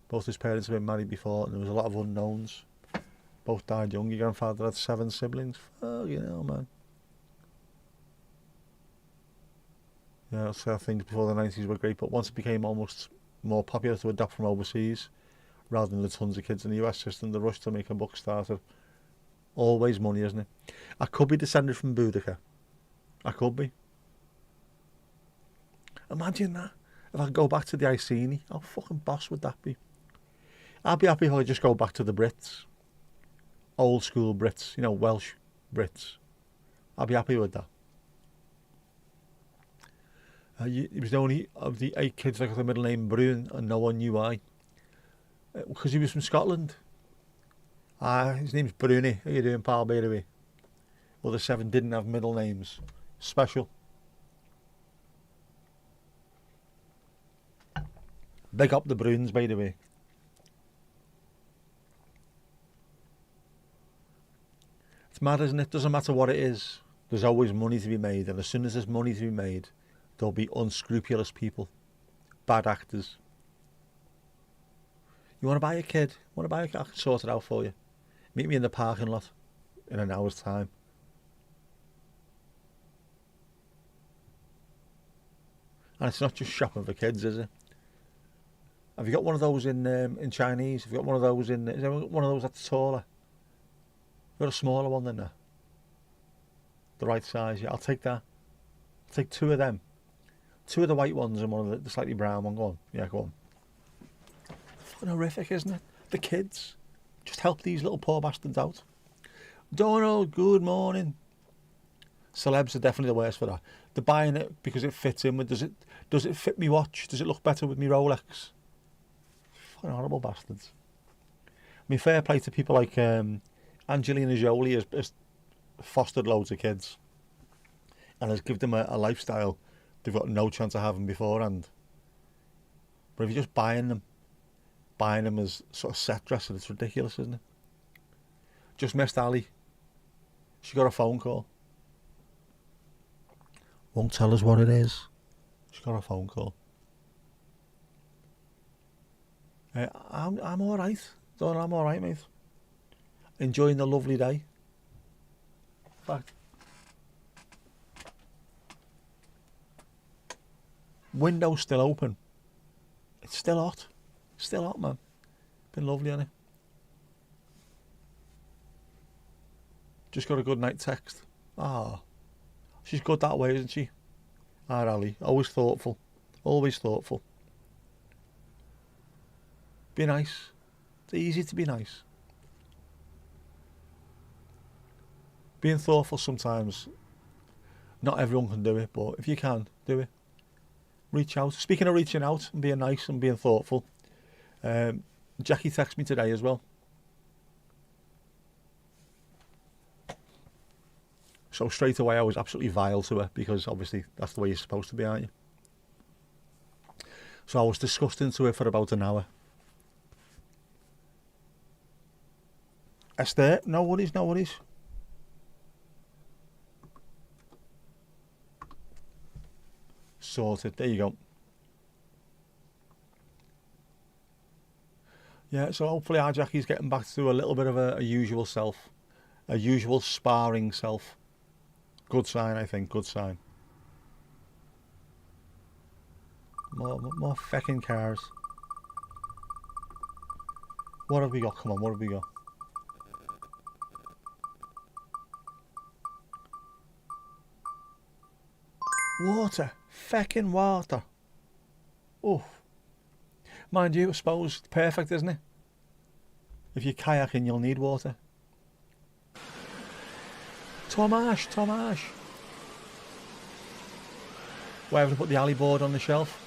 Both his parents had been married before, and there was a lot of unknowns. Both died young. Your grandfather had 7 siblings. Fucking hell, man. Yeah, so things before the 90s were great, but once it became almost more popular to adopt from overseas, rather than the tons of kids in the US system, the rush to make a buck started. Always money, isn't it? I could be descended from Boudica. I could be. Imagine that. If I could go back to the Iceni, how fucking boss would that be? I'd be happy if I just go back to the Brits. Old school Brits, you know, Welsh Brits. I'd be happy with that. He was the only of the 8 kids that got the middle name Brune, and no one knew why. Because he was from Scotland. His name's Bruni. How you doing, pal? By the way. Well, the 7 didn't have middle names. Special. Big up the Bruins, by the way. It's mad, isn't it? Doesn't matter what it is. There's always money to be made, and as soon as there's money to be made, there'll be unscrupulous people, bad actors. You want to buy a kid? Want to buy a kid? I can sort it out for you. Meet me in the parking lot in an hour's time. And it's not just shopping for kids, is it? Have you got one of those in Chinese? Have you got one of those in? Is there one of those that's taller? You've got a smaller one than that. The right size, yeah. I'll take that. I'll take 2 of them. 2 of the white ones and one of the slightly brown one. Go on. Yeah, go on. Fucking horrific, isn't it? The kids. Just help these little poor bastards out. Donald, good morning. Celebs are definitely the worst for that. They're buying it because it fits in with. Does it fit me watch? Does it look better with me Rolex? Fucking horrible bastards. I mean, fair play to people like Angelina Jolie has fostered loads of kids and has given them a lifestyle they've got no chance of having beforehand. But if you're just buying them as sort of set dressing, it's ridiculous, isn't it? Just missed Ali. She got a phone call. Won't tell us what it is. She got a phone call. I'm all right. Don't I'm all right, mate. Enjoying the lovely day. In fact, window's still open. It's still hot. Still hot, man. Been lovely, hasn't it? Just got a good night text. Ah, she's good that way, isn't she? Ah, Ali, always thoughtful. Always thoughtful. Be nice. It's easy to be nice. Being thoughtful sometimes, not everyone can do it, but if you can, do it. Reach out. Speaking of reaching out and being nice and being thoughtful, Jackie texted me today as well. So straight away I was absolutely vile to her because obviously that's the way you're supposed to be, aren't you? So I was disgusting to her for about an hour. Esther, no worries, no worries. Sorted, there you go. Yeah, so hopefully our Jackie's getting back to a little bit of a usual self. A usual sparring self. Good sign, I think, good sign. More feckin' cars. What have we got? Come on, what have we got? Water. Feckin' water. Oh. Mind you, I suppose, it's perfect, isn't it? If you're kayaking, you'll need water. Tomash. Why haven't I put the alley board on the shelf?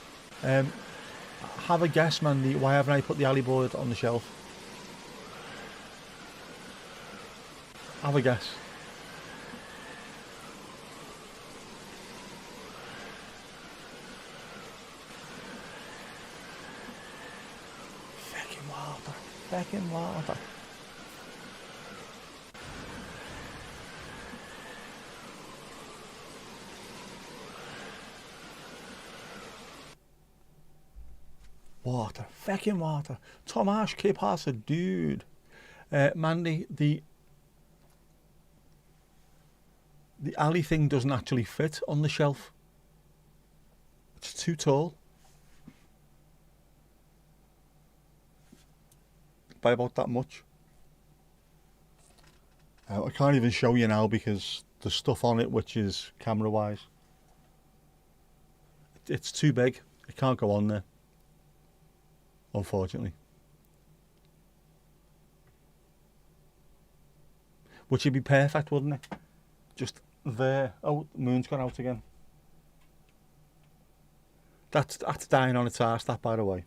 Have a guess, Mandy. Why haven't I put the alley board on the shelf? Have a guess. Feckin' water. Water. Feckin' water. Tomash Kipasa, dude. Mandy, the alley thing doesn't actually fit on the shelf. It's too tall. By about that much. I can't even show you now because there's stuff on it which is camera wise. it's too big. It can't go on there, unfortunately. Which would be perfect, wouldn't it? Just there. Oh, the moon's gone out again. That's dying on its arse, that, by the way.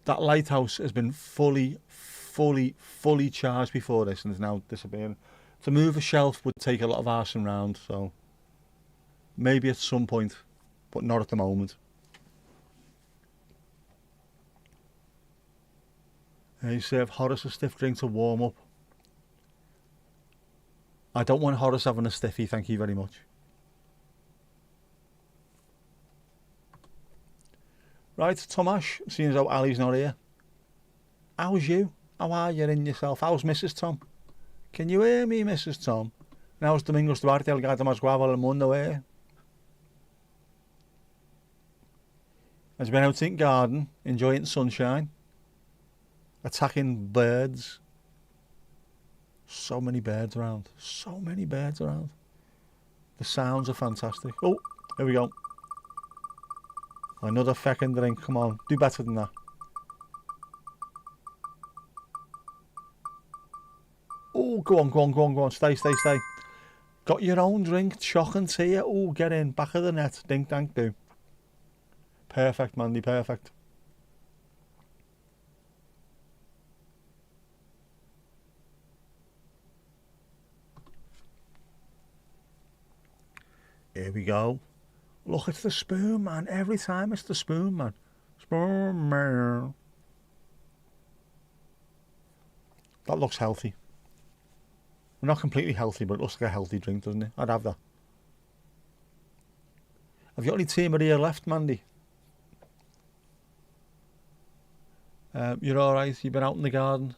That lighthouse has been fully charged before this and is now disappearing. To move a shelf would take a lot of arsing round, so maybe at some point, but not at the moment. You serve Horace a stiff drink to warm up. I don't want Horace having a stiffy, thank you very much. Right, Tomash, seeing as how Ali's not here. How's you? How are you in yourself? How's Mrs. Tom? Can you hear me, Mrs. Tom? How's Domingos Duarte, el gato más guapo del mundo, eh? Has been out in the garden, enjoying sunshine, attacking birds. So many birds around. So many birds around. The sounds are fantastic. Oh, here we go. Another fucking drink. Come on, do better than that. Oh, go on. Stay. Got your own drink, choc and tea. Oh, get in. Back of the net. Dink, dank, do. Perfect, Mandy, perfect. Here we go. Look, it's the spoon, man. Every time it's the spoon, man. Spoon, man. That looks healthy. Not completely healthy, but it looks like a healthy drink, doesn't it? I'd have that. Have you got any Tia Maria left, Mandy? You're alright, you've been out in the garden.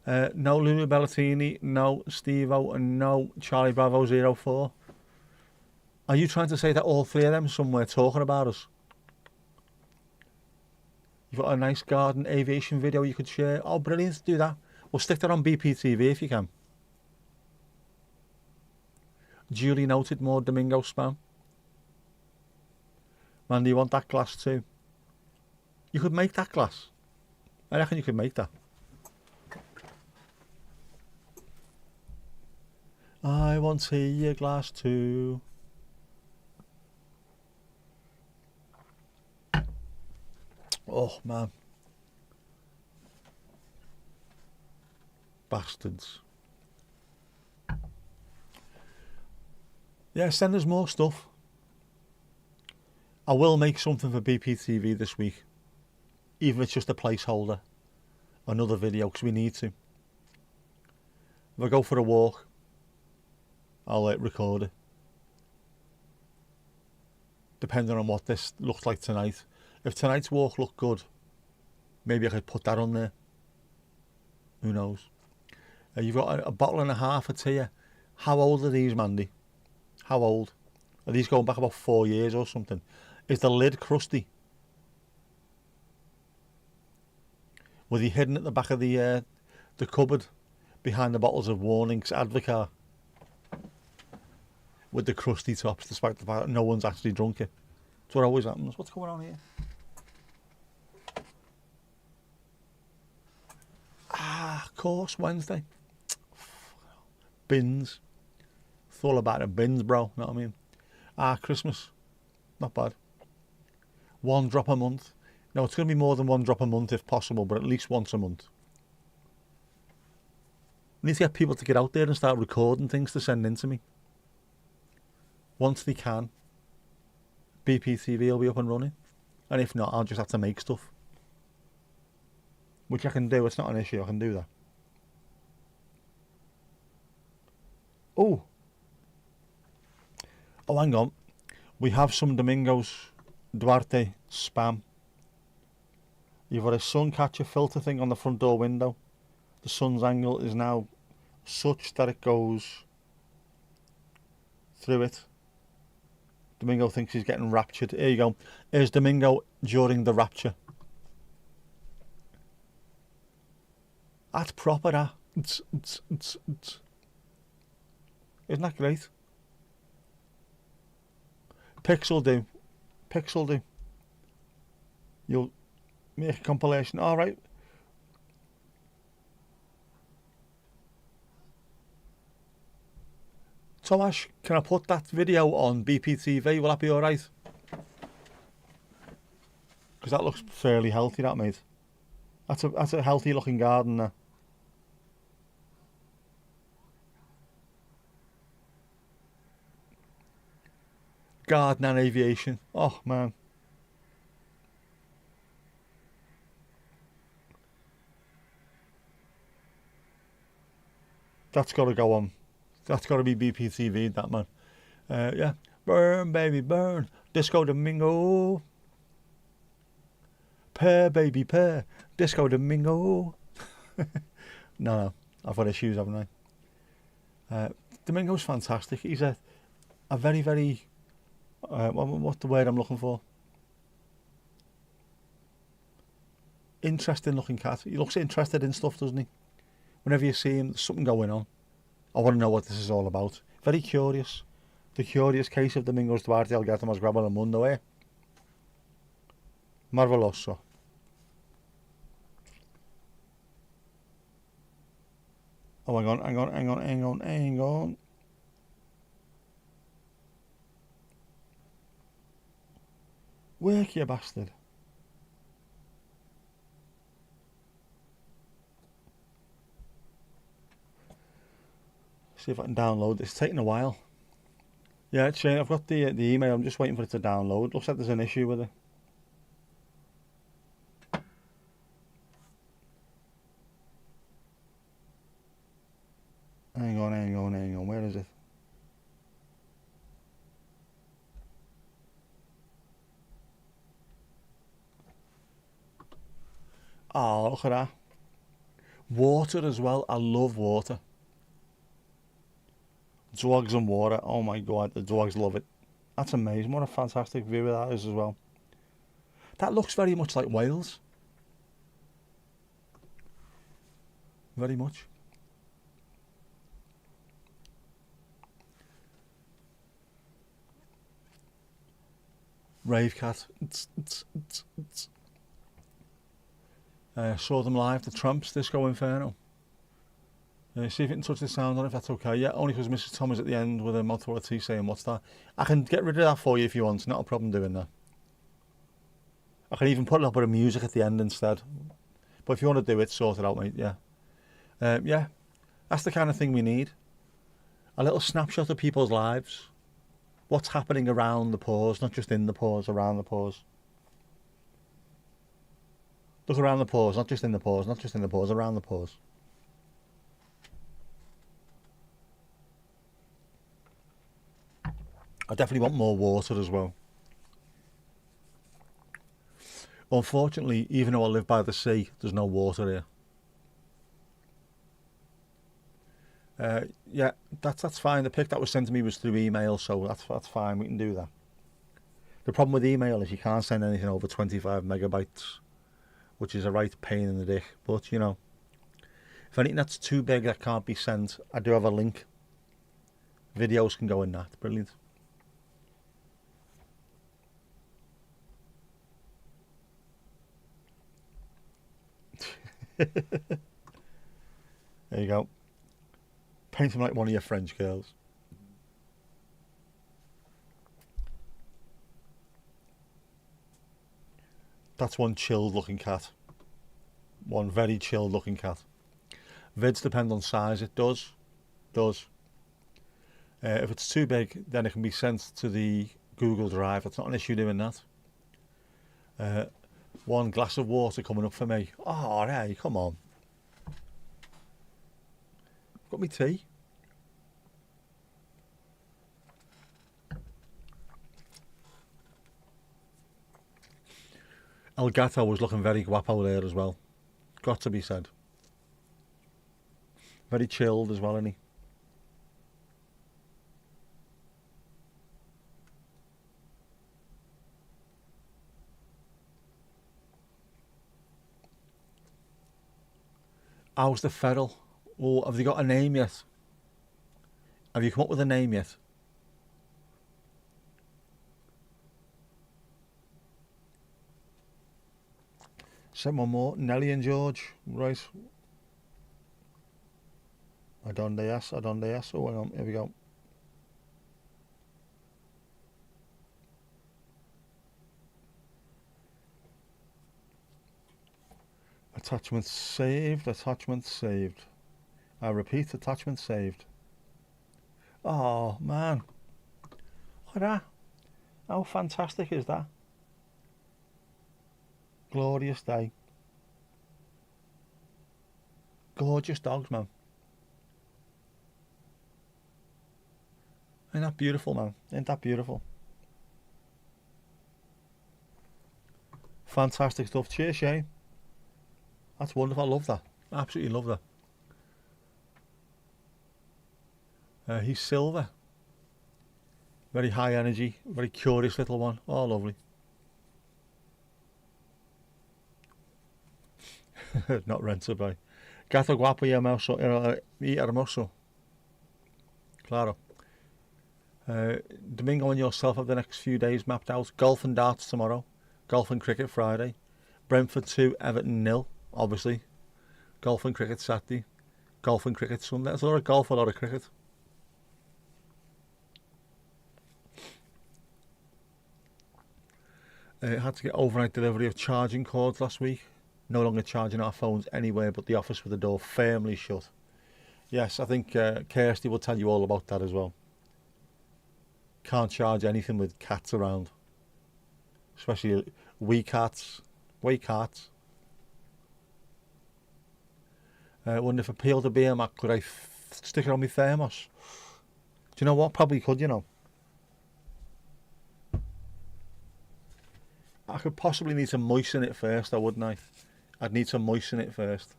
No Lulu Bellatini, no Steve-O, and no Charlie Bravo 04. Are you trying to say that all three of them somewhere talking about us? You've got a nice garden aviation video you could share. Oh, brilliant, do that. We'll stick that on BPTV if you can. Duly noted, more Domingo spam. Man, do you want that glass too? You could make that glass. I reckon you could make that. I want to see your glass too. Oh, man. Bastards. Yeah, send us more stuff. I will make something for BPTV this week. Even if it's just a placeholder. Another video, because we need to. If I go for a walk, I'll record it. Depending on what this looks like tonight. If tonight's walk looked good, maybe I could put that on there. Who knows? You've got a bottle and a half of tea. How old are these, Mandy? How old? Are these going back about 4 years or something? Is the lid crusty? Were they hidden at the back of the cupboard behind the bottles of Warnings Advocar? With the crusty tops, despite the fact that no one's actually drunk it. That's what always happens. What's going on here? Of course, Wednesday. Bins. It's all about the bins, bro. Know what I mean? Christmas. Not bad. 1 drop a month. No, it's going to be more than 1 drop a month if possible, but at least once a month. I need to get people to get out there and start recording things to send in to me. Once they can, BPTV will be up and running. And if not, I'll just have to make stuff. Which I can do, it's not an issue, I can do that. Oh, hang on. We have some Domingos Duarte spam. You've got a sun catcher filter thing on the front door window. The sun's angle is now such that it goes through it. Domingo thinks he's getting raptured. Here you go. Here's Domingo during the rapture. That's proper, that. Isn't that great? Pixel do. Pixel do. You'll make a compilation. All right. Tomash, can I put that video on BPTV? Will that be all right? Because that looks fairly healthy, that, mate. That's a healthy looking garden there. Garden and aviation. Oh man. That's got to go on. That's got to be BPTV, that, man. Yeah. Burn, baby, burn. Disco Domingo. Pear, baby, pear. Disco Domingo. No, I've got issues, haven't I? Domingo's fantastic. He's a very, very... what's the word I'm looking for? Interesting looking cat. He looks interested in stuff, doesn't he? Whenever you see him, there's something going on. I want to know what this is all about. Very curious. The curious case of Domingos Duarte al gato más grave del mundo, eh? Marveloso. Oh, hang on. Work, you bastard. See if I can download. It's taking a while. Yeah, it's Shane. I've got the email. I'm just waiting for it to download. Looks like there's an issue with it. Hang on. Where is it? Oh, look at that. Water as well. I love water. Dogs and water. Oh my god, the dogs love it. That's amazing. What a fantastic view that is as well. That looks very much like Wales. Very much. Rave cat. Saw them live, the Trumps, Disco Inferno. See if you can touch the sound on it, if that's okay. Yeah, only because Mrs. Tom is at the end with a mouthful of tea saying, what's that? I can get rid of that for you if you want. Not a problem doing that. I can even put a little bit of music at the end instead. But if you want to do it, sort it out, mate. Yeah. Yeah, that's the kind of thing we need. A little snapshot of people's lives. What's happening around the pause, not just in the pause, around the pause. Look around the pause, not just in the pause, not just in the pause, around the pause. I definitely want more water as well. Unfortunately, even though I live by the sea, there's no water here. Yeah, that's fine. The pic that was sent to me was through email, so that's fine. We can do that. The problem with email is you can't send anything over 25 megabytes, which is a right pain in the dick. But, you know, if anything that's too big that can't be sent, I do have a link. Videos can go in that. Brilliant. There you go. Paint him like one of your French girls. That's one chilled looking cat. One very chilled looking cat. Vids depend on size. It does. If it's too big, then it can be sent to the Google Drive. It's not an issue doing that. One glass of water coming up for me. Oh, hey, come on. Got me tea. El Gato was looking very guapo there as well. Got to be said. Very chilled as well, isn't he? How's the feral? Oh, have they got a name yet? Have you come up with a name yet? Sent one more. Nelly and George. Right. I don't yes. Oh, hang on. Here we go. Attachment saved. I repeat, attachment saved. Oh, man. Look at that. How fantastic is that? Glorious day. Gorgeous dogs, man. Ain't that beautiful, man? Ain't that beautiful? Fantastic stuff. Cheers, Shane. That's wonderful. I love that. Absolutely love that. He's silver. Very high energy. Very curious little one. Oh, lovely. Not rented by. Gato guapo y hermoso. Claro. Domingo and yourself have the next few days mapped out. Golf and darts tomorrow. Golf and cricket Friday. Brentford 2, Everton 0, obviously. Golf and cricket Saturday. Golf and cricket Sunday. That's a lot of golf, a lot of cricket. Had to get overnight delivery of charging cords last week. No longer charging our phones anywhere but the office with the door firmly shut. Yes, I think Kirsty will tell you all about that as well. Can't charge anything with cats around. Especially wee cats. I wonder if I peeled a beer mat, could I stick it on my thermos? Do you know what? Probably could, you know. I could possibly need to moisten it first, though, wouldn't I? I'd need to moisten it first.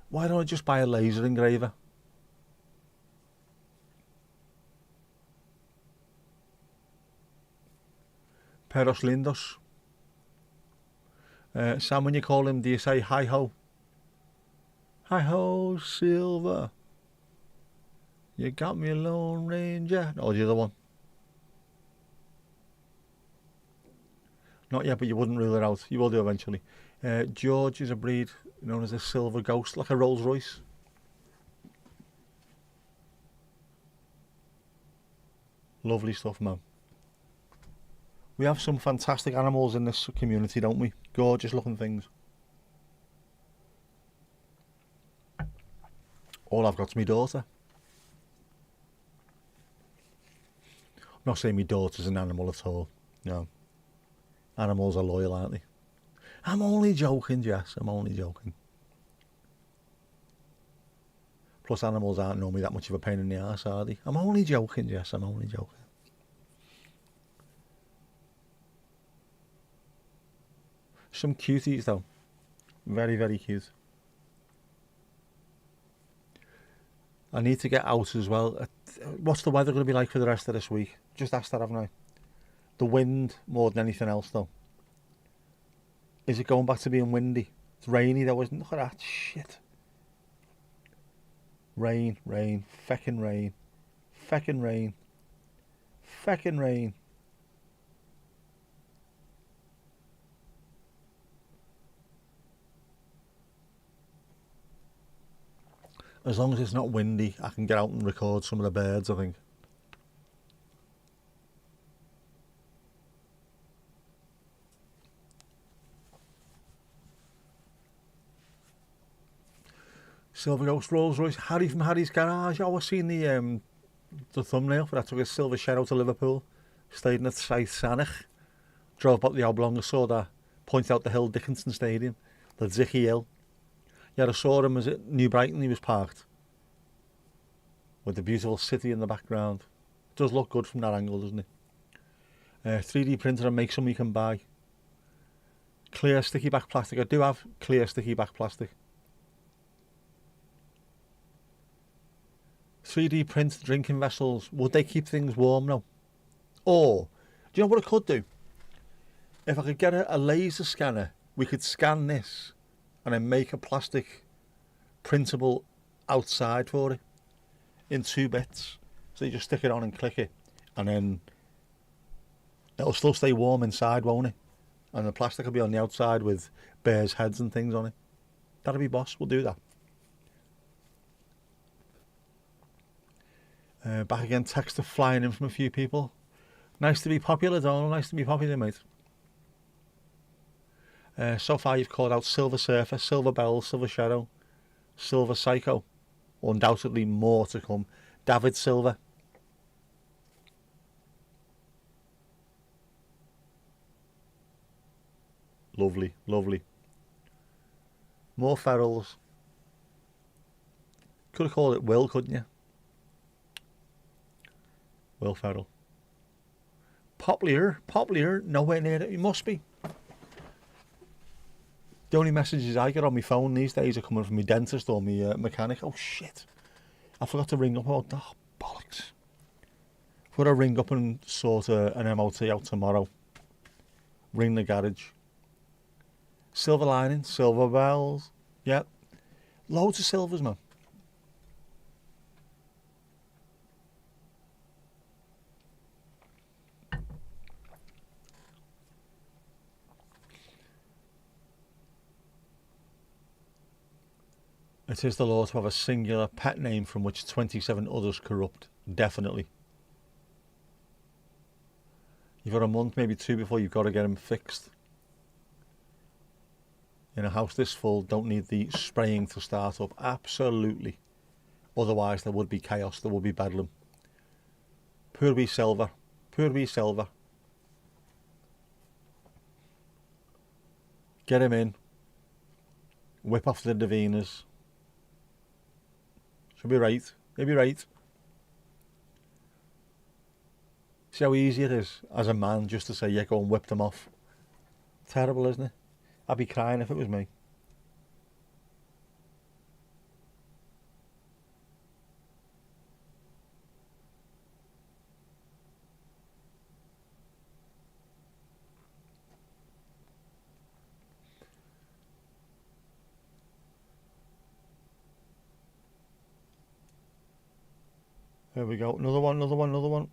Why don't I just buy a laser engraver? Perros lindos. Sam, when you call him, do you say hi-ho? Hi-ho, Silver. You got me a Lone Ranger. Or the other one. Not yet, but you wouldn't rule it out. You will do eventually. George is a breed known as a silver ghost, like a Rolls Royce. Lovely stuff, man. We have some fantastic animals in this community, don't we? Gorgeous looking things. All I've got's my daughter. I'm not saying my daughter's an animal at all. No. Animals are loyal, aren't they? I'm only joking, Jess. I'm only joking. Plus, animals aren't normally that much of a pain in the arse, are they? I'm only joking, Jess. I'm only joking. Some cuties, though. Very, very cute. I need to get out as well. What's the weather going to be like for the rest of this week? Just asked that, haven't I? The wind more than anything else, though. Is it going back to being windy? It's rainy, though, isn't it? Look at that shit. Rain, feckin' rain. Feckin' rain. Feckin' rain. As long as it's not windy, I can get out and record some of the birds, I think. Silver Ghost Rolls Royce. Harry from Harry's Garage. Oh, I've seen the thumbnail for that. Took a silver shed out to Liverpool. Stayed in the South Sanich. Drove up the Oblong. I saw that. Pointed out the hill, Dickinson Stadium. The Zicky Hill. Yeah, I saw him as at New Brighton he was parked. With the beautiful city in the background. It does look good from that angle, doesn't it? 3D printer and make some you can buy. Clear sticky back plastic. I do have clear sticky back plastic. 3D print drinking vessels. Would they keep things warm now? Or, do you know what I could do? If I could get a laser scanner, we could scan this and then make a plastic printable outside for it in 2 bits. So you just stick it on and click it, and then It'll still stay warm inside, won't it? And the plastic will be on the outside with bears' heads and things on it. That'll be boss. We'll do that. Back again, text flying in from a few people. Nice to be popular, Donald. Nice to be popular, mate. So far you've called out Silver Surfer, Silver Bell, Silver Shadow, Silver Psycho. Undoubtedly more to come. David Silver. Lovely, lovely. More ferals. Could have called it Will, couldn't you? Will Ferrell. Poplar, nowhere near it. He must be. The only messages I get on my phone these days are coming from my dentist or my mechanic. Oh shit! I forgot to ring up. Oh bollocks! I've got to ring up and sort an MOT out tomorrow. Ring the garage. Silver lining, silver bells. Yep, loads of silvers, man. It is the law to have a singular pet name from which 27 others corrupt. Definitely. You've got a month, maybe two, before you've got to get them fixed. In a house this full, don't need the spraying to start up. Absolutely. Otherwise there would be chaos, there would be bedlam. Poor wee Silver. Poor wee Silver. Get him in. Whip off the Davinas. She'll be right. He'll be right. See how easy it is as a man just to say, yeah, go and whip them off. Terrible, isn't it? I'd be crying if it was me. There we go. Another one, another one, another one.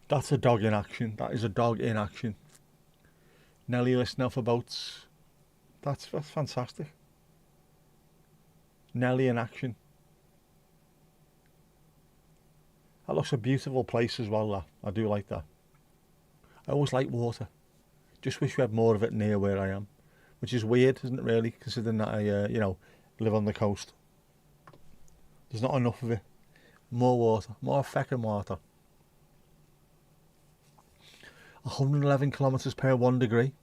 That's a dog in action. That is a dog in action. Nelly listening off about. That's fantastic. Nelly in action. That looks a beautiful place as well, that. I do like that. I always like water. Just wish we had more of it near where I am. Which is weird, isn't it really? Considering that I, live on the coast. There's not enough of it. More water. More feckin' water. 111 kilometres per 1 degree.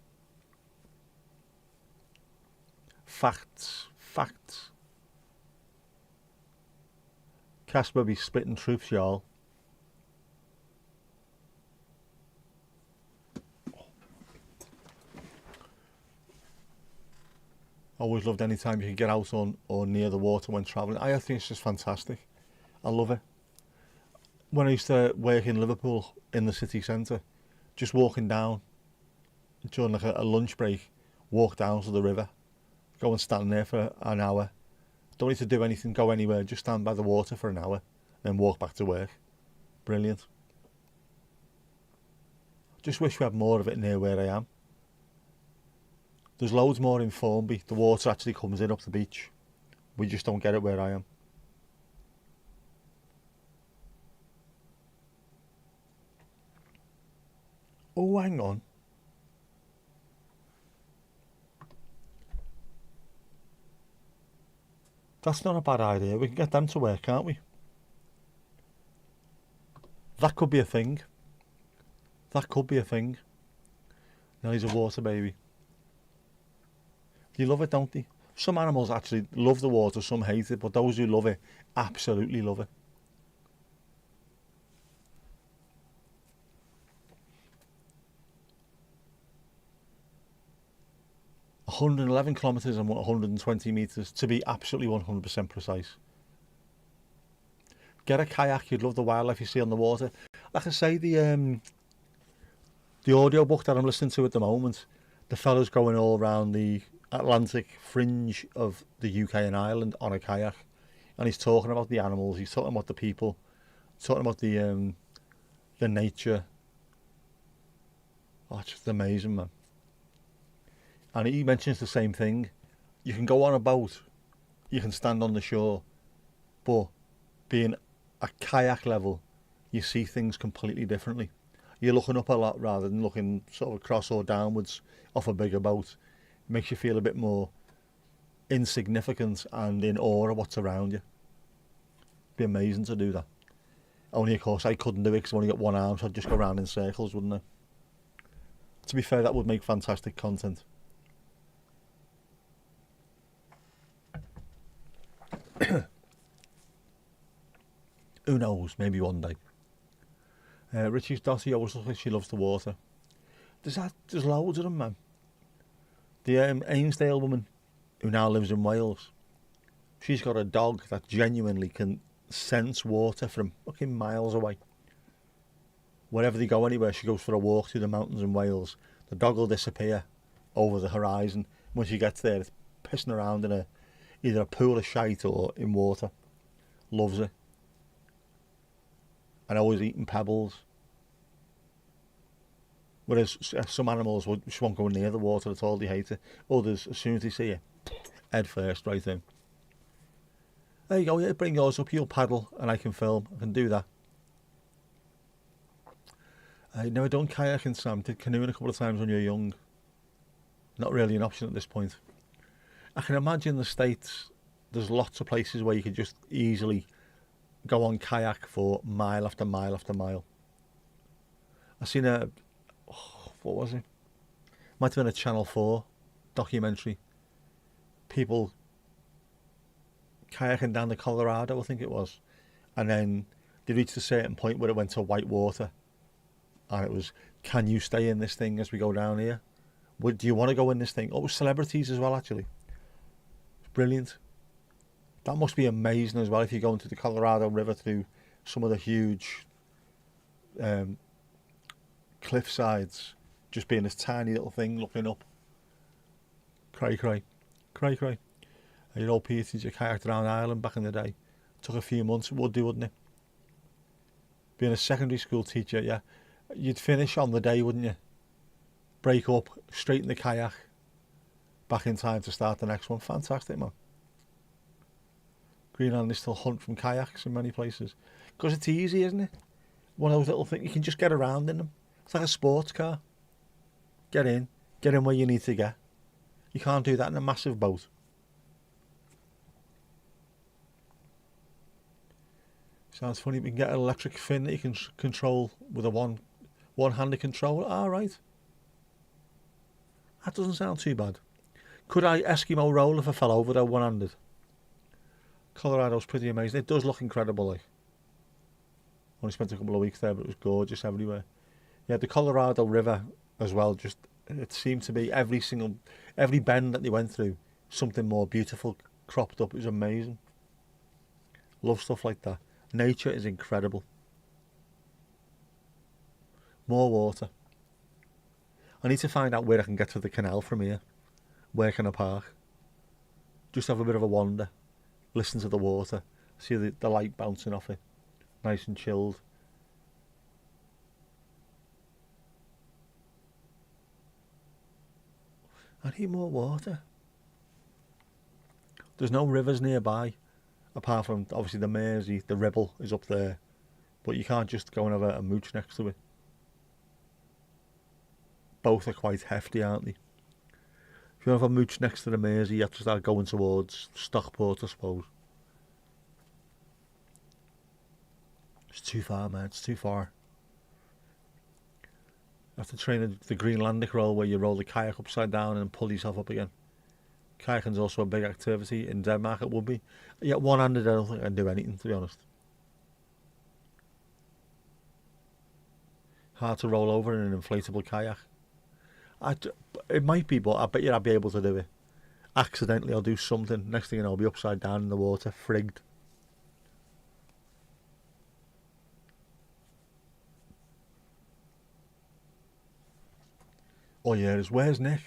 Facts. Facts. Casper be spitting truths, y'all. Always loved any time you can get out on or near the water when travelling. I think it's just fantastic. I love it. When I used to work in Liverpool in the city centre, just walking down during like a lunch break, walk down to the river, go and stand there for an hour. Don't need to do anything, go anywhere, just stand by the water for an hour, then walk back to work. Brilliant. Just wish we had more of it near where I am. There's loads more in Formby. The water actually comes in up the beach. We just don't get it where I am. Oh, hang on. That's not a bad idea. We can get them to work, can't we? That could be a thing. That could be a thing. Now he's a water baby. You love it, don't they? Some animals actually love the water, some hate it, but those who love it absolutely love it. .111 kilometres and 120 metres to be absolutely 100% precise. Get a kayak, you'd love the wildlife you see on the water. Like I say, the audio book that I'm listening to at the moment, the fella's going all around the Atlantic fringe of the UK and Ireland on a kayak, and he's talking about the animals, he's talking about the people, talking about the nature. Oh, it's just amazing, man. And he mentions the same thing. You can go on a boat, you can stand on the shore, but being at kayak level, you see things completely differently. You're looking up a lot rather than looking sort of across or downwards off a bigger boat. It makes you feel a bit more insignificant and in awe of what's around you. It'd be amazing to do that. Only, of course, I couldn't do it because I've only got one arm, so I'd just go around in circles, wouldn't I? To be fair, that would make fantastic content. Who knows? Maybe one day. Richie's Dottie always looks like she loves the water. There's loads of them, man. The Ainsdale woman, who now lives in Wales, she's got a dog that genuinely can sense water from fucking miles away. Wherever they go anywhere, she goes for a walk through the mountains in Wales. The dog will disappear over the horizon. When she gets there, it's pissing around in either a pool of shite or in water. Loves it. And always eating pebbles. Whereas some animals just won't go near the water at all, they hate it. Others, as soon as they see it, head first, right in. There you go, yeah, bring yours up, you'll paddle and I can film. I can do that. I've never done kayaking, Sam. Did canoeing a couple of times when you were young. Not really an option at this point. I can imagine the States, there's lots of places where you could just easily go on kayak for mile after mile after mile. I seen what was it? Might have been a Channel 4 documentary. People kayaking down the Colorado, I think it was. And then they reached a certain point where it went to white water. And it was, can you stay in this thing as we go down here? Do you want to go in this thing? Oh, it was celebrities as well, actually. It's brilliant. That must be amazing as well if you go into the Colorado River through some of the huge cliff sides, just being this tiny little thing looking up. Cray, cray. Cray, cray. Your old Peter teacher kayaked around Ireland back in the day. Took a few months, it would do, wouldn't it? Being a secondary school teacher, yeah. You'd finish on the day, wouldn't you? Break up, straight in the kayak, back in time to start the next one. Fantastic, man. Greenland is still hunt from kayaks in many places. Because it's easy, isn't it? One of those little things, you can just get around in them. It's like a sports car. Get in where you need to get. You can't do that in a massive boat. Sounds funny, we can get an electric fin that you can control with a one-handed controller. All right. That doesn't sound too bad. Could I Eskimo roll if I fell over though one-handed? Colorado's pretty amazing. It does look incredible, like. Only spent a couple of weeks there, but it was gorgeous everywhere. Yeah, the Colorado River as well, just, it seemed to be every bend that they went through, something more beautiful cropped up. It was amazing. Love stuff like that. Nature is incredible. More water. I need to find out where I can get to the canal from here. Where can I park? Just have a bit of a wander. Listen to the water. See the light bouncing off it. Nice and chilled. I need more water. There's no rivers nearby. Apart from, obviously, the Mersey, the Ribble is up there. But you can't just go and have a mooch next to it. Both are quite hefty, aren't they? If you want to have a mooch next to the Mersey, you have to start going towards Stockport, I suppose. It's too far, man. It's too far. You have to train the Greenlandic roll where you roll the kayak upside down and pull yourself up again. Kayaking's also a big activity. In Denmark it would be. Yet one-handed I don't think I can do anything, to be honest. Hard to roll over in an inflatable kayak. It might be, but I bet you I'd be able to do it. Accidentally I'll do something. Next thing you know I'll be upside down in the water, frigged. Oh yeah, where's Nick?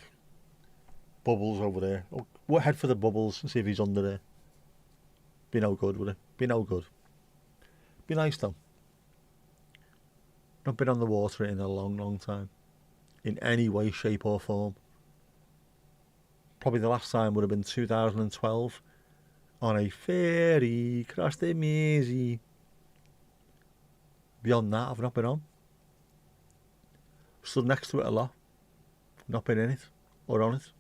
Bubbles over there. Oh, we'll head for the bubbles and see if he's under there. Be no good, would it? Be no good. Be nice though. Not been on the water in a long, long time. In any way, shape or form. Probably the last time would have been 2012 on a ferry across the Mersey. Beyond that, I've not been on. Stood next to it a lot. Not been in it or on it.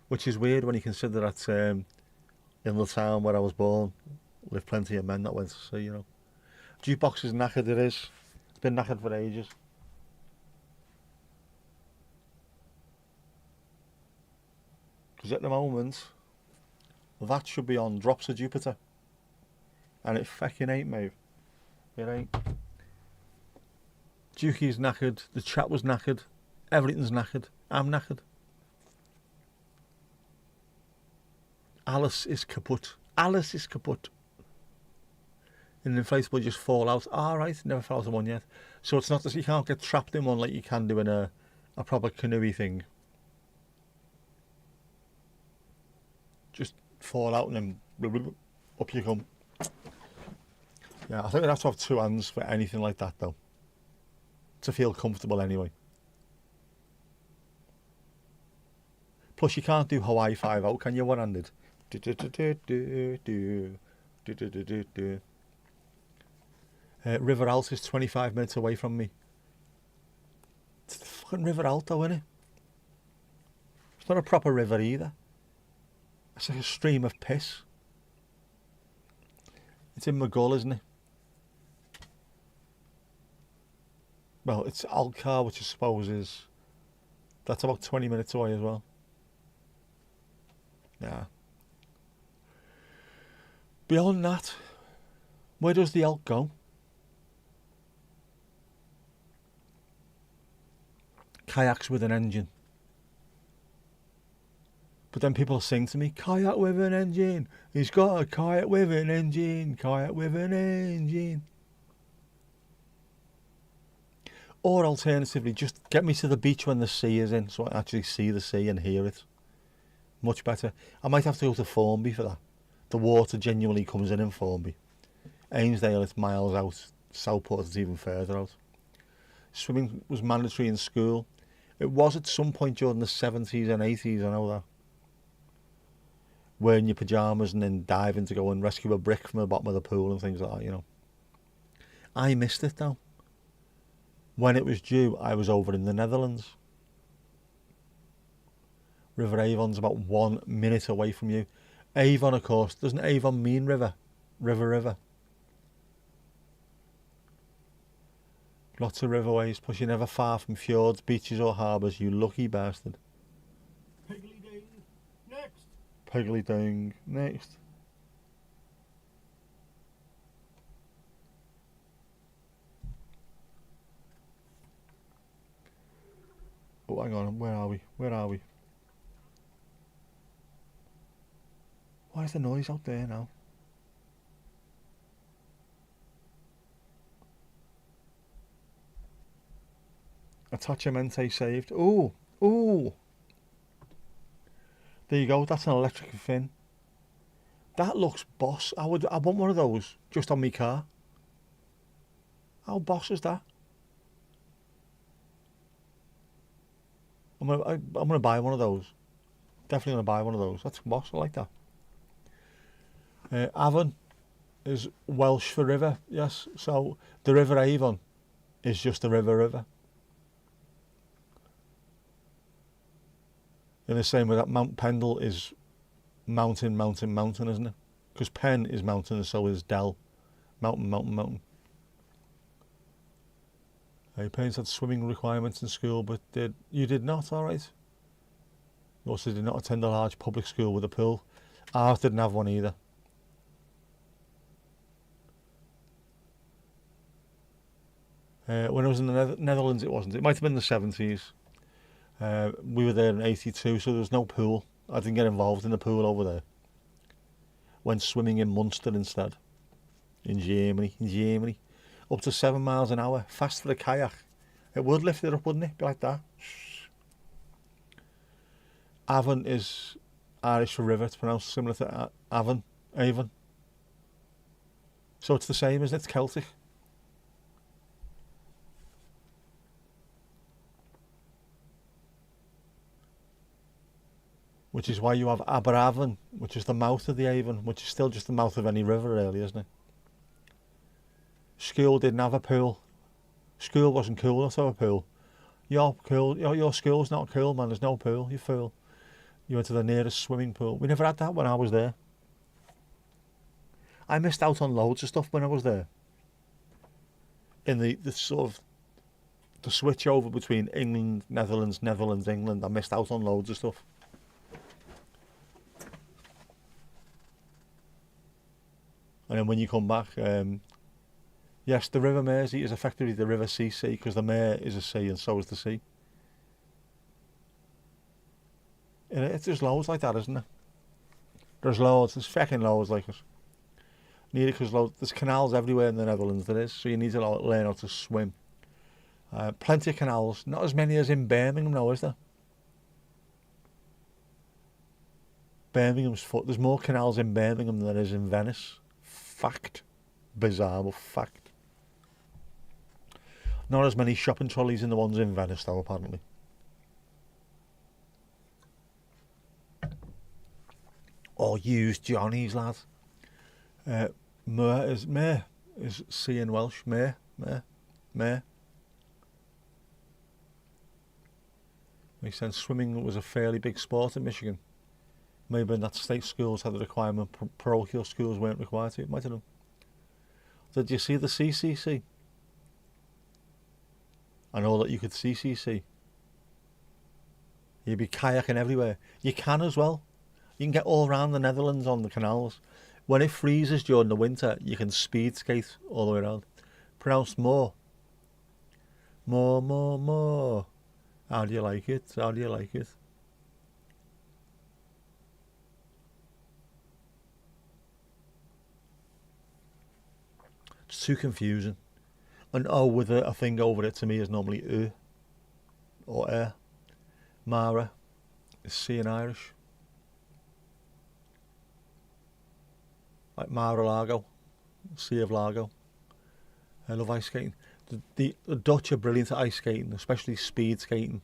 Which is weird when you consider that in the town where I was born lived plenty of men that went to sea, you know. Jukebox is knackered, it is. It's been knackered for ages. Because at the moment, that should be on Drops of Jupiter. And it fucking ain't, mate. It ain't. Dukey's knackered, the chat was knackered, everything's knackered, I'm knackered. Alice is kaput. Alice is kaput. An inflatable just fall out. Alright, never fell out of one yet. So it's not that you can't get trapped in one like you can do in a proper canoe thing. Just fall out and then up you come. Yeah, I think I'd have to have two hands for anything like that though. To feel comfortable anyway. Plus you can't do Hawaii 5-0, can you, one-handed? River Alt is 25 minutes away from me. It's the fucking River Alt though, isn't it? It's not a proper river either. It's like a stream of piss. It's in Maghull, isn't it? Well, it's Alcar, which I suppose is... That's about 20 minutes away as well. Yeah. Beyond that, where does the elk go? Kayaks with an engine. But then people sing to me, kayak with an engine. He's got a kayak with an engine. Kayak with an engine. Or alternatively, just get me to the beach when the sea is in so I can actually see the sea and hear it. Much better. I might have to go to Formby for that. The water genuinely comes in Formby. Ainsdale, it's miles out. Southport, it's even further out. Swimming was mandatory in school. It was at some point during the 70s and 80s, I know that. Wearing your pyjamas and then diving to go and rescue a brick from the bottom of the pool and things like that, you know. I missed it though. When it was due, I was over in the Netherlands. River Avon's about 1 minute away from you. Avon, of course, doesn't Avon mean river? River. Lots of riverways, plus you're never far from fjords, beaches or harbours, you lucky bastard. Piggly Ding, next. Piggly Ding, next. Oh, hang on, where are we? Why is the noise out there now? Attachmente saved. Ooh. There you go, that's an electric fin. That looks boss. I want one of those just on my car. How boss is that? I'm gonna buy one of those. Definitely gonna buy one of those. That's boss. I like that. Avon is Welsh for river. Yes. So the River Avon is just the river. In the same way that Mount Pendle is mountain, isn't it? Because Pen is mountain, and so is Dell. Mountain. Your parents had swimming requirements in school, but you did not, alright. You also did not attend a large public school with a pool. Ours didn't have one either. When I was in the Netherlands, it wasn't. It might have been the 70s. We were there in 82, so there was no pool. I didn't get involved in the pool over there. Went swimming in Munster instead. In Germany. Up to 7 miles an hour. Fast for the kayak. It would lift it up, wouldn't it? Be like that. Avon is Irish for river. It's pronounced similar to Avon. So it's the same, isn't it? It's Celtic. Which is why you have Aberavon, which is the mouth of the Avon, which is still just the mouth of any river, really, isn't it? School didn't have a pool. School wasn't cool enough to have a pool. Your pool, your school's not cool, man. There's no pool. You fool. You went to the nearest swimming pool. We never had that when I was there. I missed out on loads of stuff when I was there. In the sort of the switch over between England, Netherlands, Netherlands, England, I missed out on loads of stuff. And then when you come back, yes, the River Mersey is effectively the River Sea, because the Mere is a sea and so is the sea. And it's just loads like that, isn't there? There's fucking loads like it. Nearly because there's canals everywhere in the Netherlands, there is, so you need to learn how to swim. Plenty of canals, not as many as in Birmingham now, is there? There's more canals in Birmingham than there is in Venice. Fact. Bizarre, but fact. Not as many shopping trolleys in the ones in Venice, though, apparently. Or used Johnnies, lad. Mare is sea in Welsh. Mare. Makes sense. Swimming was a fairly big sport in Michigan. Maybe in that state schools had the requirement, parochial schools weren't required to. Might have done. Did you see the CCC? I know that you could CCC. You'd be kayaking everywhere. You can as well. You can get all around the Netherlands on the canals. When it freezes during the winter, you can speed skate all the way around. Pronounced more. More. How do you like it? How do you like it? It's too confusing. And with a thing over it, to me is normally or Mara is sea in Irish. Like Mar-a-Lago, Sea of Lago. I love ice skating. The Dutch are brilliant at ice skating, especially speed skating.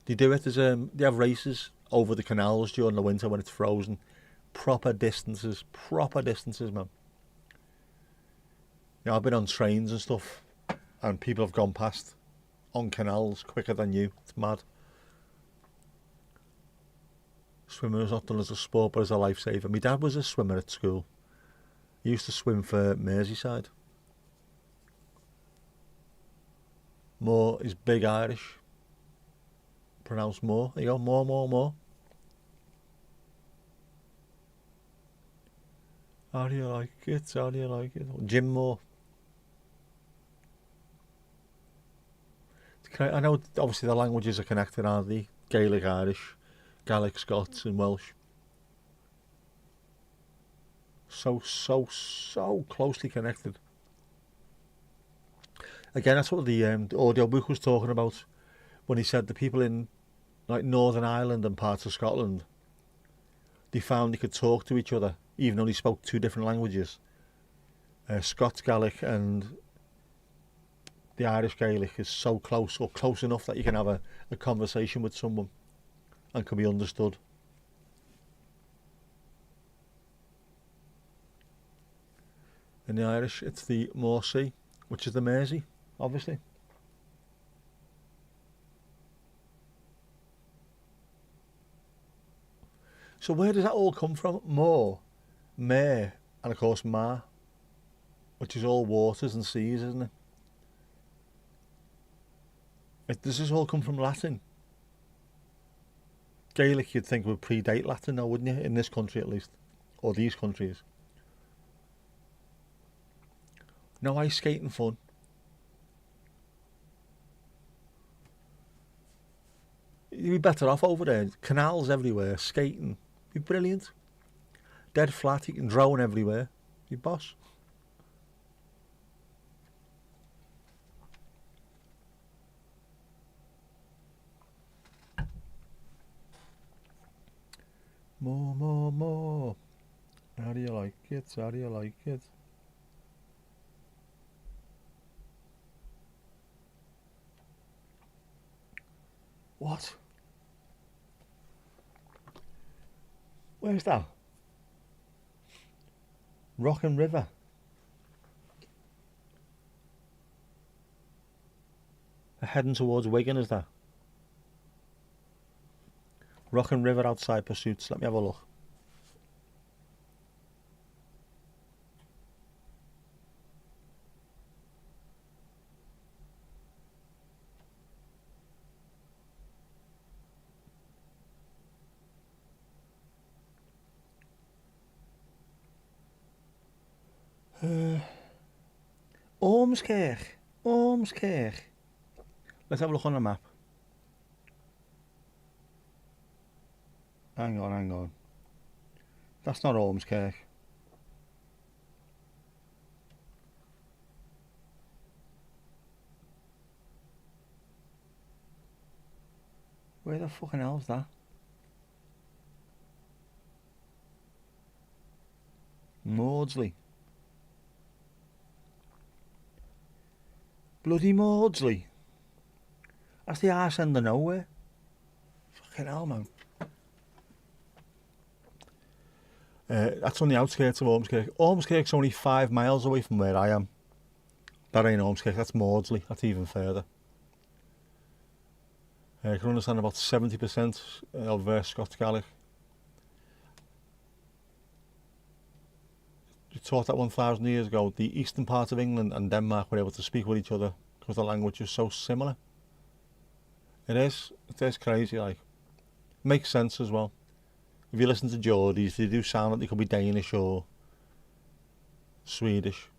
They do it they have races over the canals during the winter when it's frozen. Proper distances, man. Yeah, I've been on trains and stuff, and people have gone past on canals quicker than you. It's mad. Swimming is not done as a sport, but as a lifesaver. My dad was a swimmer at school. He used to swim for Merseyside. More is big Irish. Pronounced more. There you go, more. How do you like it? How do you like it? Jim Moore. I know obviously the languages are connected, aren't they? Gaelic, Irish, Gaelic, Scots and Welsh. So closely connected. Again, that's what the audiobook was talking about when he said the people in like Northern Ireland and parts of Scotland, they found they could talk to each other even though they spoke two different languages. Scots Gaelic and the Irish Gaelic is so close, or close enough that you can have a conversation with someone and can be understood. In the Irish, it's the Mersey, which is the Mersey, obviously. So where does that all come from? Mare, and of course Mar, which is all waters and seas, isn't it? Does this all come from Latin? Gaelic you'd think would predate Latin now, wouldn't you? In this country at least. Or these countries. No ice skating fun. You'd be better off over there. Canals everywhere, skating. Be brilliant. Dead flat, you can drone everywhere. Be boss. More. How do you like it? How do you like it? What? Where's that? Rockin' River. They're heading towards Wigan, is that? Rockin' River outside Pursuits. Let me have a look. Ormskirk. Ormskirk. Let's have a look on the map. Hang on. That's not Ormskirk. Where the fucking hell's that? Maudsley. Bloody Maudsley. That's the arse end of nowhere. Fucking hell, man. That's on the outskirts of Ormskirk. Ormskirk's only 5 miles away from where I am. That ain't Ormskirk, that's Maudsley. That's even further. I can understand about 70% of Scots Gaelic. You taught that 1,000 years ago. The eastern part of England and Denmark were able to speak with each other because the language is so similar. It is crazy, like. Makes sense as well. If you listen to Geordies, they do sound like they could be Danish or Swedish.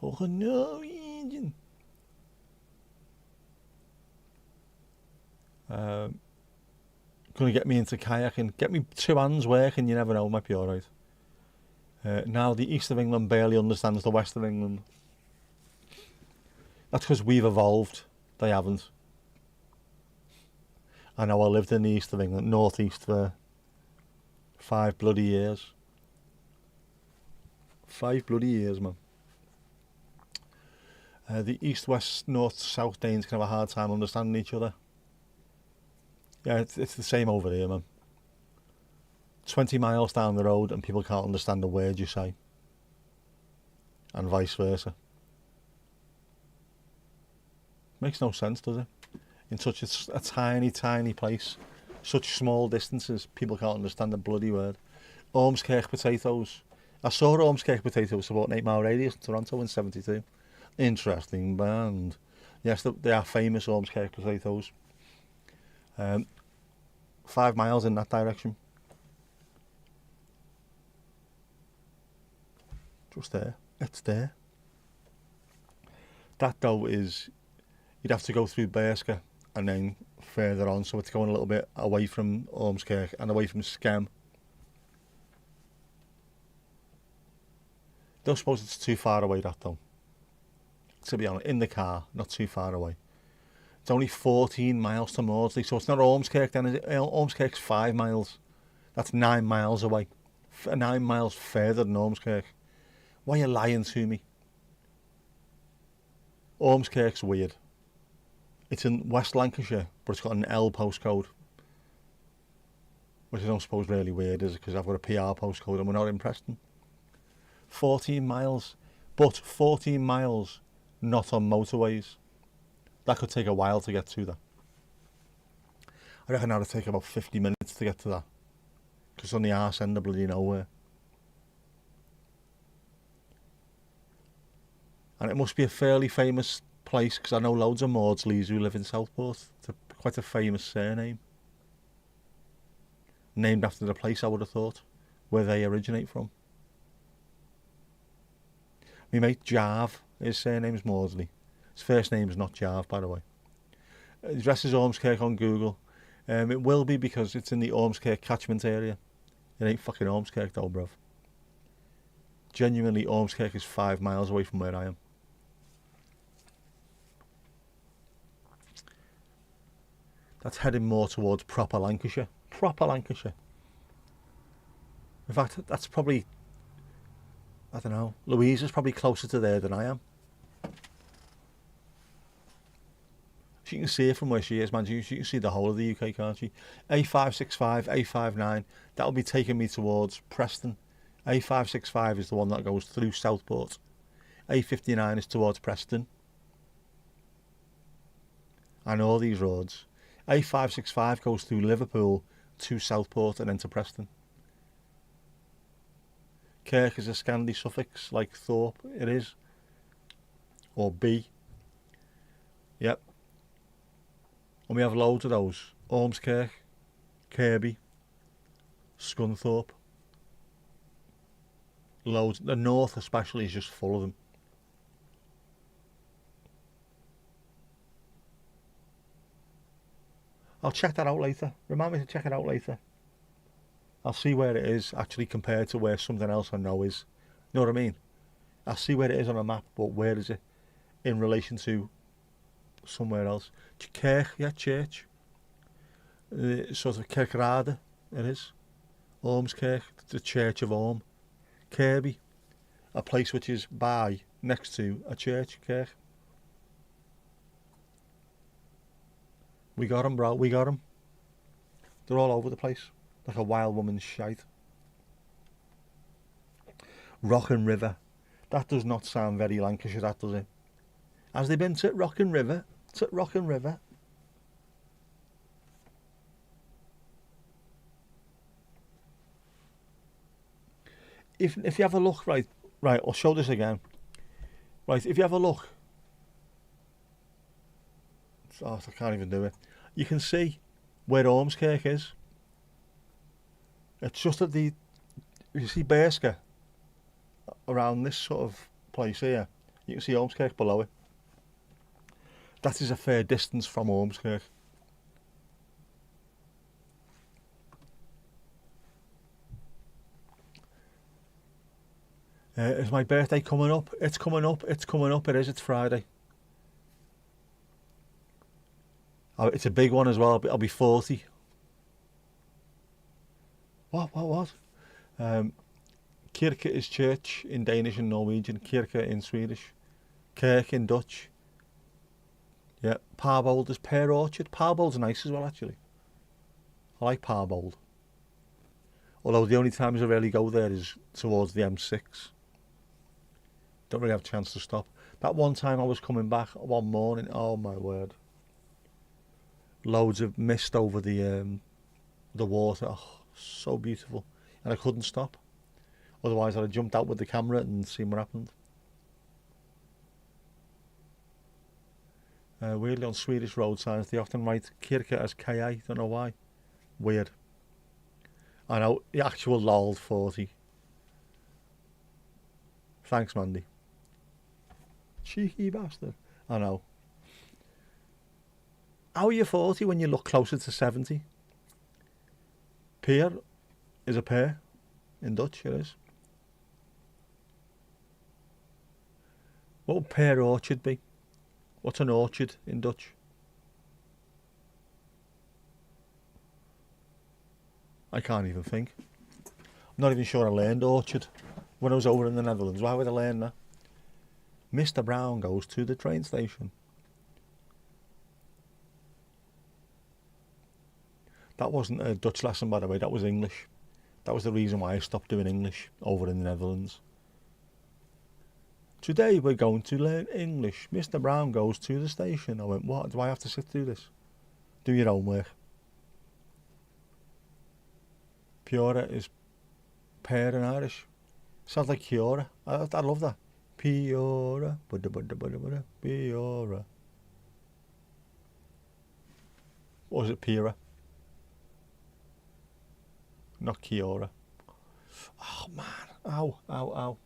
Fucking Norwegian. Gonna get me into kayaking. Get me 2 hands working, you never know, might be alright. Now the east of England barely understands the west of England. That's because we've evolved. They haven't. I know I lived in the east of England, northeast, for 5 bloody years. 5 bloody years, man. The east, west, north, south Danes can have a hard time understanding each other. Yeah, it's the same over here, man. 20 miles down the road and people can't understand a word you say. And vice versa. Makes no sense, does it? In such a tiny, tiny place, such small distances, people can't understand a bloody word. Ormskirk potatoes. I saw Ormskirk potatoes about an 8-mile radius in Toronto in '72. Interesting band. Yes, they are famous Ormskirk potatoes. 5 miles in that direction. Just there. It's there. That though is, you'd have to go through Berska and then further on, so it's going a little bit away from Ormskirk and away from Skem. Don't suppose it's too far away, that though. To be honest, in the car, not too far away. It's only 14 miles to Maudsley, so it's not Ormskirk then, is it? Ormskirk's 5 miles. That's 9 miles away. 9 miles further than Ormskirk. Why are you lying to me? Ormskirk's weird. It's in West Lancashire, but it's got an L postcode. Which I don't suppose really weird, is it? Because I've got a PR postcode and we're not in Preston. 14 miles. But 14 miles not on motorways. That could take a while to get to that. I reckon that would take about 50 minutes to get to that. Because it's on the arse end of bloody nowhere. And it must be a fairly famous place, because I know loads of Maudsleys who live in Southport. It's quite a famous surname. Named after the place, I would have thought, where they originate from. My mate Jarve, his surname's Maudsley. His first name's not Jarve, by the way. His address is Ormskirk on Google. It will be because it's in the Ormskirk catchment area. It ain't fucking Ormskirk though, bruv. Genuinely, Ormskirk is 5 miles away from where I am. That's heading more towards proper Lancashire. Proper Lancashire. In fact, that's probably, I don't know, Louisa's probably closer to there than I am. She can see it from where she is, man. She can see the whole of the UK, can't she? A565, A59, that'll be taking me towards Preston. A565 is the one that goes through Southport. A59 is towards Preston. I know these roads. A565 goes through Liverpool to Southport and then to Preston. Kirk is a Scandi suffix, like Thorpe, it is. Or B. Yep. And we have loads of those. Ormskirk, Kirby, Scunthorpe. Loads. The north especially is just full of them. I'll check that out later. Remind me to check it out later. I'll see where it is actually compared to where something else I know is. You know what I mean? I'll see where it is on a map, but where is it in relation to somewhere else? Kirk, yeah, church. Sort of Kerkrade, it is. Ormskirk, the Church of Orm. Kirby, a place which is by, next to a church, Kirk. We got 'em, bro, we got 'em. They're all over the place, like a wild woman's shite. Rockin' River. That does not sound very Lancashire, that does it? Has they been to Rockin' River? To Rockin' River? If you have a look, right, I'll show this again. Right, if you have a look, oh, I can't even do it. You can see where Ormskirk is. It's just at the, you see Berska around this sort of place here. You can see Ormskirk below it. That is a fair distance from Ormskirk. Is my birthday coming up? It's coming up. It's coming up. It is. It's Friday. Oh, it's a big one as well. I'll be 40. What? Kirke is church in Danish and Norwegian. Kirke in Swedish. Kirk in Dutch. Yeah. Parbold is pear orchard. Parbold's nice as well, actually. I like Parbold. Although the only times I really go there is towards the M6. Don't really have a chance to stop. That one time I was coming back one morning, oh my word. Loads of mist over the water. Oh, so beautiful. And I couldn't stop. Otherwise I'd have jumped out with the camera and seen what happened. Weirdly on Swedish road signs they often write Kirke as KA, don't know why. Weird. I know, the actual lol 40. Thanks, Mandy. Cheeky bastard. I know. How are you 40 when you look closer to 70? Pear is a pear. In Dutch, it is. What would pear orchard be? What's an orchard in Dutch? I can't even think. I'm not even sure I learned orchard when I was over in the Netherlands. Why would I learn that? Mr. Brown goes to the train station. That wasn't a Dutch lesson, by the way, that was English. That was the reason why I stopped doing English over in the Netherlands. Today we're going to learn English. Mr. Brown goes to the station. I went, what? Do I have to sit through this? Do your homework. Piora is pear in Irish. Sounds like Kiora. I love that. Piora. Piora. Or is it Pira? Not Kiora. Oh man. Ow, ow, ow.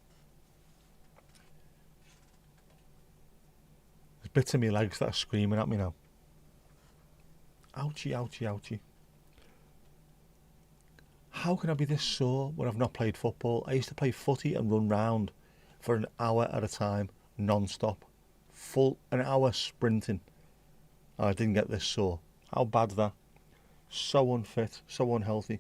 There's bits of my legs that are screaming at me now. Ouchie, ouchie, ouchie. How can I be this sore when I've not played football? I used to play footy and run round for an hour at a time, non-stop. Full an hour sprinting. And I didn't get this sore. How bad's that? So unfit, so unhealthy.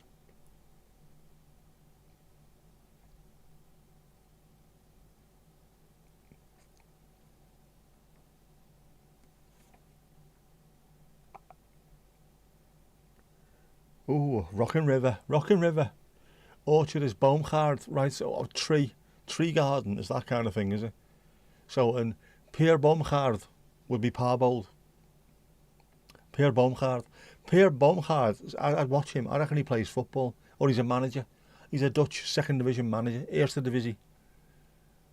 Ooh, Rockin' River, Rockin' River. Orchard is Boomgaard, right? So tree garden is that kind of thing, is it? So and Pierre Boomgaard would be Parbold. Pierre Boomgaard. Pierre Boomgaard, I'd watch him. I reckon he plays football, or he's a manager. He's a Dutch second division manager, Eerste Divisie.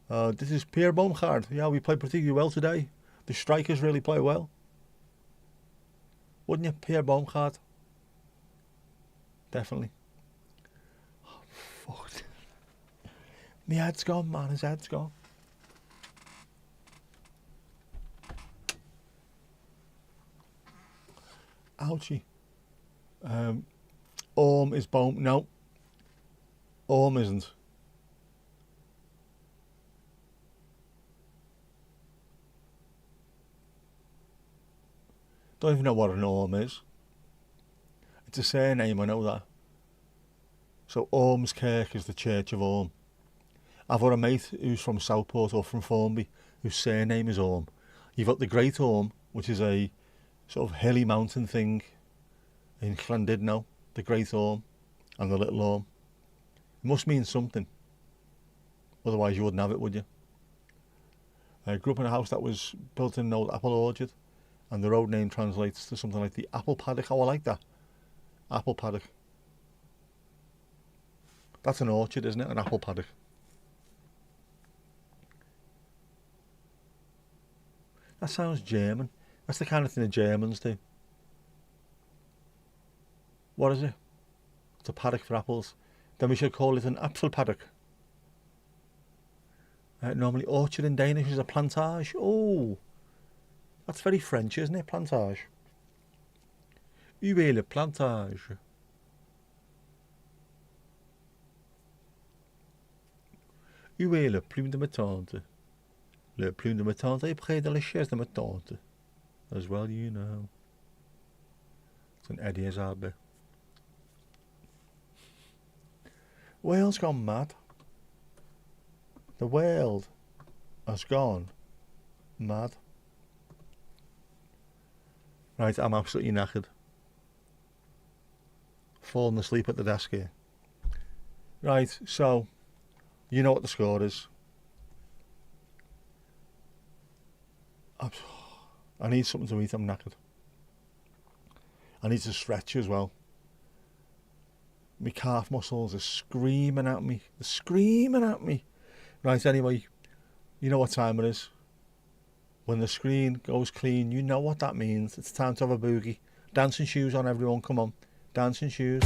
This is Pierre Boomgaard. Yeah, we played particularly well today. The strikers really play well. Wouldn't you, Pierre Boomgaard? Definitely. Oh, fuck. My head's gone, man. His head's gone. Ouchie. Orm is Boom. No. Orm isn't. Don't even know what an Orm is. It's a surname, I know that. So Ormskirk is the Church of Orm. I've got a mate who's from Southport or from Formby whose surname is Orm. You've got the Great Orm, which is a sort of hilly mountain thing in Llandudno, the Great Orm and the Little Orm. It must mean something. Otherwise you wouldn't have it, would you? I grew up in a house that was built in an old apple orchard, and the road name translates to something like the apple paddock. Oh, I like that. Apple paddock. That's an orchard, isn't it? An apple paddock. That sounds German. That's the kind of thing the Germans do. What is it? It's a paddock for apples. Then we should call it an apfel paddock. Normally orchard in Danish is a plantage. Oh, that's very French, isn't it? Plantage. U est le plantage. U est le plume de ma tante. Le plume de ma tante est près de la chaise de ma tante. As well you know. It's an Eddie Izzard bit. Wales gone mad. The world has gone mad. Right, I'm absolutely knackered. Falling asleep at the desk here. Right, so you know what the score is. I need something to eat, I'm knackered. I need to stretch as well. My calf muscles are screaming at me. They're screaming at me. Right, anyway, you know what time it is. When the screen goes clean, you know what that means. It's time to have a boogie. Dancing shoes on, everyone, come on. Dancing shoes.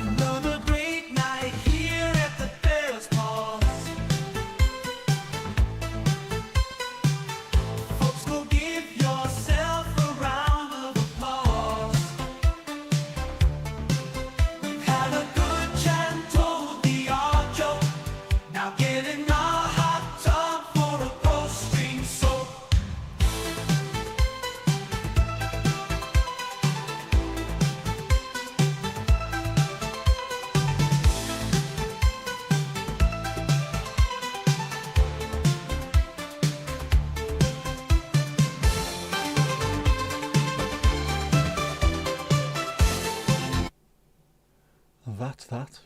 Another great night here at the Paris Pause. Folks, go give yourself a round of applause. We've had a good chat and told the odd joke. Now get in a hot tub for a post-stream soak. And that's that.